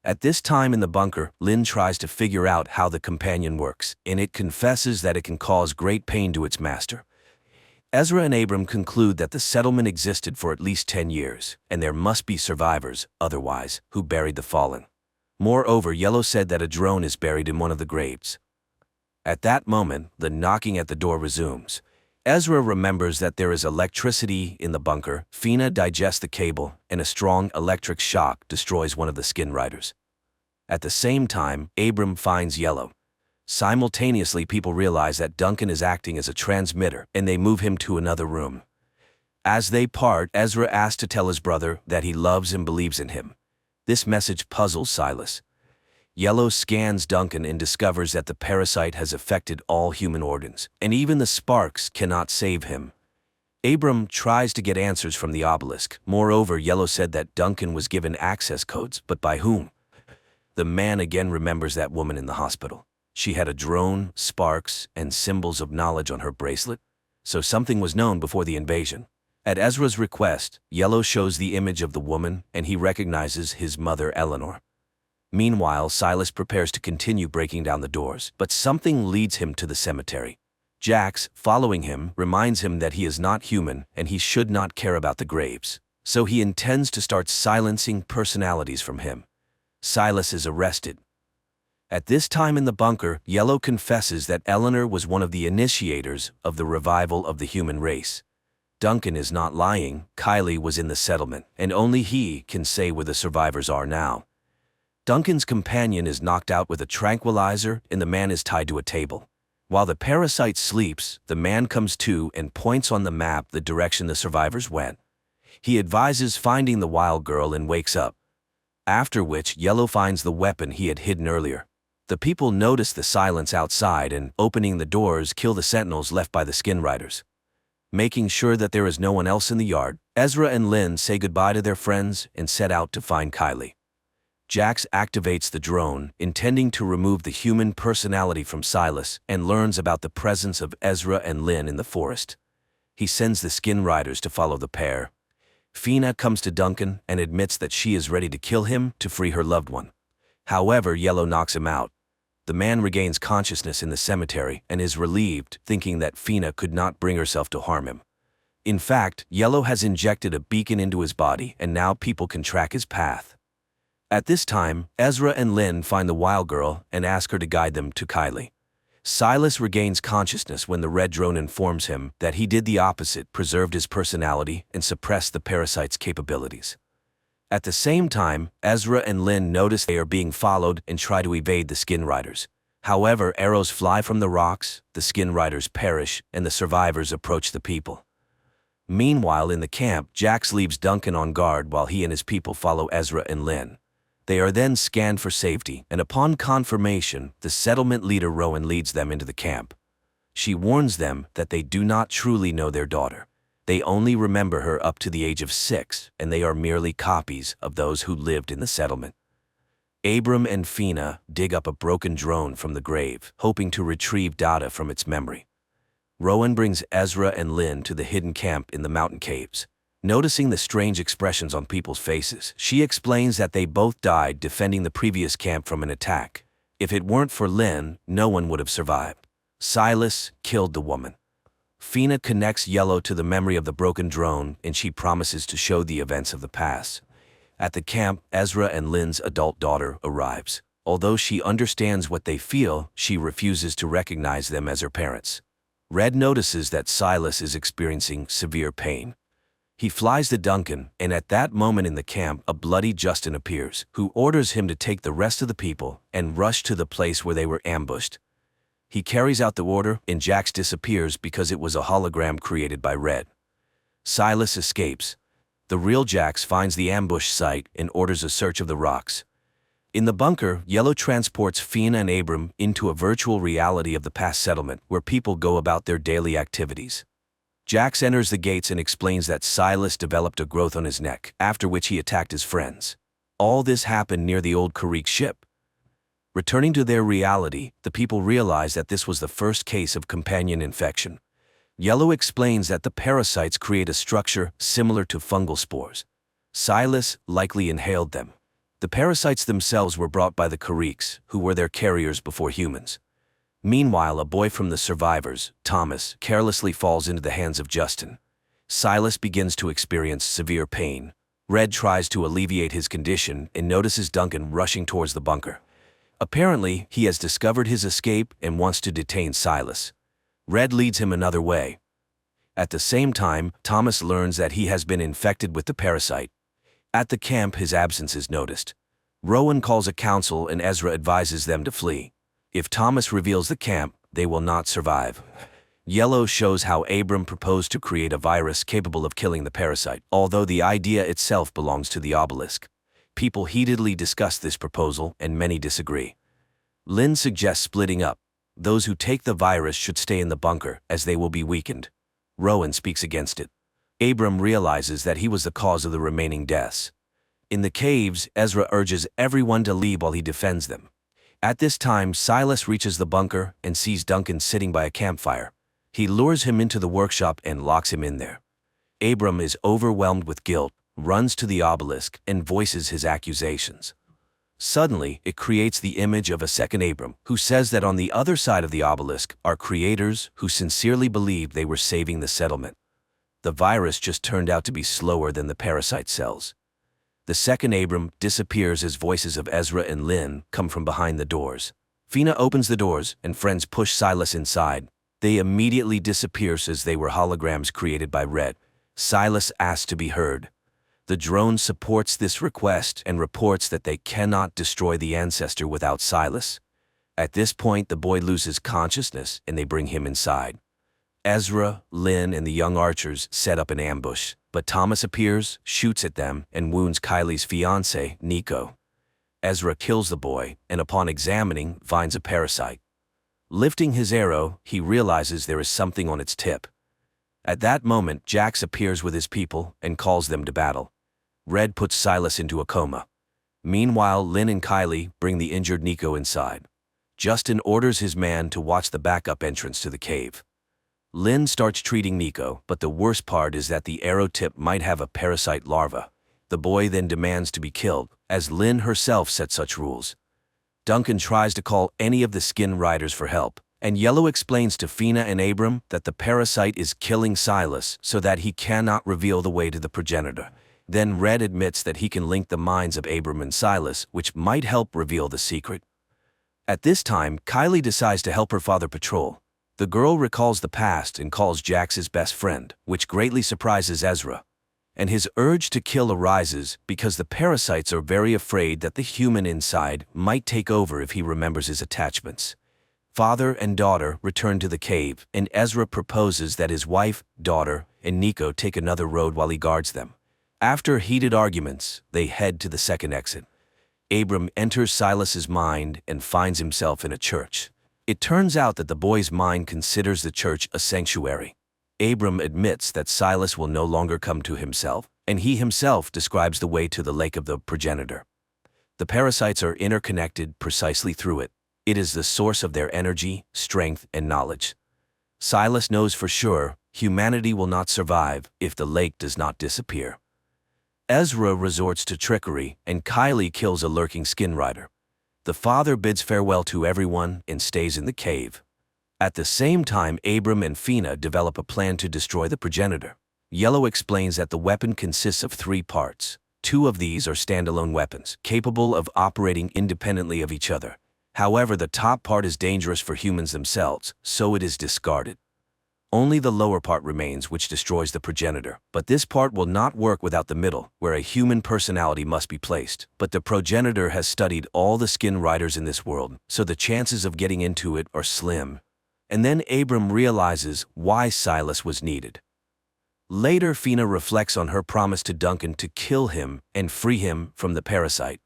At this time in the bunker, Lynn tries to figure out how the companion works, and it confesses that it can cause great pain to its master. Ezra and Abram conclude that the settlement existed for at least 10 years, and there must be survivors, otherwise, who buried the fallen. Moreover, Yellow said that a drone is buried in one of the graves. At that moment, the knocking at the door resumes. Ezra remembers that there is electricity in the bunker. Fina digests the cable, and a strong electric shock destroys one of the Skin Riders. At the same time, Abram finds Yellow. Simultaneously, people realize that Duncan is acting as a transmitter, and they move him to another room. As they part, Ezra asks to tell his brother that he loves and believes in him. This message puzzles Silas. Yellow scans Duncan and discovers that the parasite has affected all human organs, and even the sparks cannot save him. Abram tries to get answers from the obelisk. Moreover, Yellow said that Duncan was given access codes, but by whom? The man again remembers that woman in the hospital. She had a drone, sparks, and symbols of knowledge on her bracelet, so something was known before the invasion. At Ezra's request, Yellow shows the image of the woman, and he recognizes his mother Eleanor. Meanwhile, Silas prepares to continue breaking down the doors, but something leads him to the cemetery. Jax, following him, reminds him that he is not human and he should not care about the graves, so he intends to start silencing personalities from him. Silas is arrested. At this time in the bunker, Yellow confesses that Eleanor was one of the initiators of the revival of the human race. Duncan is not lying. Kylie was in the settlement, and only he can say where the survivors are now. Duncan's companion is knocked out with a tranquilizer and the man is tied to a table. While the parasite sleeps, the man comes to and points on the map the direction the survivors went. He advises finding the wild girl and wakes up. After which, Yellow finds the weapon he had hidden earlier. The people notice the silence outside and, opening the doors, kill the sentinels left by the Skin Riders. Making sure that there is no one else in the yard, Ezra and Lynn say goodbye to their friends and set out to find Kylie. Jax activates the drone, intending to remove the human personality from Silas, and learns about the presence of Ezra and Lynn in the forest. He sends the Skin Riders to follow the pair. Fina comes to Duncan and admits that she is ready to kill him to free her loved one. However, Yellow knocks him out. The man regains consciousness in the cemetery and is relieved, thinking that Fina could not bring herself to harm him. In fact, Yellow has injected a beacon into his body and now people can track his path. At this time, Ezra and Lynn find the wild girl and ask her to guide them to Kylie. Silas regains consciousness when the red drone informs him that he did the opposite, preserved his personality, and suppressed the parasite's capabilities. At the same time, Ezra and Lynn notice they are being followed and try to evade the Skin Riders. However, arrows fly from the rocks, the Skin Riders perish, and the survivors approach the people. Meanwhile, in the camp, Jax leaves Duncan on guard while he and his people follow Ezra and Lynn. They are then scanned for safety, and upon confirmation, the settlement leader Rowan leads them into the camp. She warns them that they do not truly know their daughter. They only remember her up to the age of 6, and they are merely copies of those who lived in the settlement. Abram and Fina dig up a broken drone from the grave, hoping to retrieve data from its memory. Rowan brings Ezra and Lynn to the hidden camp in the mountain caves. Noticing the strange expressions on people's faces, she explains that they both died defending the previous camp from an attack. If it weren't for Lynn, no one would have survived. Silas killed the woman. Fina connects Yellow to the memory of the broken drone, and she promises to show the events of the past. At the camp, Ezra and Lynn's adult daughter arrives. Although she understands what they feel, she refuses to recognize them as her parents. Red notices that Silas is experiencing severe pain. He flies to Duncan, and at that moment in the camp, a bloody Justin appears, who orders him to take the rest of the people and rush to the place where they were ambushed. He carries out the order, and Jax disappears because it was a hologram created by Red. Silas escapes. The real Jax finds the ambush site and orders a search of the rocks. In the bunker, Yellow transports Fina and Abram into a virtual reality of the past settlement where people go about their daily activities. Jax enters the gates and explains that Silas developed a growth on his neck, after which he attacked his friends. All this happened near the old Karrick ship. Returning to their reality, the people realize that this was the first case of companion infection. Yellow explains that the parasites create a structure similar to fungal spores. Silas likely inhaled them. The parasites themselves were brought by the Karricks, who were their carriers before humans. Meanwhile, a boy from the survivors, Thomas, carelessly falls into the hands of Justin. Silas begins to experience severe pain. Red tries to alleviate his condition and notices Duncan rushing towards the bunker. Apparently, he has discovered his escape and wants to detain Silas. Red leads him another way. At the same time, Thomas learns that he has been infected with the parasite. At the camp, his absence is noticed. Rowan calls a council and Ezra advises them to flee. If Thomas reveals the camp, they will not survive. Yellow shows how Abram proposed to create a virus capable of killing the parasite, although the idea itself belongs to the obelisk. People heatedly discuss this proposal, and many disagree. Lynn suggests splitting up. Those who take the virus should stay in the bunker, as they will be weakened. Rowan speaks against it. Abram realizes that he was the cause of the remaining deaths. In the caves, Ezra urges everyone to leave while he defends them. At this time, Silas reaches the bunker and sees Duncan sitting by a campfire. He lures him into the workshop and locks him in there. Abram is overwhelmed with guilt, runs to the obelisk, and voices his accusations. Suddenly, it creates the image of a second Abram, who says that on the other side of the obelisk are creators who sincerely believed they were saving the settlement. The virus just turned out to be slower than the parasite cells. The second Abram disappears as voices of Ezra and Lynn come from behind the doors. Fina opens the doors, and friends push Silas inside. They immediately disappear as they were holograms created by Red. Silas asks to be heard. The drone supports this request and reports that they cannot destroy the ancestor without Silas. At this point, the boy loses consciousness, and they bring him inside. Ezra, Lynn, and the young archers set up an ambush, but Thomas appears, shoots at them, and wounds Kylie's fiancé, Nico. Ezra kills the boy, and upon examining, finds a parasite. Lifting his arrow, he realizes there is something on its tip. At that moment, Jax appears with his people and calls them to battle. Red puts Silas into a coma. Meanwhile, Lynn and Kylie bring the injured Nico inside. Justin orders his man to watch the backup entrance to the cave. Lynn starts treating Nico, but the worst part is that the arrow tip might have a parasite larva. The boy then demands to be killed, as Lynn herself set such rules. Duncan tries to call any of the skin riders for help, and Yellow explains to Fina and Abram that the parasite is killing Silas so that he cannot reveal the way to the progenitor. Then Red admits that he can link the minds of Abram and Silas, which might help reveal the secret. At this time, Kylie decides to help her father patrol. The girl recalls the past and calls Jax his best friend, which greatly surprises Ezra. And his urge to kill arises because the parasites are very afraid that the human inside might take over if he remembers his attachments. Father and daughter return to the cave, and Ezra proposes that his wife, daughter, and Nico take another road while he guards them. After heated arguments, they head to the second exit. Abram enters Silas's mind and finds himself in a church. It turns out that the boy's mind considers the church a sanctuary. Abram admits that Silas will no longer come to himself, and he himself describes the way to the lake of the progenitor. The parasites are interconnected precisely through it. It is the source of their energy, strength, and knowledge. Silas knows for sure humanity will not survive if the lake does not disappear. Ezra resorts to trickery, and Kylie kills a lurking skin rider. The father bids farewell to everyone and stays in the cave. At the same time, Abram and Fina develop a plan to destroy the progenitor. Yellow explains that the weapon consists of 3 parts. 2 of these are standalone weapons, capable of operating independently of each other. However, the top part is dangerous for humans themselves, so it is discarded. Only the lower part remains, which destroys the progenitor. But this part will not work without the middle, where a human personality must be placed. But the progenitor has studied all the skin riders in this world, so the chances of getting into it are slim. And then Abram realizes why Silas was needed. Later, Fina reflects on her promise to Duncan to kill him and free him from the parasite.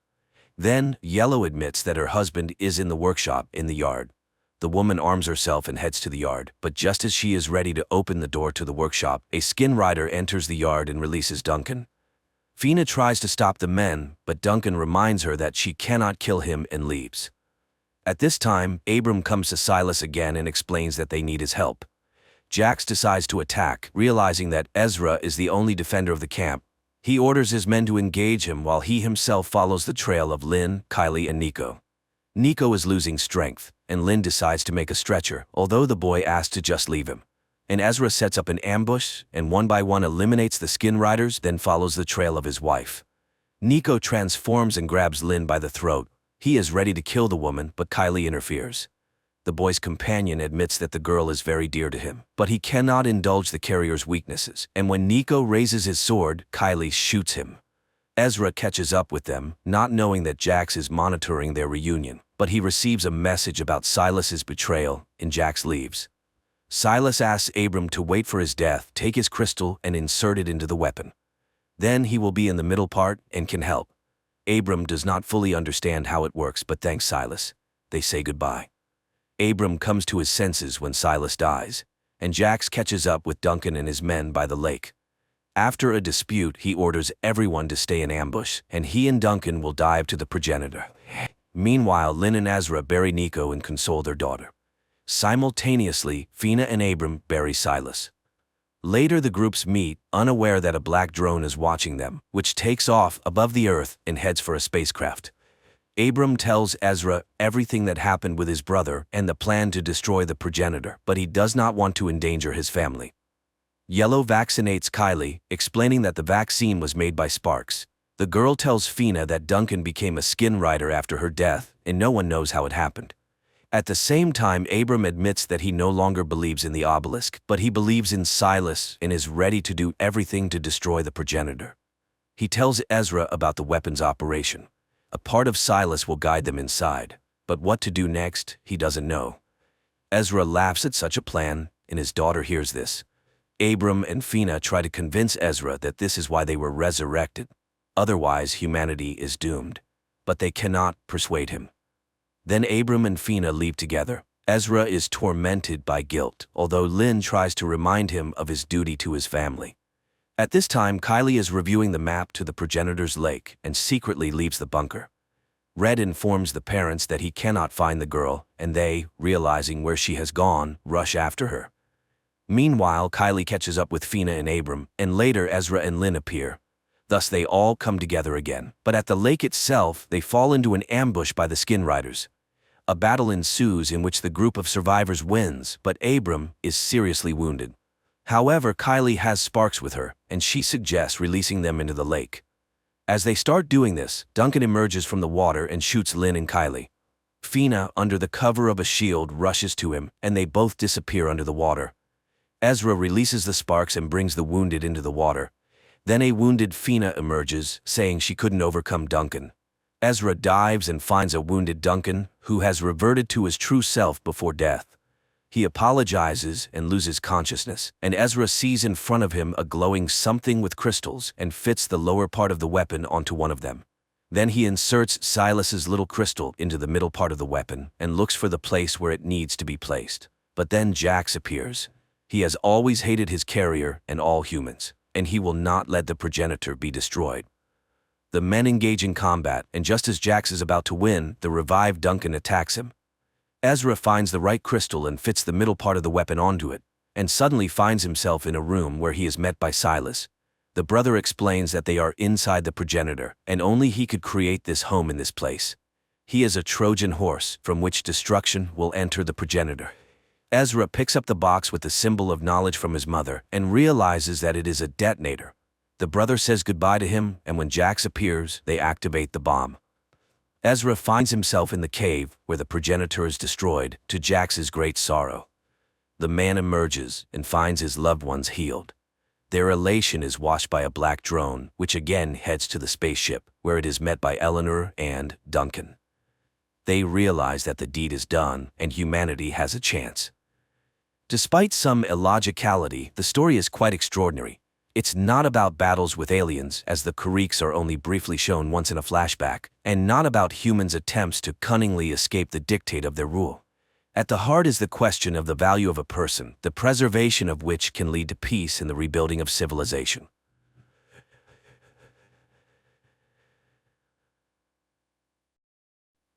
Then, Yellow admits that her husband is in the workshop in the yard. The woman arms herself and heads to the yard, but just as she is ready to open the door to the workshop, a skin rider enters the yard and releases Duncan. Fina tries to stop the men, but Duncan reminds her that she cannot kill him and leaves. At this time, Abram comes to Silas again and explains that they need his help. Jax decides to attack, realizing that Ezra is the only defender of the camp. He orders his men to engage him while he himself follows the trail of Lynn, Kylie, and Nico. Nico is losing strength, and Lynn decides to make a stretcher, although the boy asks to just leave him. And Ezra sets up an ambush, and one by one eliminates the skin riders, then follows the trail of his wife. Nico transforms and grabs Lynn by the throat. He is ready to kill the woman, but Kylie interferes. The boy's companion admits that the girl is very dear to him, but he cannot indulge the carrier's weaknesses, and when Nico raises his sword, Kylie shoots him. Ezra catches up with them, not knowing that Jax is monitoring their reunion, but he receives a message about Silas's betrayal, and Jax leaves. Silas asks Abram to wait for his death, take his crystal, and insert it into the weapon. Then he will be in the middle part and can help. Abram does not fully understand how it works, but thanks Silas. They say goodbye. Abram comes to his senses when Silas dies, and Jax catches up with Duncan and his men by the lake. After a dispute, he orders everyone to stay in ambush, and he and Duncan will dive to the progenitor. Meanwhile, Lynn and Ezra bury Nico and console their daughter. Simultaneously, Fina and Abram bury Silas. Later, the groups meet, unaware that a black drone is watching them, which takes off above the earth and heads for a spacecraft. Abram tells Ezra everything that happened with his brother and the plan to destroy the progenitor, but he does not want to endanger his family. Yellow vaccinates Kylie, explaining that the vaccine was made by Sparks. The girl tells Fina that Duncan became a skin rider after her death, and no one knows how it happened. At the same time, Abram admits that he no longer believes in the obelisk, but he believes in Silas and is ready to do everything to destroy the progenitor. He tells Ezra about the weapon's operation. A part of Silas will guide them inside, but what to do next, he doesn't know. Ezra laughs at such a plan, and his daughter hears this. Abram and Fina try to convince Ezra that this is why they were resurrected. Otherwise, humanity is doomed. But they cannot persuade him. Then Abram and Fina leave together. Ezra is tormented by guilt, although Lynn tries to remind him of his duty to his family. At this time, Kylie is reviewing the map to the progenitor's lake and secretly leaves the bunker. Red informs the parents that he cannot find the girl, and they, realizing where she has gone, rush after her. Meanwhile, Kylie catches up with Fina and Abram, and later Ezra and Lynn appear. Thus they all come together again. But at the lake itself, they fall into an ambush by the skin riders. A battle ensues in which the group of survivors wins, but Abram is seriously wounded. However, Kylie has Sparks with her, and she suggests releasing them into the lake. As they start doing this, Duncan emerges from the water and shoots Lynn and Kylie. Fina, under the cover of a shield, rushes to him, and they both disappear under the water. Ezra releases the Sparks and brings the wounded into the water. Then a wounded Fina emerges, saying she couldn't overcome Duncan. Ezra dives and finds a wounded Duncan, who has reverted to his true self before death. He apologizes and loses consciousness, and Ezra sees in front of him a glowing something with crystals and fits the lower part of the weapon onto one of them. Then he inserts Silas's little crystal into the middle part of the weapon and looks for the place where it needs to be placed. But then Jax appears. He has always hated his carrier and all humans, and he will not let the progenitor be destroyed. The men engage in combat, and just as Jax is about to win, the revived Duncan attacks him. Ezra finds the right crystal and fits the middle part of the weapon onto it, and suddenly finds himself in a room where he is met by Silas. The brother explains that they are inside the progenitor, and only he could create this home in this place. He is a Trojan horse from which destruction will enter the progenitor. Ezra picks up the box with the symbol of knowledge from his mother and realizes that it is a detonator. The brother says goodbye to him, and when Jax appears, they activate the bomb. Ezra finds himself in the cave where the progenitor is destroyed, to Jax's great sorrow. The man emerges and finds his loved ones healed. Their elation is washed by a black drone, which again heads to the spaceship, where it is met by Eleanor and Duncan. They realize that the deed is done and humanity has a chance. Despite some illogicality, the story is quite extraordinary. It's not about battles with aliens, as the Kuriks are only briefly shown once in a flashback, and not about humans' attempts to cunningly escape the dictate of their rule. At the heart is the question of the value of a person, the preservation of which can lead to peace and the rebuilding of civilization.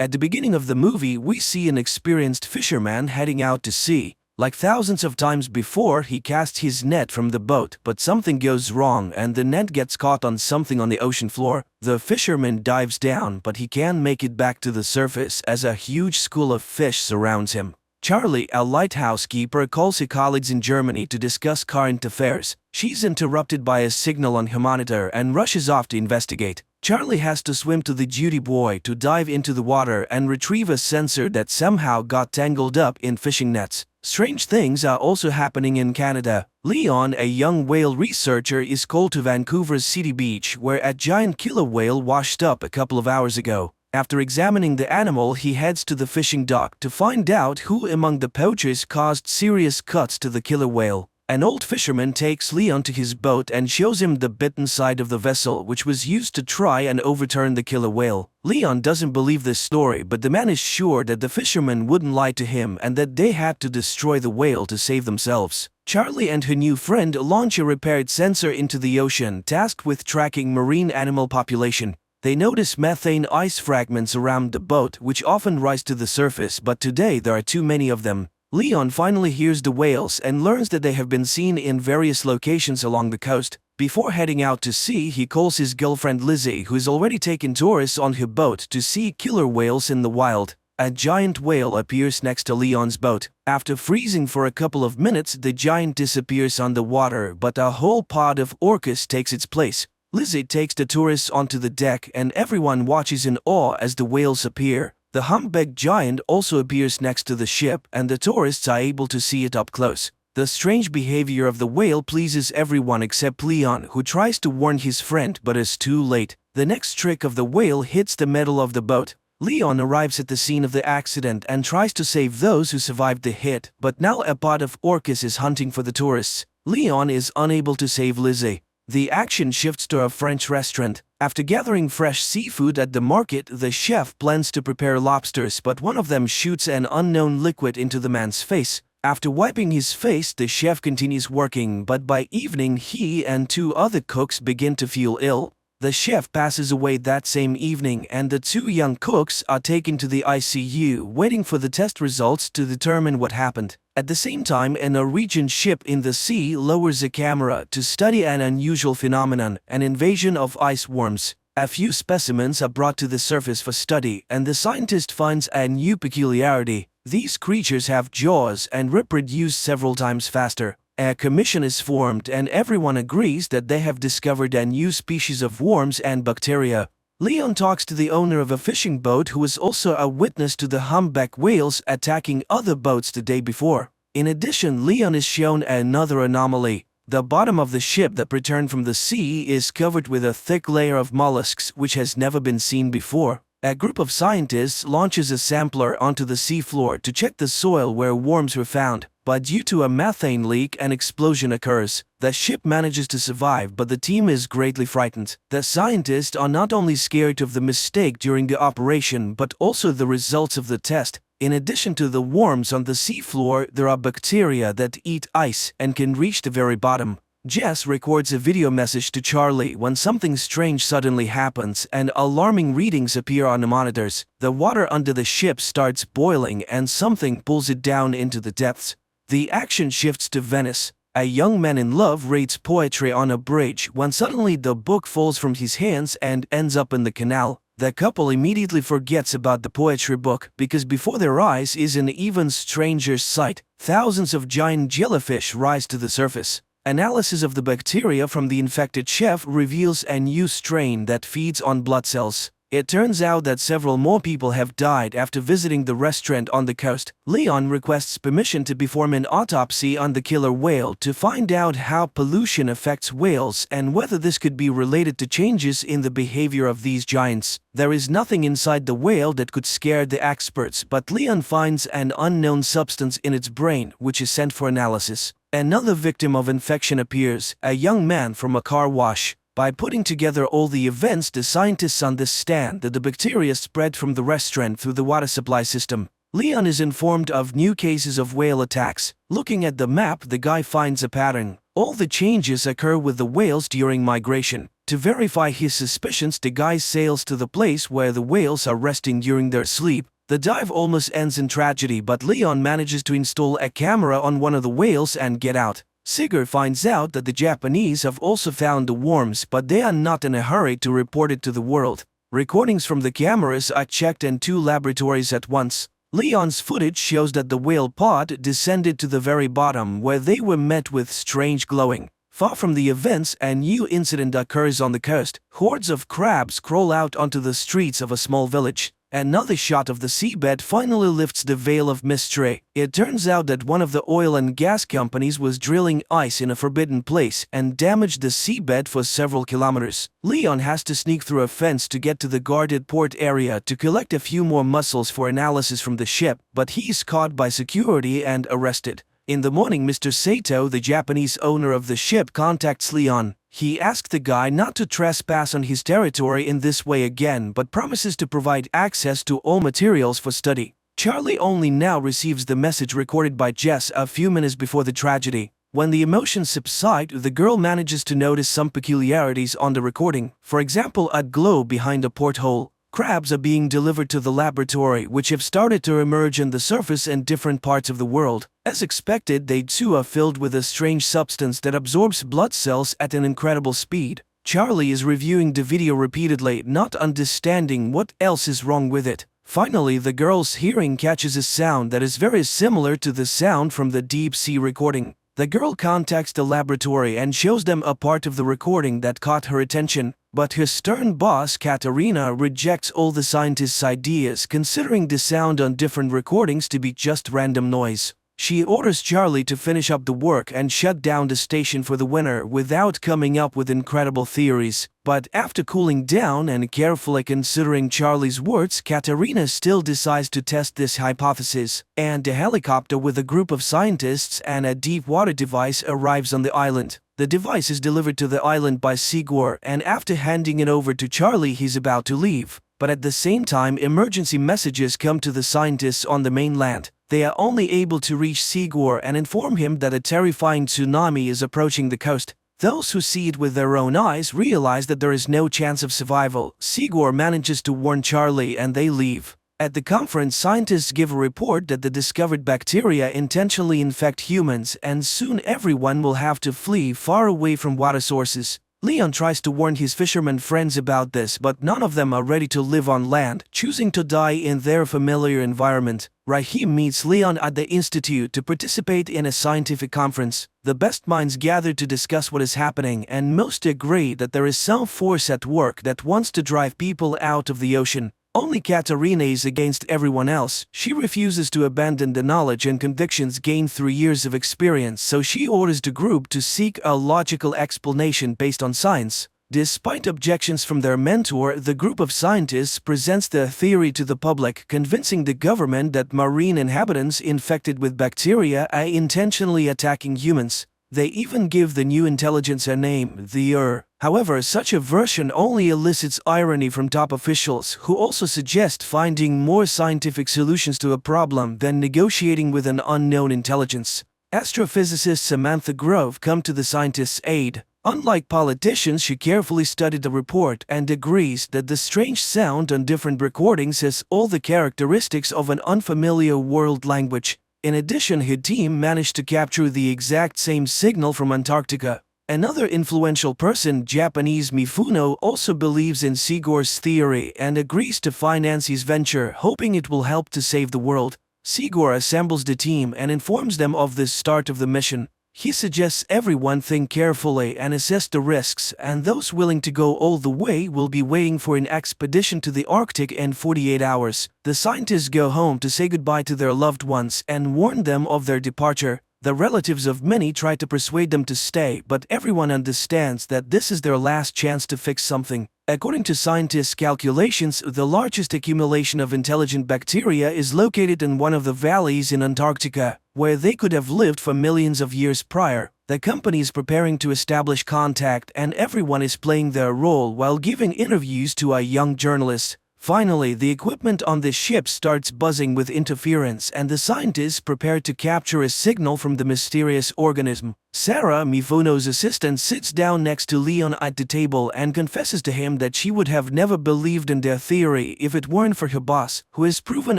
At the beginning of the movie, we see an experienced fisherman heading out to sea. Like thousands of times before, he casts his net from the boat, but something goes wrong and the net gets caught on something on the ocean floor. The fisherman dives down, but he can't make it back to the surface as a huge school of fish surrounds him. Charlie, a lighthouse keeper, calls her colleagues in Germany to discuss current affairs. She's interrupted by a signal on her monitor and rushes off to investigate. Charlie has to swim to the duty boy to dive into the water and retrieve a sensor that somehow got tangled up in fishing nets. Strange things are also happening in Canada. Leon, a young whale researcher, is called to Vancouver's City Beach, where a giant killer whale washed up a couple of hours ago. After examining the animal, he heads to the fishing dock to find out who among the poachers caused serious cuts to the killer whale. An old fisherman takes Leon to his boat and shows him the bitten side of the vessel which was used to try and overturn the killer whale. Leon doesn't believe this story, but the man is sure that the fisherman wouldn't lie to him and that they had to destroy the whale to save themselves. Charlie and her new friend launch a repaired sensor into the ocean, tasked with tracking marine animal population. They notice methane ice fragments around the boat, which often rise to the surface, but today there are too many of them. Leon finally hears the whales and learns that they have been seen in various locations along the coast. Before heading out to sea, he calls his girlfriend Lizzie, who has already taken tourists on her boat to see killer whales in the wild. A giant whale appears next to Leon's boat. After freezing for a couple of minutes, the giant disappears underwater, but a whole pod of orcas takes its place. Lizzie takes the tourists onto the deck and everyone watches in awe as the whales appear. The humpback giant also appears next to the ship, and the tourists are able to see it up close. The strange behavior of the whale pleases everyone except Leon, who tries to warn his friend but is too late. The next trick of the whale hits the metal of the boat. Leon arrives at the scene of the accident and tries to save those who survived the hit, but now a pod of orcas is hunting for the tourists. Leon is unable to save Lizzie. The action shifts to a French restaurant. After gathering fresh seafood at the market, the chef plans to prepare lobsters, but one of them shoots an unknown liquid into the man's face. After wiping his face, the chef continues working, but by evening he and two other cooks begin to feel ill. The chef passes away that same evening, and the two young cooks are taken to the ICU, waiting for the test results to determine what happened. At the same time, a Norwegian ship in the sea lowers a camera to study an unusual phenomenon, an invasion of ice worms. A few specimens are brought to the surface for study, and the scientist finds a new peculiarity. These creatures have jaws and reproduce several times faster. A commission is formed and everyone agrees that they have discovered a new species of worms and bacteria. Leon talks to the owner of a fishing boat who was also a witness to the humpback whales attacking other boats the day before. In addition, Leon is shown another anomaly. The bottom of the ship that returned from the sea is covered with a thick layer of mollusks which has never been seen before. A group of scientists launches a sampler onto the seafloor to check the soil where worms were found. but due to a methane leak, an explosion occurs. The ship manages to survive, but the team is greatly frightened. The scientists are not only scared of the mistake during the operation, but also the results of the test. In addition to the worms on the seafloor, there are bacteria that eat ice and can reach the very bottom. Jess records a video message to Charlie when something strange suddenly happens and alarming readings appear on the monitors. The water under the ship starts boiling and something pulls it down into the depths. The action shifts to Venice. A young man in love reads poetry on a bridge when suddenly the book falls from his hands and ends up in the canal. The couple immediately forgets about the poetry book because before their eyes is an even stranger sight. Thousands of giant jellyfish rise to the surface. Analysis of the bacteria from the infected chef reveals a new strain that feeds on blood cells. It turns out that several more people have died after visiting the restaurant on the coast. Leon requests permission to perform an autopsy on the killer whale to find out how pollution affects whales and whether this could be related to changes in the behavior of these giants. There is nothing inside the whale that could scare the experts, but Leon finds an unknown substance in its brain, which is sent for analysis. Another victim of infection appears, a young man from a car wash. By putting together all the events, the scientists understand that the bacteria spread from the restaurant through the water supply system. Leon is informed of new cases of whale attacks. Looking at the map, the guy finds a pattern. All the changes occur with the whales during migration. To verify his suspicions, the guy sails to the place where the whales are resting during their sleep. The dive almost ends in tragedy, but Leon manages to install a camera on one of the whales and get out. Sigurd finds out that the Japanese have also found the worms, but they are not in a hurry to report it to the world. Recordings from the cameras are checked in 2 laboratories at once. Leon's footage shows that the whale pod descended to the very bottom, where they were met with strange glowing. Far from the events, a new incident occurs on the coast. Hordes of crabs crawl out onto the streets of a small village. Another shot of the seabed finally lifts the veil of mystery. It turns out that one of the oil and gas companies was drilling ice in a forbidden place and damaged the seabed for several kilometers. Leon has to sneak through a fence to get to the guarded port area to collect a few more mussels for analysis from the ship, but he is caught by security and arrested. In the morning, Mr. Sato, the Japanese owner of the ship, contacts Leon. He asked the guy not to trespass on his territory in this way again, but promises to provide access to all materials for study. Charlie only now receives the message recorded by Jess a few minutes before the tragedy. When the emotions subside, the girl manages to notice some peculiarities on the recording. For example, a glow behind a porthole. Crabs are being delivered to the laboratory, which have started to emerge on the surface in different parts of the world. As expected, they too are filled with a strange substance that absorbs blood cells at an incredible speed. Charlie is reviewing the video repeatedly, not understanding what else is wrong with it. Finally, the girl's hearing catches a sound that is very similar to the sound from the deep sea recording. The girl contacts the laboratory and shows them a part of the recording that caught her attention. But her stern boss, Katerina, rejects all the scientists' ideas, considering the sound on different recordings to be just random noise. She orders Charlie to finish up the work and shut down the station for the winter without coming up with incredible theories. But after cooling down and carefully considering Charlie's words, Katerina still decides to test this hypothesis, and a helicopter with a group of scientists and a deep water device arrives on the island. The device is delivered to the island by Sigurd, and after handing it over to Charlie, he's about to leave. But at the same time, emergency messages come to the scientists on the mainland. They are only able to reach Sigurd and inform him that a terrifying tsunami is approaching the coast. Those who see it with their own eyes realize that there is no chance of survival. Sigurd manages to warn Charlie and they leave. At the conference, scientists give a report that the discovered bacteria intentionally infect humans, and soon everyone will have to flee far away from water sources. Leon tries to warn his fishermen friends about this, but none of them are ready to live on land, choosing to die in their familiar environment. Raheem meets Leon at the institute to participate in a scientific conference. The best minds gather to discuss what is happening, and most agree that there is some force at work that wants to drive people out of the ocean. Only Katerina is against everyone else. She refuses to abandon the knowledge and convictions gained through years of experience, so she orders the group to seek a logical explanation based on science. Despite objections from their mentor, the group of scientists presents their theory to the public, convincing the government that marine inhabitants infected with bacteria are intentionally attacking humans. They even give the new intelligence a name, the However, such a version only elicits irony from top officials, who also suggest finding more scientific solutions to a problem than negotiating with an unknown intelligence. Astrophysicist Samantha Grove comes to the scientists' aid. Unlike politicians, she carefully studied the report and agrees that the strange sound on different recordings has all the characteristics of an unfamiliar world language. In addition, her team managed to capture the exact same signal from Antarctica. Another influential person, Japanese Mifuno, also believes in Sigur's theory and agrees to finance his venture, hoping it will help to save the world. Sigur assembles the team and informs them of the start of the mission. He suggests everyone think carefully and assess the risks, and those willing to go all the way will be waiting for an expedition to the Arctic in 48 hours. The scientists go home to say goodbye to their loved ones and warn them of their departure. The relatives of many try to persuade them to stay, but everyone understands that this is their last chance to fix something. According to scientists' calculations, the largest accumulation of intelligent bacteria is located in one of the valleys in Antarctica, where they could have lived for millions of years prior. The company is preparing to establish contact, and everyone is playing their role while giving interviews to a young journalist. Finally, the equipment on the ship starts buzzing with interference, and the scientists prepare to capture a signal from the mysterious organism. Sarah, Mifuno's assistant, sits down next to Leon at the table and confesses to him that she would have never believed in their theory if it weren't for her boss, who has proven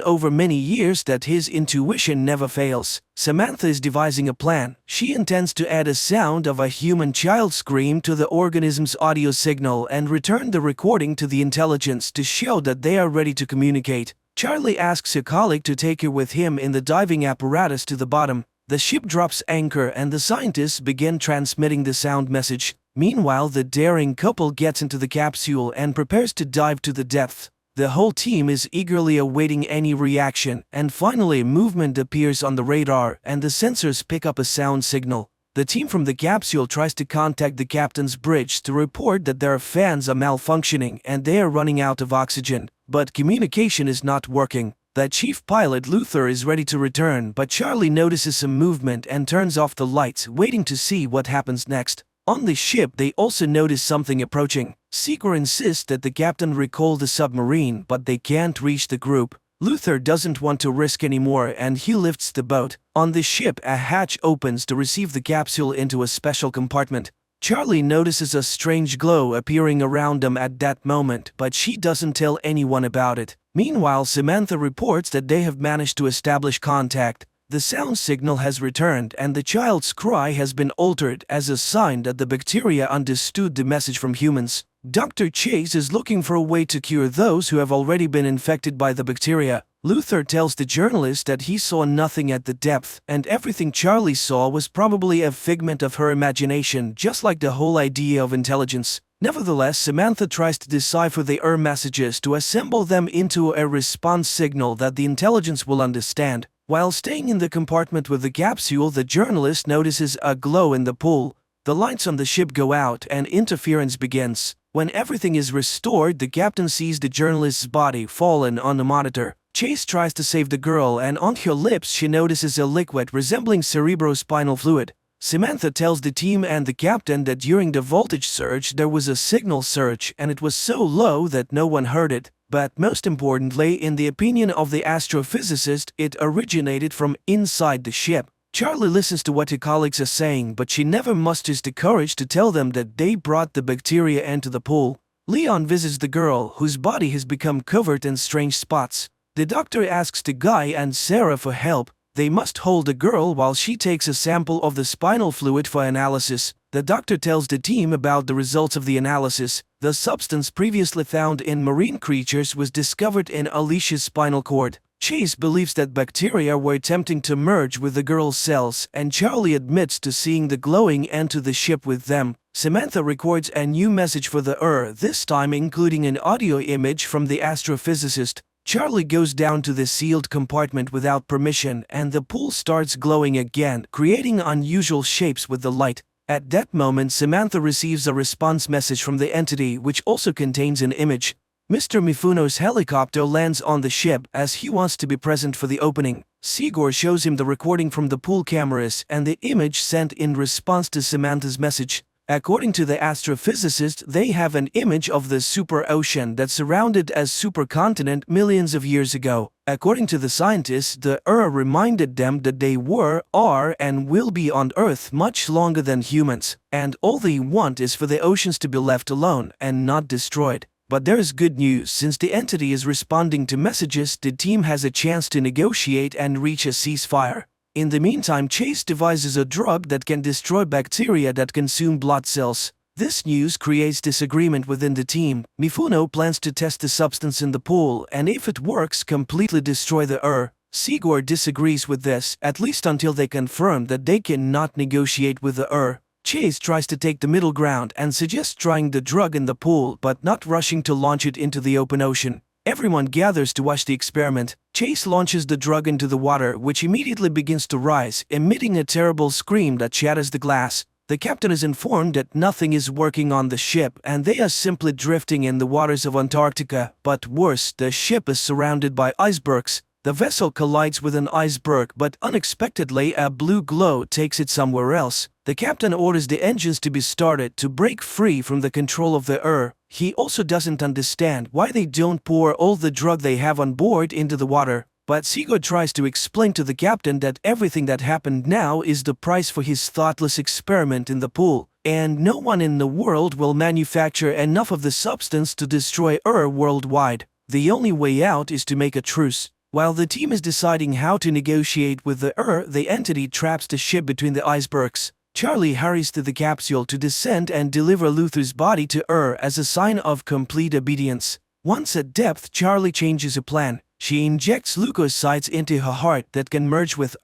over many years that his intuition never fails. Samantha is devising a plan. She intends to add a sound of a human child scream to the organism's audio signal and return the recording to the intelligence to show that they are ready to communicate. Charlie asks a colleague to take her with him in the diving apparatus to the bottom. The ship drops anchor and the scientists begin transmitting the sound message. Meanwhile, the daring couple gets into the capsule and prepares to dive to the depths. The whole team is eagerly awaiting any reaction, and finally movement appears on the radar and the sensors pick up a sound signal. The team from the capsule tries to contact the captain's bridge to report that their fans are malfunctioning and they are running out of oxygen, but communication is not working. The chief pilot, Luther, is ready to return, but Charlie notices some movement and turns off the lights, waiting to see what happens next. On the ship, they also notice something approaching. Sigur insists that the captain recall the submarine, but they can't reach the group. Luther doesn't want to risk anymore and he lifts the boat. On the ship, a hatch opens to receive the capsule into a special compartment. Charlie notices a strange glow appearing around them at that moment, but she doesn't tell anyone about it. Meanwhile, Samantha reports that they have managed to establish contact. The sound signal has returned and the child's cry has been altered as a sign that the bacteria understood the message from humans. Dr. Chase is looking for a way to cure those who have already been infected by the bacteria. Luther tells the journalist that he saw nothing at the depth, and everything Charlie saw was probably a figment of her imagination, just like the whole idea of intelligence. Nevertheless, Samantha tries to decipher the messages to assemble them into a response signal that the intelligence will understand. While staying in the compartment with the capsule, the journalist notices a glow in the pool. The lights on the ship go out and interference begins. When everything is restored, the captain sees the journalist's body fallen on the monitor. Chase tries to save the girl, and on her lips she notices a liquid resembling cerebrospinal fluid. Samantha tells the team and the captain that during the voltage surge there was a signal surge and it was so low that no one heard it. But most importantly, in the opinion of the astrophysicist, it originated from inside the ship. Charlie listens to what her colleagues are saying, but she never musters the courage to tell them that they brought the bacteria into the pool. Leon visits the girl, whose body has become covered in strange spots. The doctor asks the guy and Sarah for help. They must hold the girl while she takes a sample of the spinal fluid for analysis. The doctor tells the team about the results of the analysis. The substance previously found in marine creatures was discovered in Alicia's spinal cord. Chase believes that bacteria were attempting to merge with the girl's cells, and Charlie admits to seeing the glowing enter the ship with them. Samantha records a new message for the this time including an audio image from the astrophysicist. Charlie goes down to the sealed compartment without permission, and the pool starts glowing again, creating unusual shapes with the light. At that moment, Samantha receives a response message from the entity which also contains an image. Mr. Mifuno's helicopter lands on the ship as he wants to be present for the opening. Sigor shows him the recording from the pool cameras and the image sent in response to Samantha's message. According to the astrophysicist, they have an image of the super ocean that surrounded as supercontinent millions of years ago. According to the scientists, the reminded them that they were, are, and will be on Earth much longer than humans, and all they want is for the oceans to be left alone and not destroyed. But there is good news. Since the entity is responding to messages, the team has a chance to negotiate and reach a ceasefire. In the meantime, Chase devises a drug that can destroy bacteria that consume blood cells. This news creates disagreement within the team. Mifuno plans to test the substance in the pool and if it works, completely destroy the Sigor disagrees with this, at least until they confirm that they cannot negotiate with the Chase tries to take the middle ground and suggests trying the drug in the pool but not rushing to launch it into the open ocean. Everyone gathers to watch the experiment. Chase launches the drug into the water, which immediately begins to rise, emitting a terrible scream that shatters the glass. The captain is informed that nothing is working on the ship and they are simply drifting in the waters of Antarctica. But worse, the ship is surrounded by icebergs. The vessel collides with an iceberg, but unexpectedly a blue glow takes it somewhere else. The captain orders the engines to be started to break free from the control of the He also doesn't understand why they don't pour all the drug they have on board into the water. But Sigurd tries to explain to the captain that everything that happened now is the price for his thoughtless experiment in the pool, and no one in the world will manufacture enough of the substance to destroy worldwide. The only way out is to make a truce. While the team is deciding how to negotiate with the entity traps the ship between the icebergs. Charlie hurries to the capsule to descend and deliver Luther's body to as a sign of complete obedience. Once at depth, Charlie changes her plan. She injects leukocytes into her heart that can merge with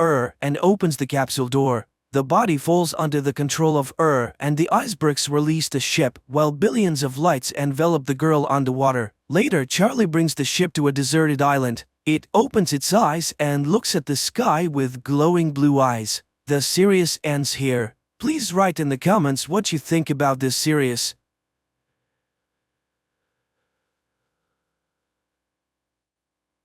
and opens the capsule door. The body falls under the control of and the icebergs release the ship, while billions of lights envelop the girl underwater. Later, Charlie brings the ship to a deserted island. It opens its eyes and looks at the sky with glowing blue eyes. The series ends here. Please write in the comments what you think about this series.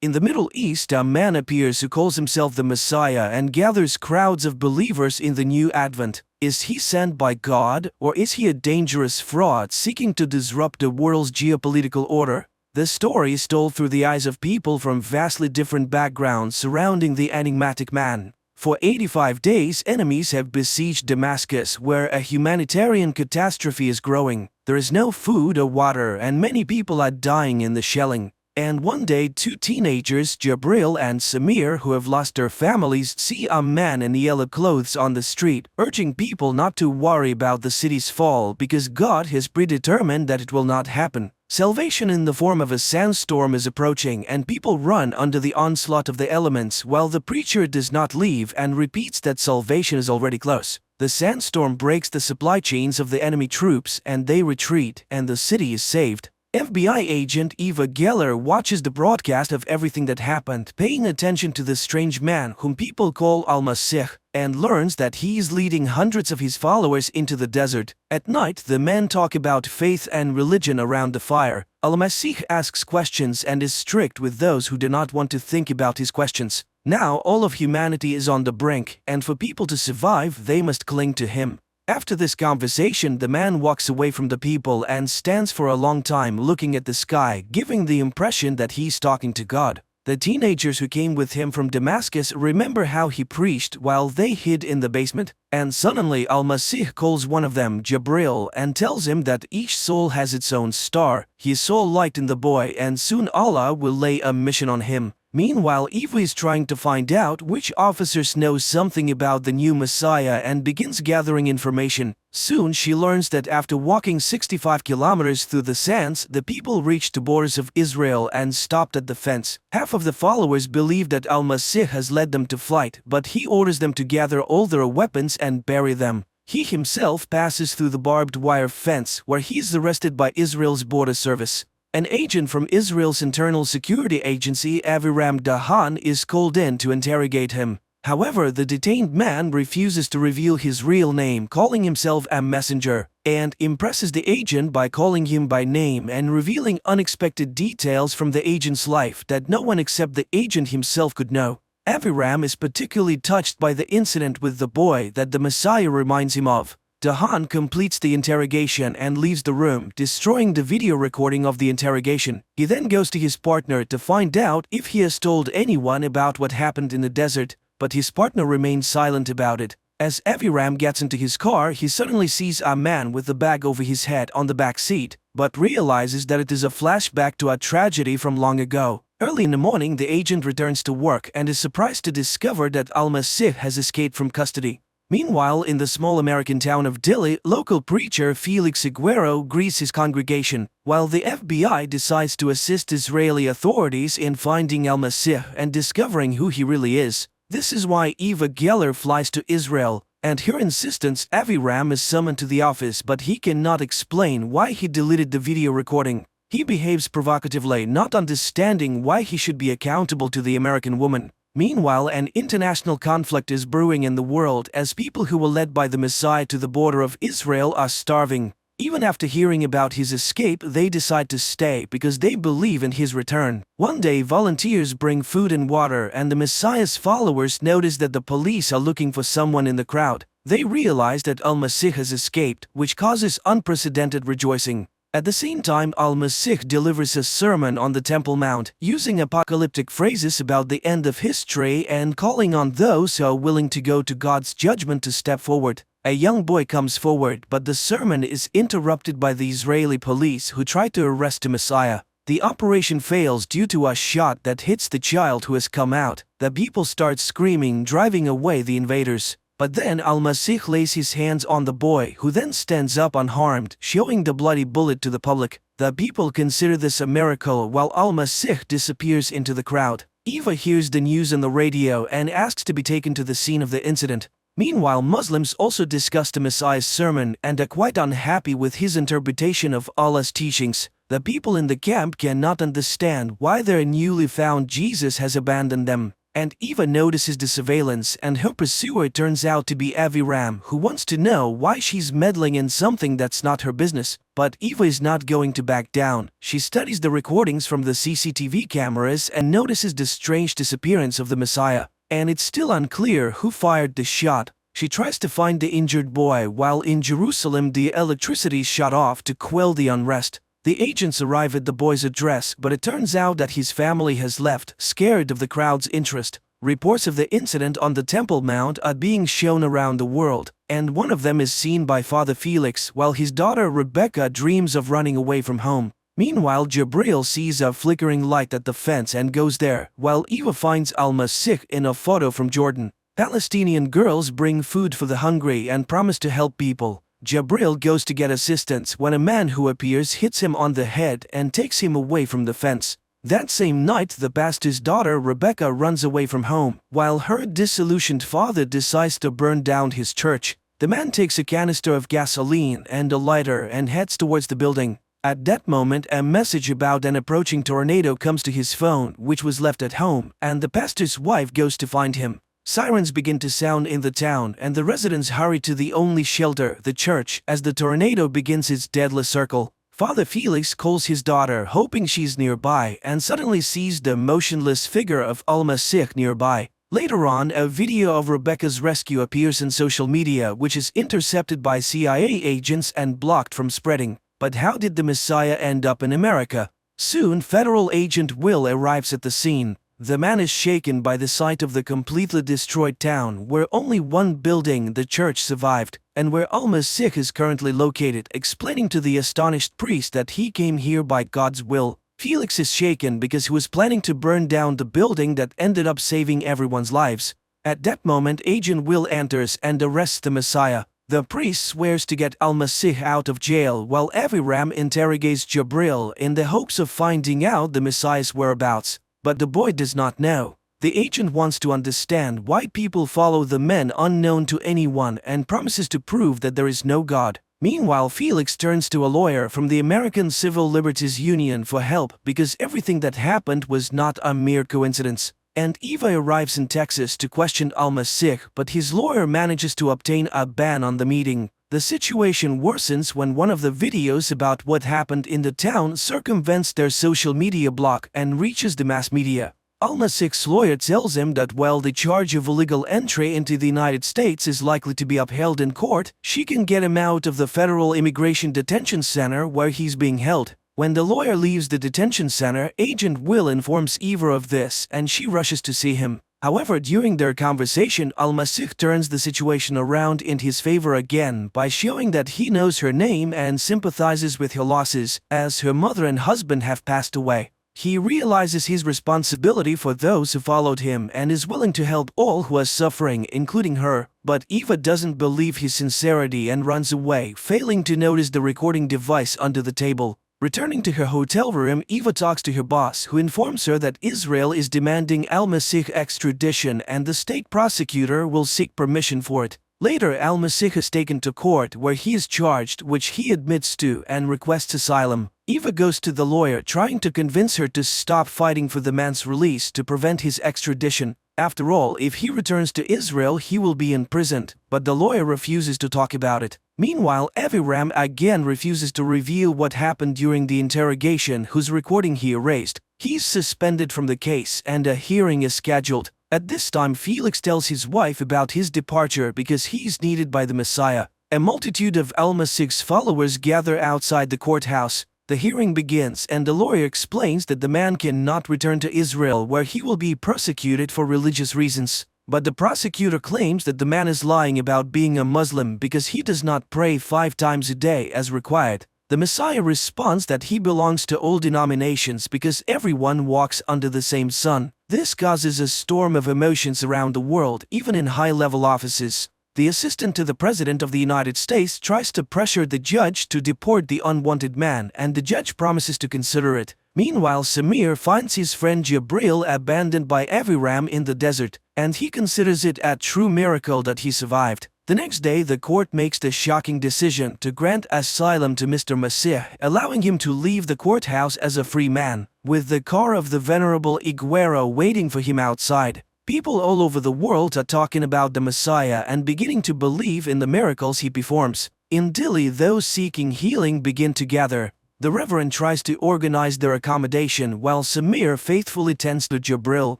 In the Middle East, a man appears who calls himself the Messiah and gathers crowds of believers in the new Advent. Is he sent by God, or is he a dangerous fraud seeking to disrupt the world's geopolitical order? The story is told through the eyes of people from vastly different backgrounds surrounding the enigmatic man. For 85 days, enemies have besieged Damascus, where a humanitarian catastrophe is growing. There is no food or water, and many people are dying in the shelling. And one day, two teenagers, Jabril and Samir, who have lost their families, see a man in yellow clothes on the street, urging people not to worry about the city's fall because God has predetermined that it will not happen. Salvation in the form of a sandstorm is approaching, and people run under the onslaught of the elements while the preacher does not leave and repeats that salvation is already close. The sandstorm breaks the supply chains of the enemy troops and they retreat, and the city is saved. FBI agent Eva Geller watches the broadcast of everything that happened, paying attention to the strange man whom people call Al-Masih, and learns that he is leading hundreds of his followers into the desert. At night, the men talk about faith and religion around the fire. Al-Masih asks questions and is strict with those who do not want to think about his questions. Now all of humanity is on the brink, and for people to survive, they must cling to him. After this conversation, the man walks away from the people and stands for a long time looking at the sky, giving the impression that he's talking to God. The teenagers who came with him from Damascus remember how he preached while they hid in the basement, and suddenly Al-Masih calls one of them, Jabril, and tells him that each soul has its own star. He saw light in the boy, and soon Allah will lay a mission on him. Meanwhile, Eva is trying to find out which officers know something about the new Messiah and begins gathering information. Soon she learns that after walking 65 kilometers through the sands, the people reached the borders of Israel and stopped at the fence. Half of the followers believe that Al-Masih has led them to flight, but he orders them to gather all their weapons and bury them. He himself passes through the barbed wire fence, where he is arrested by Israel's border service. An agent from Israel's internal security agency, Aviram Dahan, is called in to interrogate him. However, the detained man refuses to reveal his real name, calling himself a messenger, and impresses the agent by calling him by name and revealing unexpected details from the agent's life that no one except the agent himself could know. Aviram is particularly touched by the incident with the boy that the Messiah reminds him of. Dahan completes the interrogation and leaves the room, destroying the video recording of the interrogation. He then goes to his partner to find out if he has told anyone about what happened in the desert, but his partner remains silent about it. As Aviram gets into his car, he suddenly sees a man with a bag over his head on the back seat, but realizes that it is a flashback to a tragedy from long ago. Early in the morning, the agent returns to work and is surprised to discover that Al-Masih has escaped from custody. Meanwhile, in the small American town of Dili, local preacher Felix Aguero greets his congregation, while the FBI decides to assist Israeli authorities in finding Al-Masih and discovering who he really is. This is why Eva Geller flies to Israel, and her insistence Aviram is summoned to the office, but he cannot explain why he deleted the video recording. He behaves provocatively, not understanding why he should be accountable to the American woman. Meanwhile, an international conflict is brewing in the world as people who were led by the Messiah to the border of Israel are starving. Even after hearing about his escape, they decide to stay because they believe in his return. One day, volunteers bring food and water, and the Messiah's followers notice that the police are looking for someone in the crowd. They realize that Al-Masih has escaped, which causes unprecedented rejoicing. At the same time, Al-Masih delivers a sermon on the Temple Mount, using apocalyptic phrases about the end of history and calling on those who are willing to go to God's judgment to step forward. A young boy comes forward, but the sermon is interrupted by the Israeli police who try to arrest the Messiah. The operation fails due to a shot that hits the child who has come out. The people start screaming, driving away the invaders. But then Al-Masih lays his hands on the boy, who then stands up unharmed, showing the bloody bullet to the public. The people consider this a miracle while Al-Masih disappears into the crowd. Eva hears the news on the radio and asks to be taken to the scene of the incident. Meanwhile, Muslims also discuss the Messiah's sermon and are quite unhappy with his interpretation of Allah's teachings. The people in the camp cannot understand why their newly found Jesus has abandoned them. And Eva notices the surveillance, and her pursuer turns out to be Aviram, who wants to know why she's meddling in something that's not her business. But Eva is not going to back down. She studies the recordings from the CCTV cameras and notices the strange disappearance of the Messiah. And it's still unclear who fired the shot. She tries to find the injured boy, while in Jerusalem the electricity is shut off to quell the unrest. The agents arrive at the boy's address, but it turns out that his family has left, scared of the crowd's interest. Reports of the incident on the Temple Mount are being shown around the world, and one of them is seen by Father Felix, while his daughter Rebecca dreams of running away from home. Meanwhile, Jabril sees a flickering light at the fence and goes there, while Eva finds Al-Masih in a photo from Jordan. Palestinian girls bring food for the hungry and promise to help people. Jabril goes to get assistance when a man who appears hits him on the head and takes him away from the fence. That same night, the pastor's daughter Rebecca runs away from home, while her disillusioned father decides to burn down his church. The man takes a canister of gasoline and a lighter and heads towards the building. At that moment, a message about an approaching tornado comes to his phone, which was left at home, and the pastor's wife goes to find him. Sirens begin to sound in the town, and the residents hurry to the only shelter, the church, as the tornado begins its deadly circle. Father Felix calls his daughter, hoping she's nearby, and suddenly sees the motionless figure of Al-Masih nearby. Later on, a video of Rebecca's rescue appears in social media, which is intercepted by CIA agents and blocked from spreading. But how did the Messiah end up in America? Soon, Federal Agent Will arrives at the scene. The man is shaken by the sight of the completely destroyed town, where only one building, the church, survived, and where Al-Masih is currently located, explaining to the astonished priest that he came here by God's will. Felix is shaken because he was planning to burn down the building that ended up saving everyone's lives. At that moment, Agent Will enters and arrests the Messiah. The priest swears to get Al-Masih out of jail, while Aviram interrogates Jabril in the hopes of finding out the Messiah's whereabouts. But the boy does not know. The agent wants to understand why people follow the men unknown to anyone and promises to prove that there is no God. Meanwhile, Felix turns to a lawyer from the American Civil Liberties Union for help because everything that happened was not a mere coincidence. and Eva arrives in Texas to question Al-Masih, but his lawyer manages to obtain a ban on the meeting. The situation worsens when one of the videos about what happened in the town circumvents their social media block and reaches the mass media. Al-Masih's lawyer tells him that while the charge of illegal entry into the United States is likely to be upheld in court, she can get him out of the federal immigration detention center where he's being held. When the lawyer leaves the detention center, Agent Will informs Eva of this and she rushes to see him. However, during their conversation, Al-Masih turns the situation around in his favor again by showing that he knows her name and sympathizes with her losses, as her mother and husband have passed away. He realizes his responsibility for those who followed him and is willing to help all who are suffering, including her, but Eva doesn't believe his sincerity and runs away, failing to notice the recording device under the table. Returning to her hotel room, Eva talks to her boss, who informs her that Israel is demanding Al-Masih extradition and the state prosecutor will seek permission for it. Later, Al-Masih is taken to court where he is charged, which he admits to and requests asylum. Eva goes to the lawyer, trying to convince her to stop fighting for the man's release to prevent his extradition. After all, if he returns to Israel, he will be imprisoned, but the lawyer refuses to talk about it. Meanwhile, Aviram again refuses to reveal what happened during the interrogation, whose recording he erased. He's suspended from the case and a hearing is scheduled. At this time, Felix tells his wife about his departure because he's needed by the Messiah. A multitude of Al-Masih's followers gather outside the courthouse. The hearing begins and the lawyer explains that the man cannot return to Israel where he will be persecuted for religious reasons. But the prosecutor claims that the man is lying about being a Muslim because he does not pray 5 times a day as required. The Messiah responds that he belongs to all denominations because everyone walks under the same sun. This causes a storm of emotions around the world, even in high-level offices. The assistant to the President of the United States tries to pressure the judge to deport the unwanted man, and the judge promises to consider it. Meanwhile, Samir finds his friend Jabril abandoned by Aviram in the desert, and he considers it a true miracle that he survived. The next day, the court makes the shocking decision to grant asylum to Mr. Masih, allowing him to leave the courthouse as a free man, with the car of the Venerable Iguero waiting for him outside. People all over the world are talking about the Messiah and beginning to believe in the miracles he performs. In Dili, those seeking healing begin to gather. The Reverend tries to organize their accommodation while Samir faithfully tends to Jabril.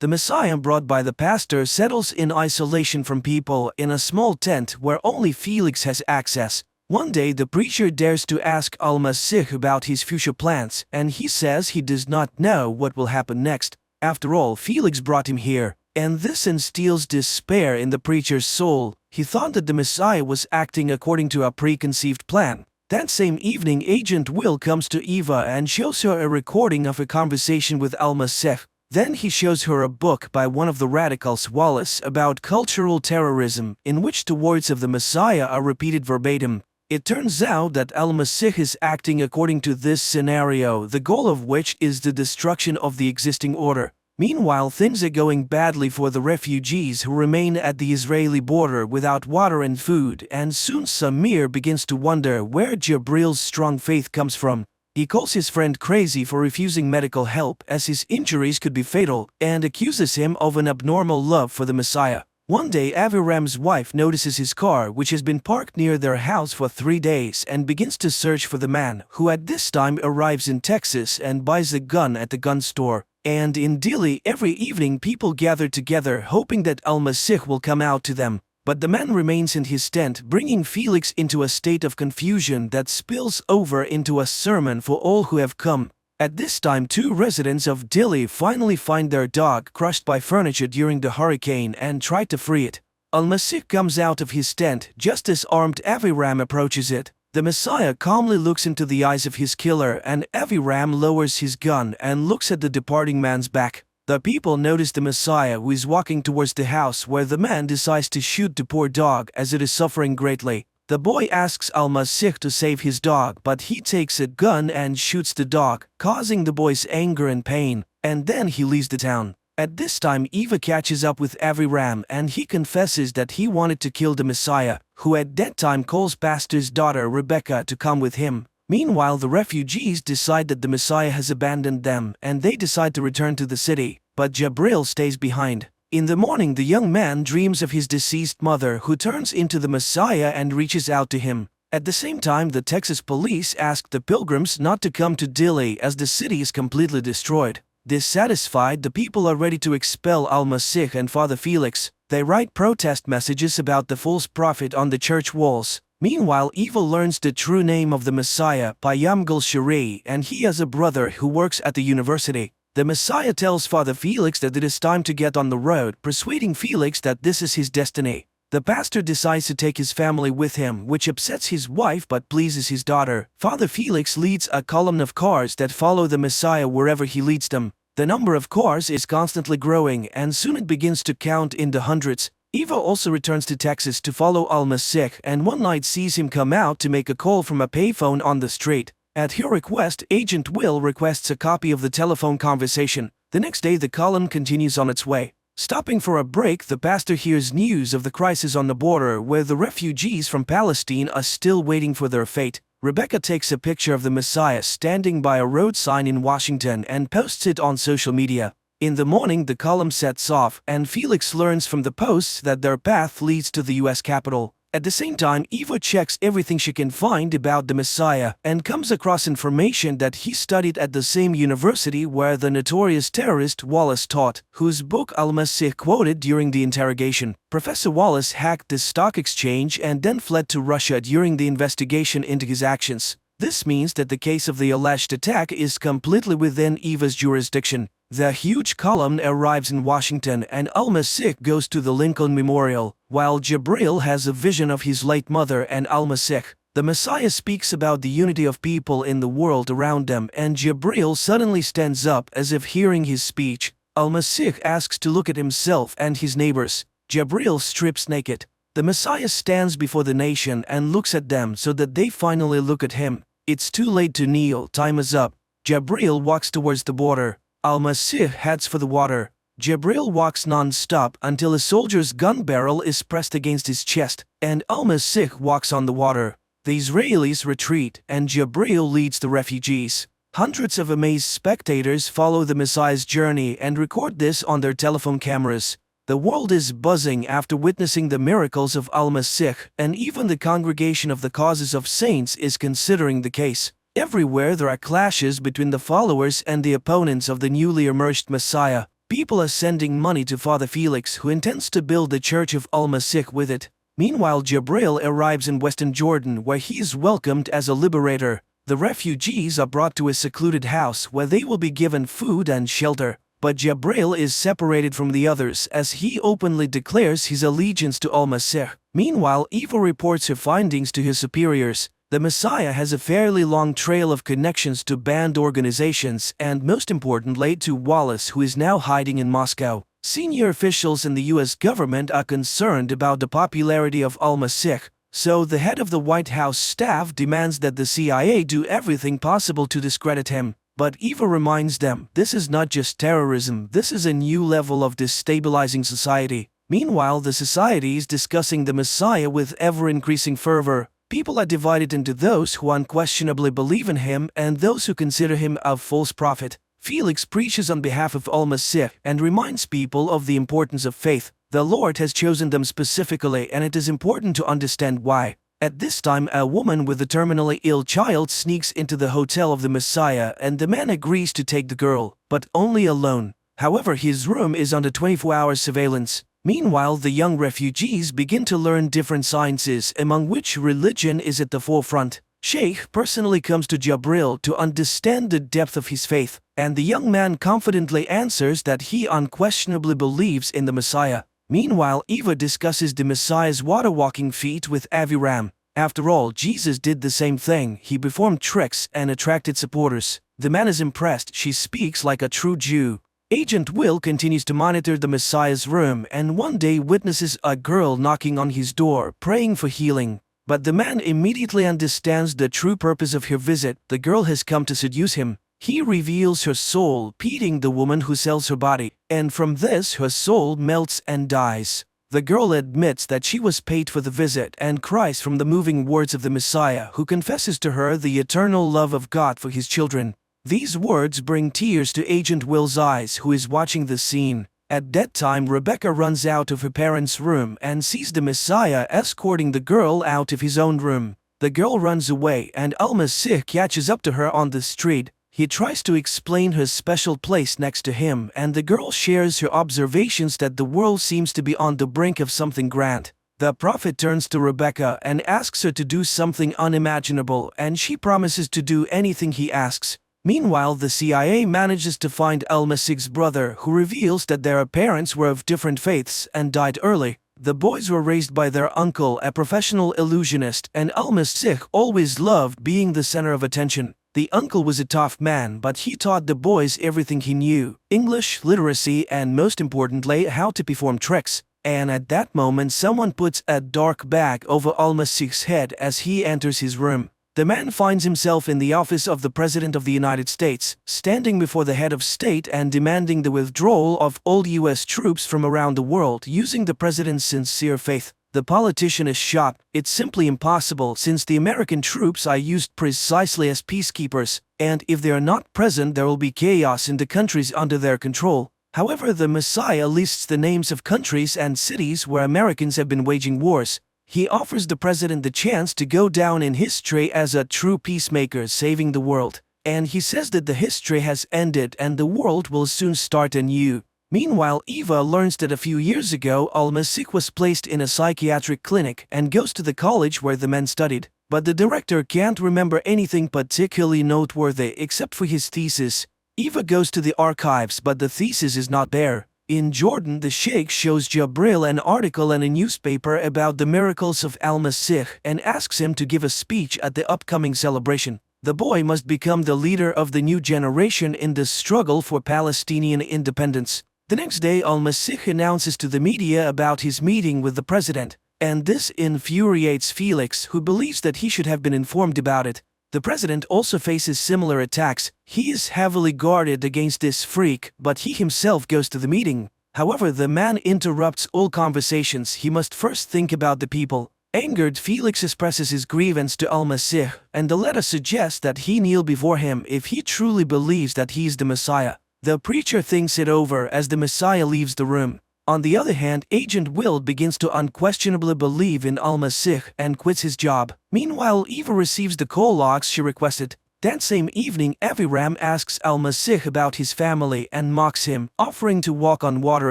The Messiah brought by the pastor settles in isolation from people in a small tent where only Felix has access. One day, the preacher dares to ask Al-Masih about his future plans, and he says he does not know what will happen next. After all, Felix brought him here, and this instills despair in the preacher's soul. He thought that the Messiah was acting according to a preconceived plan. That same evening, Agent Will comes to Eva and shows her a recording of a conversation with Al-Masih. Then he shows her a book by one of the radicals, Wallace, about cultural terrorism, in which the words of the Messiah are repeated verbatim. It turns out that Al-Masih is acting according to this scenario, the goal of which is the destruction of the existing order. Meanwhile, things are going badly for the refugees who remain at the Israeli border without water and food, and soon Samir begins to wonder where Jabril's strong faith comes from. He calls his friend crazy for refusing medical help as his injuries could be fatal, and accuses him of an abnormal love for the Messiah. One day, Aviram's wife notices his car, which has been parked near their house for 3 days, and begins to search for the man, who at this time arrives in Texas and buys a gun at the gun store. And in Dili, every evening people gather together hoping that Al-Masih will come out to them. But the man remains in his tent, bringing Felix into a state of confusion that spills over into a sermon for all who have come. At this time, 2 residents of Dili finally find their dog crushed by furniture during the hurricane and try to free it. Al-Masih comes out of his tent just as armed Aviram approaches it. The Messiah calmly looks into the eyes of his killer, and Aviram lowers his gun and looks at the departing man's back. The people notice the Messiah, who is walking towards the house where the man decides to shoot the poor dog as it is suffering greatly. The boy asks Al-Masih to save his dog, but he takes a gun and shoots the dog, causing the boy's anger and pain, and then he leaves the town. At this time, Eva catches up with Aviram and he confesses that he wanted to kill the Messiah, who at that time calls pastor's daughter Rebecca to come with him. Meanwhile, the refugees decide that the Messiah has abandoned them and they decide to return to the city. but Jabril stays behind. In the morning, the young man dreams of his deceased mother, who turns into the Messiah and reaches out to him. At the same time, the Texas police ask the pilgrims not to come to Dili as the city is completely destroyed. Dissatisfied, the people are ready to expel Al-Masih and Father Felix. They write protest messages about the false prophet on the church walls. Meanwhile, Eva learns the true name of the Messiah, Payam Gul-Shari, and he has a brother who works at the university. The Messiah tells Father Felix that it is time to get on the road, persuading Felix that this is his destiny. The pastor decides to take his family with him, which upsets his wife but pleases his daughter. Father Felix leads a column of cars that follow the Messiah wherever he leads them. The number of cars is constantly growing, and soon it begins to count in the hundreds. Eva also returns to Texas to follow Al-Masih, and one night sees him come out to make a call from a payphone on the street. At her request, Agent Will requests a copy of the telephone conversation. The next day, the column continues on its way. Stopping for a break, the pastor hears news of the crisis on the border, where the refugees from Palestine are still waiting for their fate. Rebecca takes a picture of the Messiah standing by a road sign in Washington and posts it on social media. In the morning, the column sets off, and Felix learns from the posts that their path leads to the U.S. Capitol. At the same time, Eva checks everything she can find about the Messiah and comes across information that he studied at the same university where the notorious terrorist Wallace taught, whose book Al-Masih quoted during the interrogation. Professor Wallace hacked the stock exchange and then fled to Russia during the investigation into his actions. This means that the case of the alleged attack is completely within Eva's jurisdiction. The huge column arrives in Washington, and Al-Masih goes to the Lincoln Memorial, while Jabril has a vision of his late mother and Al-Masih. The Messiah speaks about the unity of people in the world around them, and Jabril suddenly stands up as if hearing his speech. Al-Masih asks to look at himself and his neighbors. Jabril strips naked. The Messiah stands before the nation and looks at them so that they finally look at him. It's too late to kneel, time is up. Jabril walks towards the border. Al-Masih heads for the water. Jabril walks non-stop until a soldier's gun barrel is pressed against his chest, and Al-Masih walks on the water. The Israelis retreat, and Jabril leads the refugees. Hundreds of amazed spectators follow the Messiah's journey and record this on their telephone cameras. The world is buzzing after witnessing the miracles of Al-Masih, and even the Congregation of the Causes of Saints is considering the case. Everywhere there are clashes between the followers and the opponents of the newly emerged Messiah. People are sending money to Father Felix, who intends to build the Church of Al-Masih with it. Meanwhile, Jabril arrives in Western Jordan, where he is welcomed as a liberator. The refugees are brought to a secluded house where they will be given food and shelter. But Jabril is separated from the others as he openly declares his allegiance to Al-Masih. Meanwhile, Eva reports her findings to his superiors. The Messiah has a fairly long trail of connections to banned organizations and, most importantly, to Wallace, who is now hiding in Moscow. Senior officials in the U.S. government are concerned about the popularity of Al-Masih, so the head of the White House staff demands that the CIA do everything possible to discredit him. But Eva reminds them, this is not just terrorism, this is a new level of destabilizing society. Meanwhile, the society is discussing the Messiah with ever-increasing fervor. People are divided into those who unquestionably believe in him and those who consider him a false prophet. Felix preaches on behalf of Al-Masih and reminds people of the importance of faith. The Lord has chosen them specifically, and it is important to understand why. At this time, a woman with a terminally ill child sneaks into the hotel of the Messiah, and the man agrees to take the girl, but only alone. However, his room is under 24-hour surveillance. Meanwhile, the young refugees begin to learn different sciences, among which religion is at the forefront. Sheikh personally comes to Jabril to understand the depth of his faith, and the young man confidently answers that he unquestionably believes in the Messiah. Meanwhile, Eva discusses the Messiah's water-walking feat with Aviram. After all, Jesus did the same thing. He performed tricks and attracted supporters. The man is impressed. She speaks like a true Jew. Agent Will continues to monitor the Messiah's room and one day witnesses a girl knocking on his door, praying for healing. But the man immediately understands the true purpose of her visit. The girl has come to seduce him. He reveals her soul, pitying the woman who sells her body, and from this her soul melts and dies. The girl admits that she was paid for the visit and cries from the moving words of the Messiah, who confesses to her the eternal love of God for his children. These words bring tears to Agent Will's eyes, who is watching the scene. At that time, Rebecca runs out of her parents' room and sees the Messiah escorting the girl out of his own room. The girl runs away and Al-Masih catches up to her on the street. He tries to explain her special place next to him, and the girl shares her observations that the world seems to be on the brink of something grand. The Prophet turns to Rebecca and asks her to do something unimaginable, and she promises to do anything he asks. Meanwhile, the CIA manages to find Al-Masih's brother, who reveals that their parents were of different faiths and died early. The boys were raised by their uncle, a professional illusionist, and Al-Masih always loved being the center of attention. The uncle was a tough man, but he taught the boys everything he knew: English, literacy, and most importantly, how to perform tricks. And at that moment, someone puts a dark bag over Al-Masih's head as he enters his room. The man finds himself in the office of the President of the United States, standing before the head of state and demanding the withdrawal of all U.S. troops from around the world using the President's sincere faith. The politician is shocked. It's simply impossible, since the American troops are used precisely as peacekeepers, and if they are not present, there will be chaos in the countries under their control. However, the Messiah lists the names of countries and cities where Americans have been waging wars. He offers the president the chance to go down in history as a true peacemaker saving the world. And he says that the history has ended and the world will soon start anew. Meanwhile, Eva learns that a few years ago, Al-Masih was placed in a psychiatric clinic and goes to the college where the men studied. But the director can't remember anything particularly noteworthy except for his thesis. Eva goes to the archives, but the thesis is not there. In Jordan, the Sheikh shows Jabril an article in a newspaper about the miracles of Al-Masih and asks him to give a speech at the upcoming celebration. The boy must become the leader of the new generation in the struggle for Palestinian independence. The next day, Al-Masih announces to the media about his meeting with the president, and this infuriates Felix, who believes that he should have been informed about it. The president also faces similar attacks. He is heavily guarded against this freak, but he himself goes to the meeting. However, the man interrupts all conversations. He must first think about the people. Angered, Felix expresses his grievance to Al-Masih, and the letter suggests that he kneel before him if he truly believes that he is the Messiah. The preacher thinks it over as the Messiah leaves the room. On the other hand, Agent Will begins to unquestionably believe in Al-Masih and quits his job. Meanwhile, Eva receives the call logs she requested. That same evening, Aviram asks Al-Masih about his family and mocks him, offering to walk on water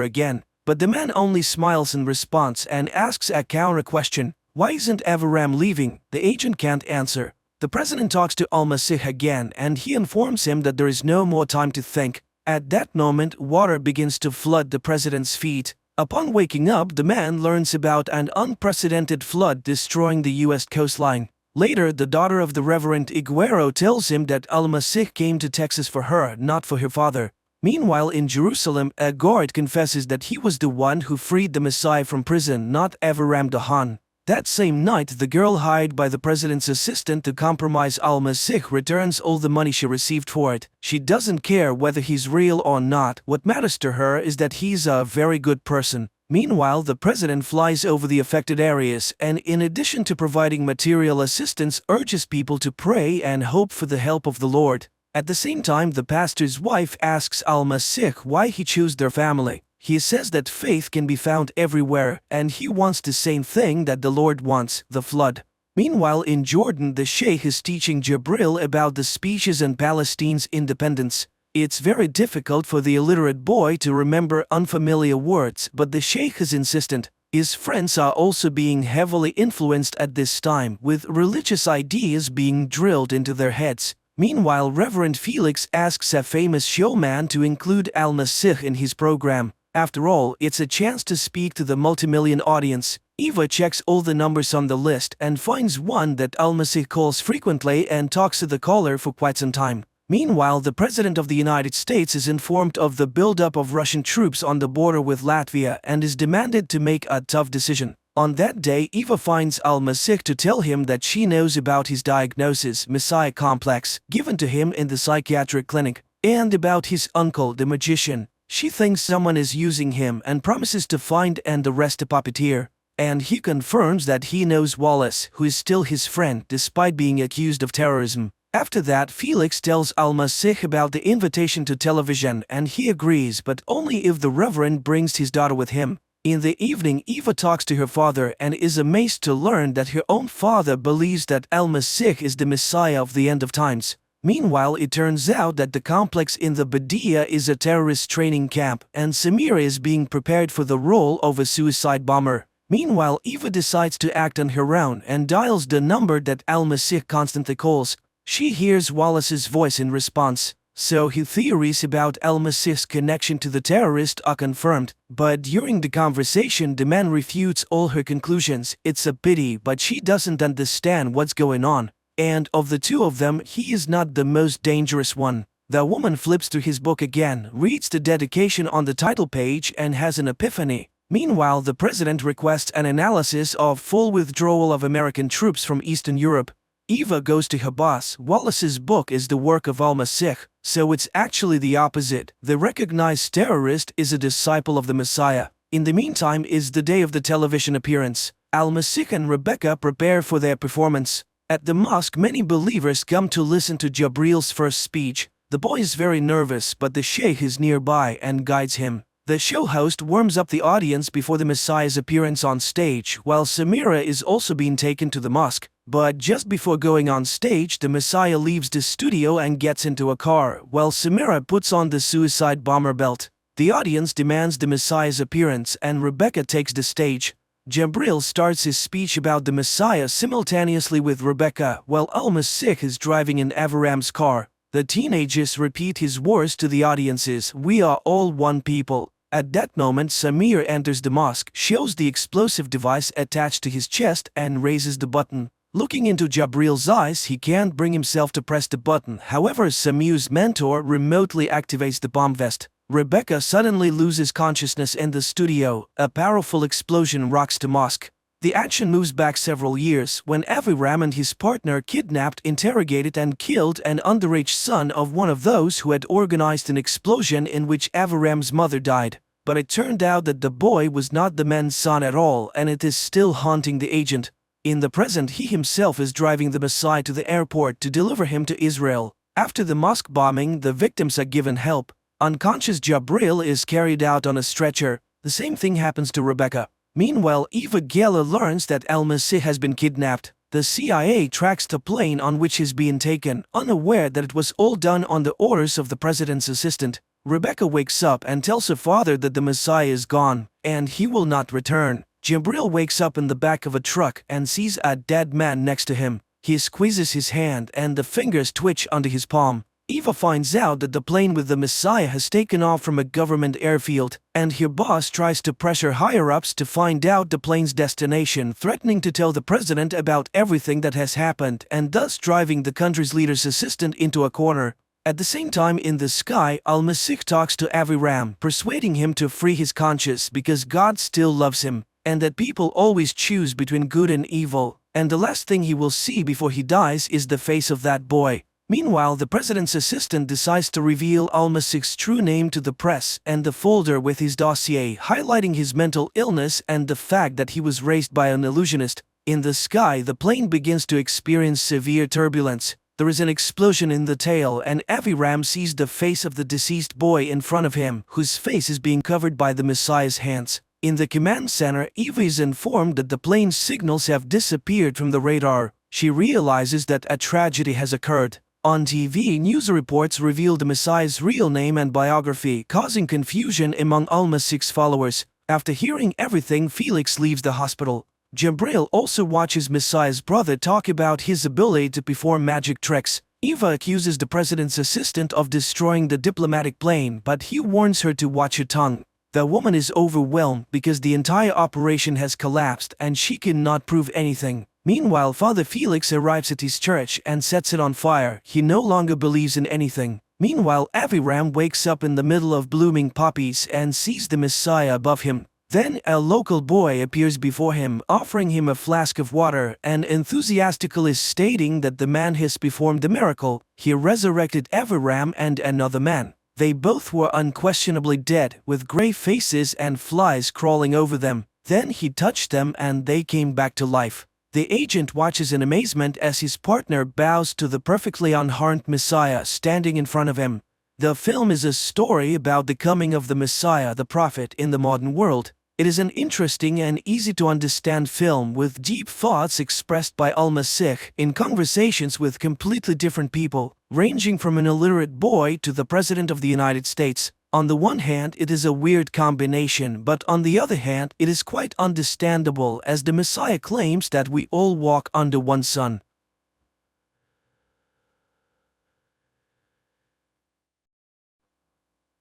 again. But the man only smiles in response and asks a counter question: why isn't Aviram leaving? The agent can't answer. The president talks to Al-Masih again and he informs him that there is no more time to think. At that moment, water begins to flood the president's feet. Upon waking up, the man learns about an unprecedented flood destroying the U.S. coastline. Later, the daughter of the Reverend Iguero tells him that Al-Masih came to Texas for her, not for her father. Meanwhile, in Jerusalem, a guard confesses that he was the one who freed the Messiah from prison, not Aviram Dahan. That same night, the girl hired by the president's assistant to compromise Al-Masih returns all the money she received for it. She doesn't care whether he's real or not. What matters to her is that he's a very good person. Meanwhile, the president flies over the affected areas and, in addition to providing material assistance, urges people to pray and hope for the help of the Lord. At the same time, the pastor's wife asks Al-Masih why he chose their family. He says that faith can be found everywhere, and he wants the same thing that the Lord wants, the flood. Meanwhile, in Jordan, the Sheikh is teaching Jabril about the speeches and Palestine's independence. It's very difficult for the illiterate boy to remember unfamiliar words, but the Sheikh is insistent. His friends are also being heavily influenced at this time, with religious ideas being drilled into their heads. Meanwhile, Reverend Felix asks a famous showman to include Al-Masih in his program. After all, it's a chance to speak to the multimillion audience. Eva checks all the numbers on the list and finds one that Al-Masih calls frequently and talks to the caller for quite some time. Meanwhile, the President of the United States is informed of the buildup of Russian troops on the border with Latvia and is demanded to make a tough decision. On that day, Eva finds Al-Masih to tell him that she knows about his diagnosis, Messiah complex, given to him in the psychiatric clinic, and about his uncle, the magician. She thinks someone is using him and promises to find and arrest the puppeteer. And he confirms that he knows Wallace, who is still his friend despite being accused of terrorism. After that, Felix tells Al-Masih about the invitation to television and he agrees, but only if the Reverend brings his daughter with him. In the evening, Eva talks to her father and is amazed to learn that her own father believes that Al-Masih is the Messiah of the end of times. Meanwhile, it turns out that the complex in the Badia is a terrorist training camp and Samira is being prepared for the role of a suicide bomber. Meanwhile, Eva decides to act on her own and dials the number that Al-Masih constantly calls. She hears Wallace's voice in response, so his theories about Al-Masih's connection to the terrorist are confirmed, but during the conversation the man refutes all her conclusions. It's a pity, but she doesn't understand what's going on, and of the two of them, he is not the most dangerous one. The woman flips to his book again, reads the dedication on the title page and has an epiphany. Meanwhile, the president requests an analysis of full withdrawal of American troops from Eastern Europe. Eva goes to her boss. Wallace's book is the work of Al-Masih, so it's actually the opposite. The recognized terrorist is a disciple of the Messiah. In the meantime is the day of the television appearance. Al-Masih and Rebecca prepare for their performance. At the mosque, many believers come to listen to Jabril's first speech. The boy is very nervous, but the sheikh is nearby and guides him. The show host warms up the audience before the Messiah's appearance on stage, while Samira is also being taken to the mosque. But just before going on stage, the Messiah leaves the studio and gets into a car, while Samira puts on the suicide bomber belt. The audience demands the Messiah's appearance and Rebecca takes the stage. Jabril starts his speech about the Messiah simultaneously with Rebecca, while Al-Masih is driving in Avram's car. The teenagers repeat his words to the audiences, "We are all one people." At that moment, Samir enters the mosque, shows the explosive device attached to his chest and raises the button. Looking into Jabril's eyes, he can't bring himself to press the button. However, Samir's mentor remotely activates the bomb vest. Rebecca suddenly loses consciousness in the studio. A powerful explosion rocks the mosque. The action moves back several years, when Avram and his partner kidnapped, interrogated and killed an underage son of one of those who had organized an explosion in which Avram's mother died. But it turned out that the boy was not the man's son at all, and it is still haunting the agent. In the present, he himself is driving the Messiah to the airport to deliver him to Israel. After the mosque bombing, the victims are given help. Unconscious Jabril is carried out on a stretcher. The same thing happens to Rebecca. Meanwhile, Eva Geller learns that Al-Masih has been kidnapped. The CIA tracks the plane on which he's being taken, unaware that it was all done on the orders of the president's assistant. Rebecca wakes up and tells her father that the Messiah is gone, and he will not return. Jabril wakes up in the back of a truck and sees a dead man next to him. He squeezes his hand and the fingers twitch under his palm. Eva finds out that the plane with the Messiah has taken off from a government airfield, and her boss tries to pressure higher-ups to find out the plane's destination, threatening to tell the president about everything that has happened and thus driving the country's leader's assistant into a corner. At the same time, in the sky, Al-Masih talks to Avram, persuading him to free his conscience because God still loves him, and that people always choose between good and evil, and the last thing he will see before he dies is the face of that boy. Meanwhile, the president's assistant decides to reveal Al-Masih's true name to the press and the folder with his dossier, highlighting his mental illness and the fact that he was raised by an illusionist. In the sky, the plane begins to experience severe turbulence. There is an explosion in the tail and Avram sees the face of the deceased boy in front of him, whose face is being covered by the Messiah's hands. In the command center, Eva is informed that the plane's signals have disappeared from the radar. She realizes that a tragedy has occurred. On TV, news reports reveal the Messiah's real name and biography, causing confusion among Al-Masih's followers. After hearing everything, Felix leaves the hospital. Jabril also watches Messiah's brother talk about his ability to perform magic tricks. Eva accuses the president's assistant of destroying the diplomatic plane, but he warns her to watch her tongue. The woman is overwhelmed because the entire operation has collapsed and she cannot prove anything. Meanwhile, Father Felix arrives at his church and sets it on fire. He no longer believes in anything. Meanwhile, Avram wakes up in the middle of blooming poppies and sees the Messiah above him. Then a local boy appears before him, offering him a flask of water and enthusiastically stating that the man has performed a miracle. He resurrected Avram and another man. They both were unquestionably dead, with gray faces and flies crawling over them. Then he touched them and they came back to life. The agent watches in amazement as his partner bows to the perfectly unharmed Messiah standing in front of him. The film is a story about the coming of the Messiah, the prophet, in the modern world. It is an interesting and easy-to-understand film with deep thoughts expressed by Al-Masih in conversations with completely different people, ranging from an illiterate boy to the President of the United States. On the one hand, it is a weird combination, but on the other hand, it is quite understandable as the Messiah claims that we all walk under one sun.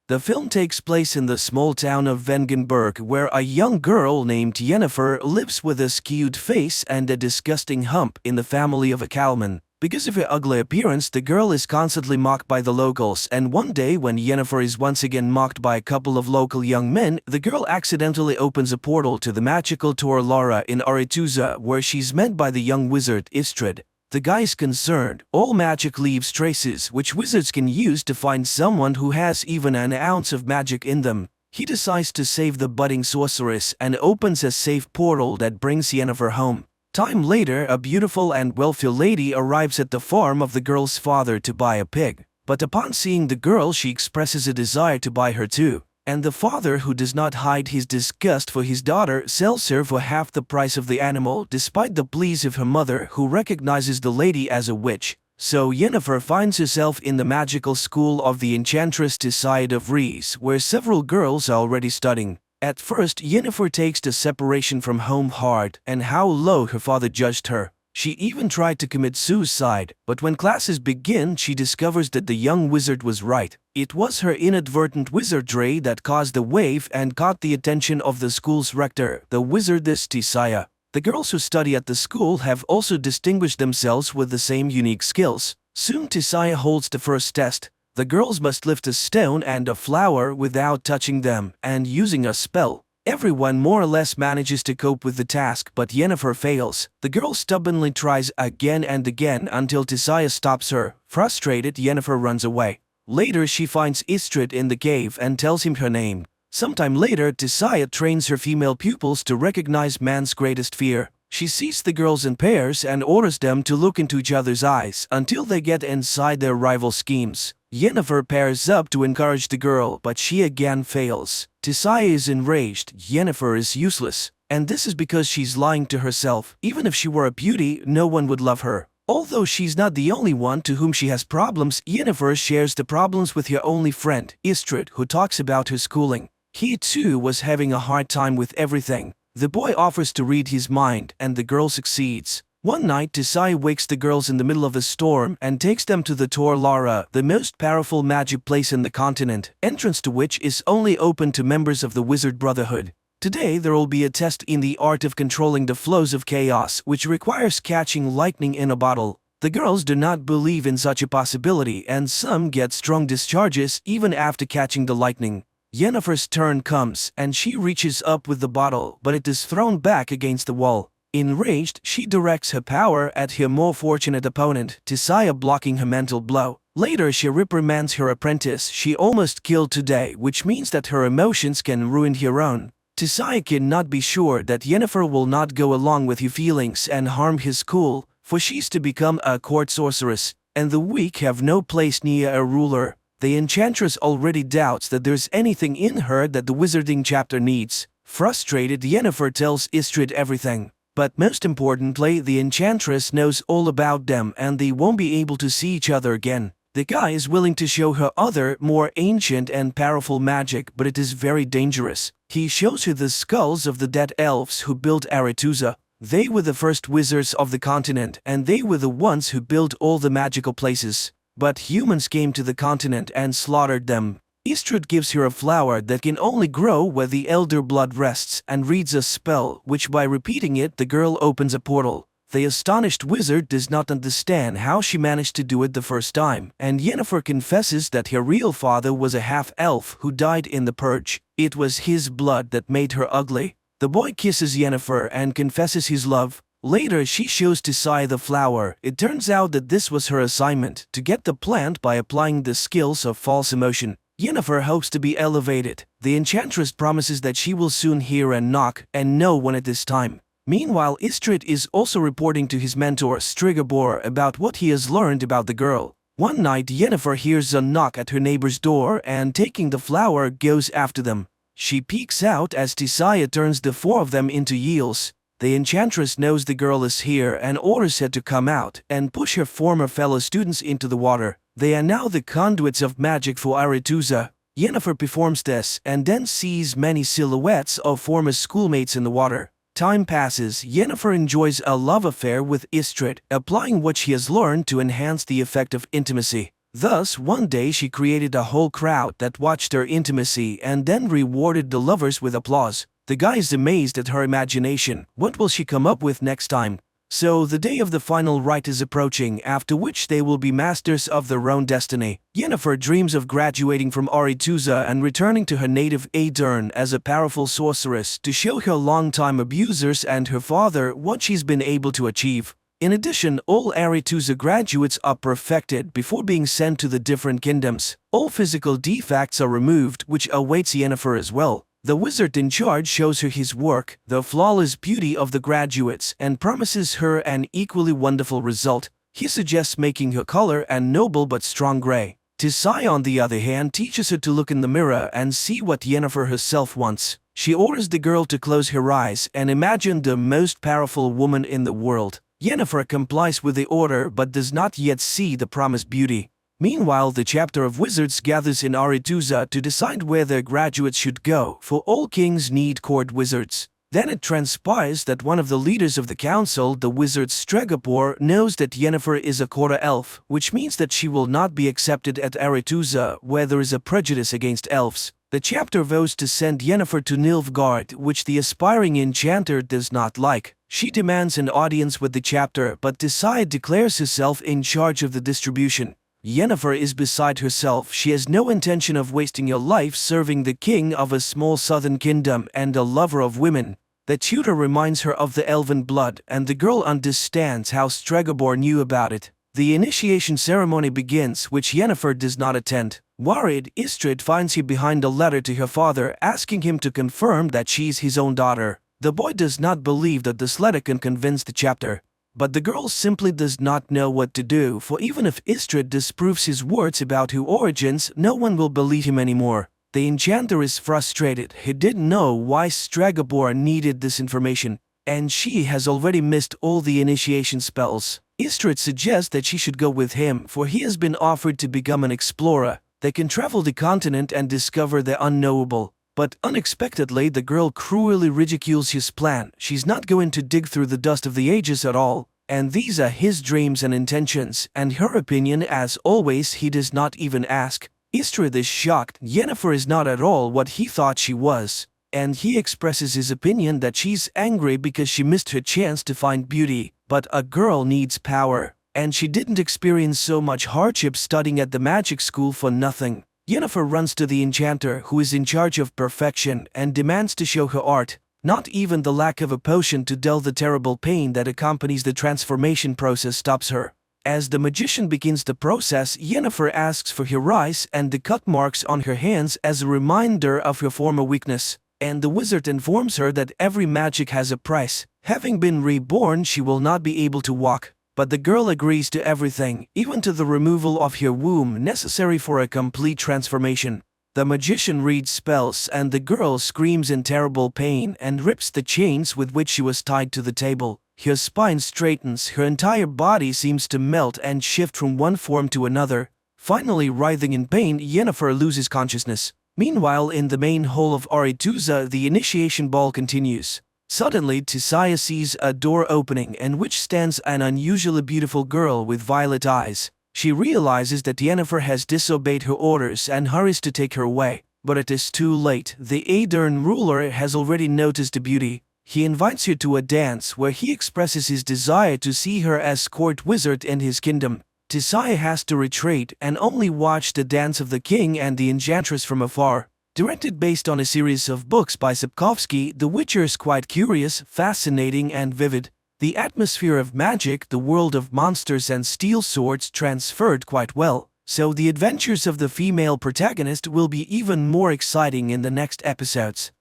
The film takes place in the small town of Wengenberg, where a young girl named Jennifer lives with a skewed face and a disgusting hump in the family of a cowman. Because of her ugly appearance, the girl is constantly mocked by the locals, and one day when Jennifer is once again mocked by a couple of local young men, the girl accidentally opens a portal to the magical Tor Lara in Aretuza, where she's met by the young wizard Istrid. The guy is concerned. All magic leaves traces which wizards can use to find someone who has even an ounce of magic in them. He decides to save the budding sorceress and opens a safe portal that brings Jennifer home. Time later, a beautiful and wealthy lady arrives at the farm of the girl's father to buy a pig. But upon seeing the girl, she expresses a desire to buy her too. And the father, who does not hide his disgust for his daughter, sells her for half the price of the animal, despite the pleas of her mother, who recognizes the lady as a witch. So Jennifer finds herself in the magical school of the enchantress Tisaya of Rees, where several girls are already studying. At first, Jennifer takes the separation from home hard, and how low her father judged her. She even tried to commit suicide, but when classes begin, she discovers that the young wizard was right. It was her inadvertent wizardry that caused the wave and caught the attention of the school's rector, the wizardess Tisaya. The girls who study at the school have also distinguished themselves with the same unique skills. Soon Tisaya holds the first test. The girls must lift a stone and a flower without touching them and using a spell. Everyone more or less manages to cope with the task, but Jennifer fails. The girl stubbornly tries again and again until Tisaya stops her. Frustrated, Jennifer runs away. Later, she finds Istrid in the cave and tells him her name. Sometime later, Tisaya trains her female pupils to recognize man's greatest fear. She sees the girls in pairs and orders them to look into each other's eyes until they get inside their rival schemes. Jennifer pairs up to encourage the girl, but she again fails. Tisaya is enraged. Jennifer is useless. And this is because she's lying to herself. Even if she were a beauty, no one would love her. Although she's not the only one to whom she has problems, Jennifer shares the problems with her only friend, Istrid, who talks about her schooling. He too was having a hard time with everything. The boy offers to read his mind, and the girl succeeds. One night, Tisaya wakes the girls in the middle of a storm and takes them to the Tor Lara, the most powerful magic place in the continent, entrance to which is only open to members of the Wizard Brotherhood. Today, there will be a test in the art of controlling the flows of chaos, which requires catching lightning in a bottle. The girls do not believe in such a possibility, and some get strong discharges even after catching the lightning. Jennifer's turn comes, and she reaches up with the bottle, but it is thrown back against the wall. Enraged, she directs her power at her more fortunate opponent, Tisaya, blocking her mental blow. Later, she reprimands her apprentice she almost killed today, which means that her emotions can ruin her own. Tisaya cannot be sure that Jennifer will not go along with her feelings and harm his school, for she's to become a court sorceress, and the weak have no place near a ruler. The enchantress already doubts that there's anything in her that the wizarding chapter needs. Frustrated, Jennifer tells Istrid everything. But most importantly, the enchantress knows all about them and they won't be able to see each other again. The guy is willing to show her other, more ancient and powerful magic, but it is very dangerous. He shows her the skulls of the dead elves who built Aretuza. They were the first wizards of the continent, and they were the ones who built all the magical places. But humans came to the continent and slaughtered them. Istrid gives her a flower that can only grow where the elder blood rests and reads a spell, which by repeating it the girl opens a portal. The astonished wizard does not understand how she managed to do it the first time, and Jennifer confesses that her real father was a half-elf who died in the purge. It was his blood that made her ugly. The boy kisses Jennifer and confesses his love. Later, she shows Tisaya the flower. It turns out that this was her assignment, to get the plant by applying the skills of false emotion. Jennifer hopes to be elevated. The enchantress promises that she will soon hear a knock and know when it is time. Meanwhile, Istrid is also reporting to his mentor Strigobor about what he has learned about the girl. One night, Yennefer hears a knock at her neighbor's door and, taking the flower, goes after them. She peeks out as Tisaya turns the four of them into eels. The enchantress knows the girl is here and orders her to come out and push her former fellow students into the water. They are now the conduits of magic for Aretusa. Yennefer performs this and then sees many silhouettes of former schoolmates in the water. Time passes. Yennefer enjoys a love affair with Istrid, applying what she has learned to enhance the effect of intimacy. Thus, one day she created a whole crowd that watched her intimacy and then rewarded the lovers with applause. The guy is amazed at her imagination. What will she come up with next time? So the day of the final rite is approaching, after which they will be masters of their own destiny. Yennefer dreams of graduating from Aretusa and returning to her native Aedirn as a powerful sorceress to show her longtime abusers and her father what she's been able to achieve. In addition, all Aretusa graduates are perfected before being sent to the different kingdoms. All physical defects are removed, which awaits Yennefer as well. The wizard in charge shows her his work, the flawless beauty of the graduates, and promises her an equally wonderful result. He suggests making her color a noble but strong gray. Tisaya, on the other hand, teaches her to look in the mirror and see what Yennefer herself wants. She orders the girl to close her eyes and imagine the most powerful woman in the world. Yennefer complies with the order but does not yet see the promised beauty. Meanwhile, the chapter of wizards gathers in Aretusa to decide where their graduates should go, for all kings need court wizards. Then it transpires that one of the leaders of the council, the wizard Strigobor, knows that Yennefer is a quarter elf, which means that she will not be accepted at Aretusa, where there is a prejudice against elves. The chapter vows to send Yennefer to Nilfgaard, which the aspiring enchanter does not like. She demands an audience with the chapter, but Tisaya declares herself in charge of the distribution. Yennefer is beside herself. She has no intention of wasting her life serving the king of a small southern kingdom and a lover of women. The tutor reminds her of the elven blood, and the girl understands how Strigobor knew about it. The initiation ceremony begins, which Yennefer does not attend. Worried, Istrid finds her behind a letter to her father asking him to confirm that she's his own daughter. The boy does not believe that this letter can convince the chapter. But the girl simply does not know what to do, for even if Istrid disproves his words about her origins, no one will believe him anymore. The enchanter is frustrated. He didn't know why Strigobor needed this information, and she has already missed all the initiation spells. Istrid suggests that she should go with him, for he has been offered to become an explorer. They can travel the continent and discover the unknowable. But unexpectedly, the girl cruelly ridicules his plan. She's not going to dig through the dust of the ages at all, and these are his dreams and intentions, and her opinion, as always, he does not even ask. Istrid is shocked. Yennefer is not at all what he thought she was, and he expresses his opinion that she's angry because she missed her chance to find beauty. But a girl needs power, and she didn't experience so much hardship studying at the magic school for nothing. Yennefer runs to the enchanter, who is in charge of perfection, and demands to show her art. Not even the lack of a potion to dull the terrible pain that accompanies the transformation process stops her. As the magician begins the process, Yennefer asks for her eyes and the cut marks on her hands as a reminder of her former weakness. And the wizard informs her that every magic has a price. Having been reborn, she will not be able to walk. But the girl agrees to everything, even to the removal of her womb necessary for a complete transformation. The magician reads spells, and the girl screams in terrible pain and rips the chains with which she was tied to the table. Her spine straightens, her entire body seems to melt and shift from one form to another. Finally, writhing in pain, Yennefer loses consciousness. Meanwhile, in the main hall of Aretusa, the initiation ball continues. Suddenly, Tisaya sees a door opening in which stands an unusually beautiful girl with violet eyes. She realizes that Yennefer has disobeyed her orders and hurries to take her away. But it is too late. The Aedirn ruler has already noticed the beauty. He invites her to a dance where he expresses his desire to see her as court wizard in his kingdom. Tisaya has to retreat and only watch the dance of the king and the enchantress from afar. Directed based on a series of books by Sapkowski, The Witcher is quite curious, fascinating and vivid. The atmosphere of magic, the world of monsters and steel swords transferred quite well, so the adventures of the female protagonist will be even more exciting in the next episodes.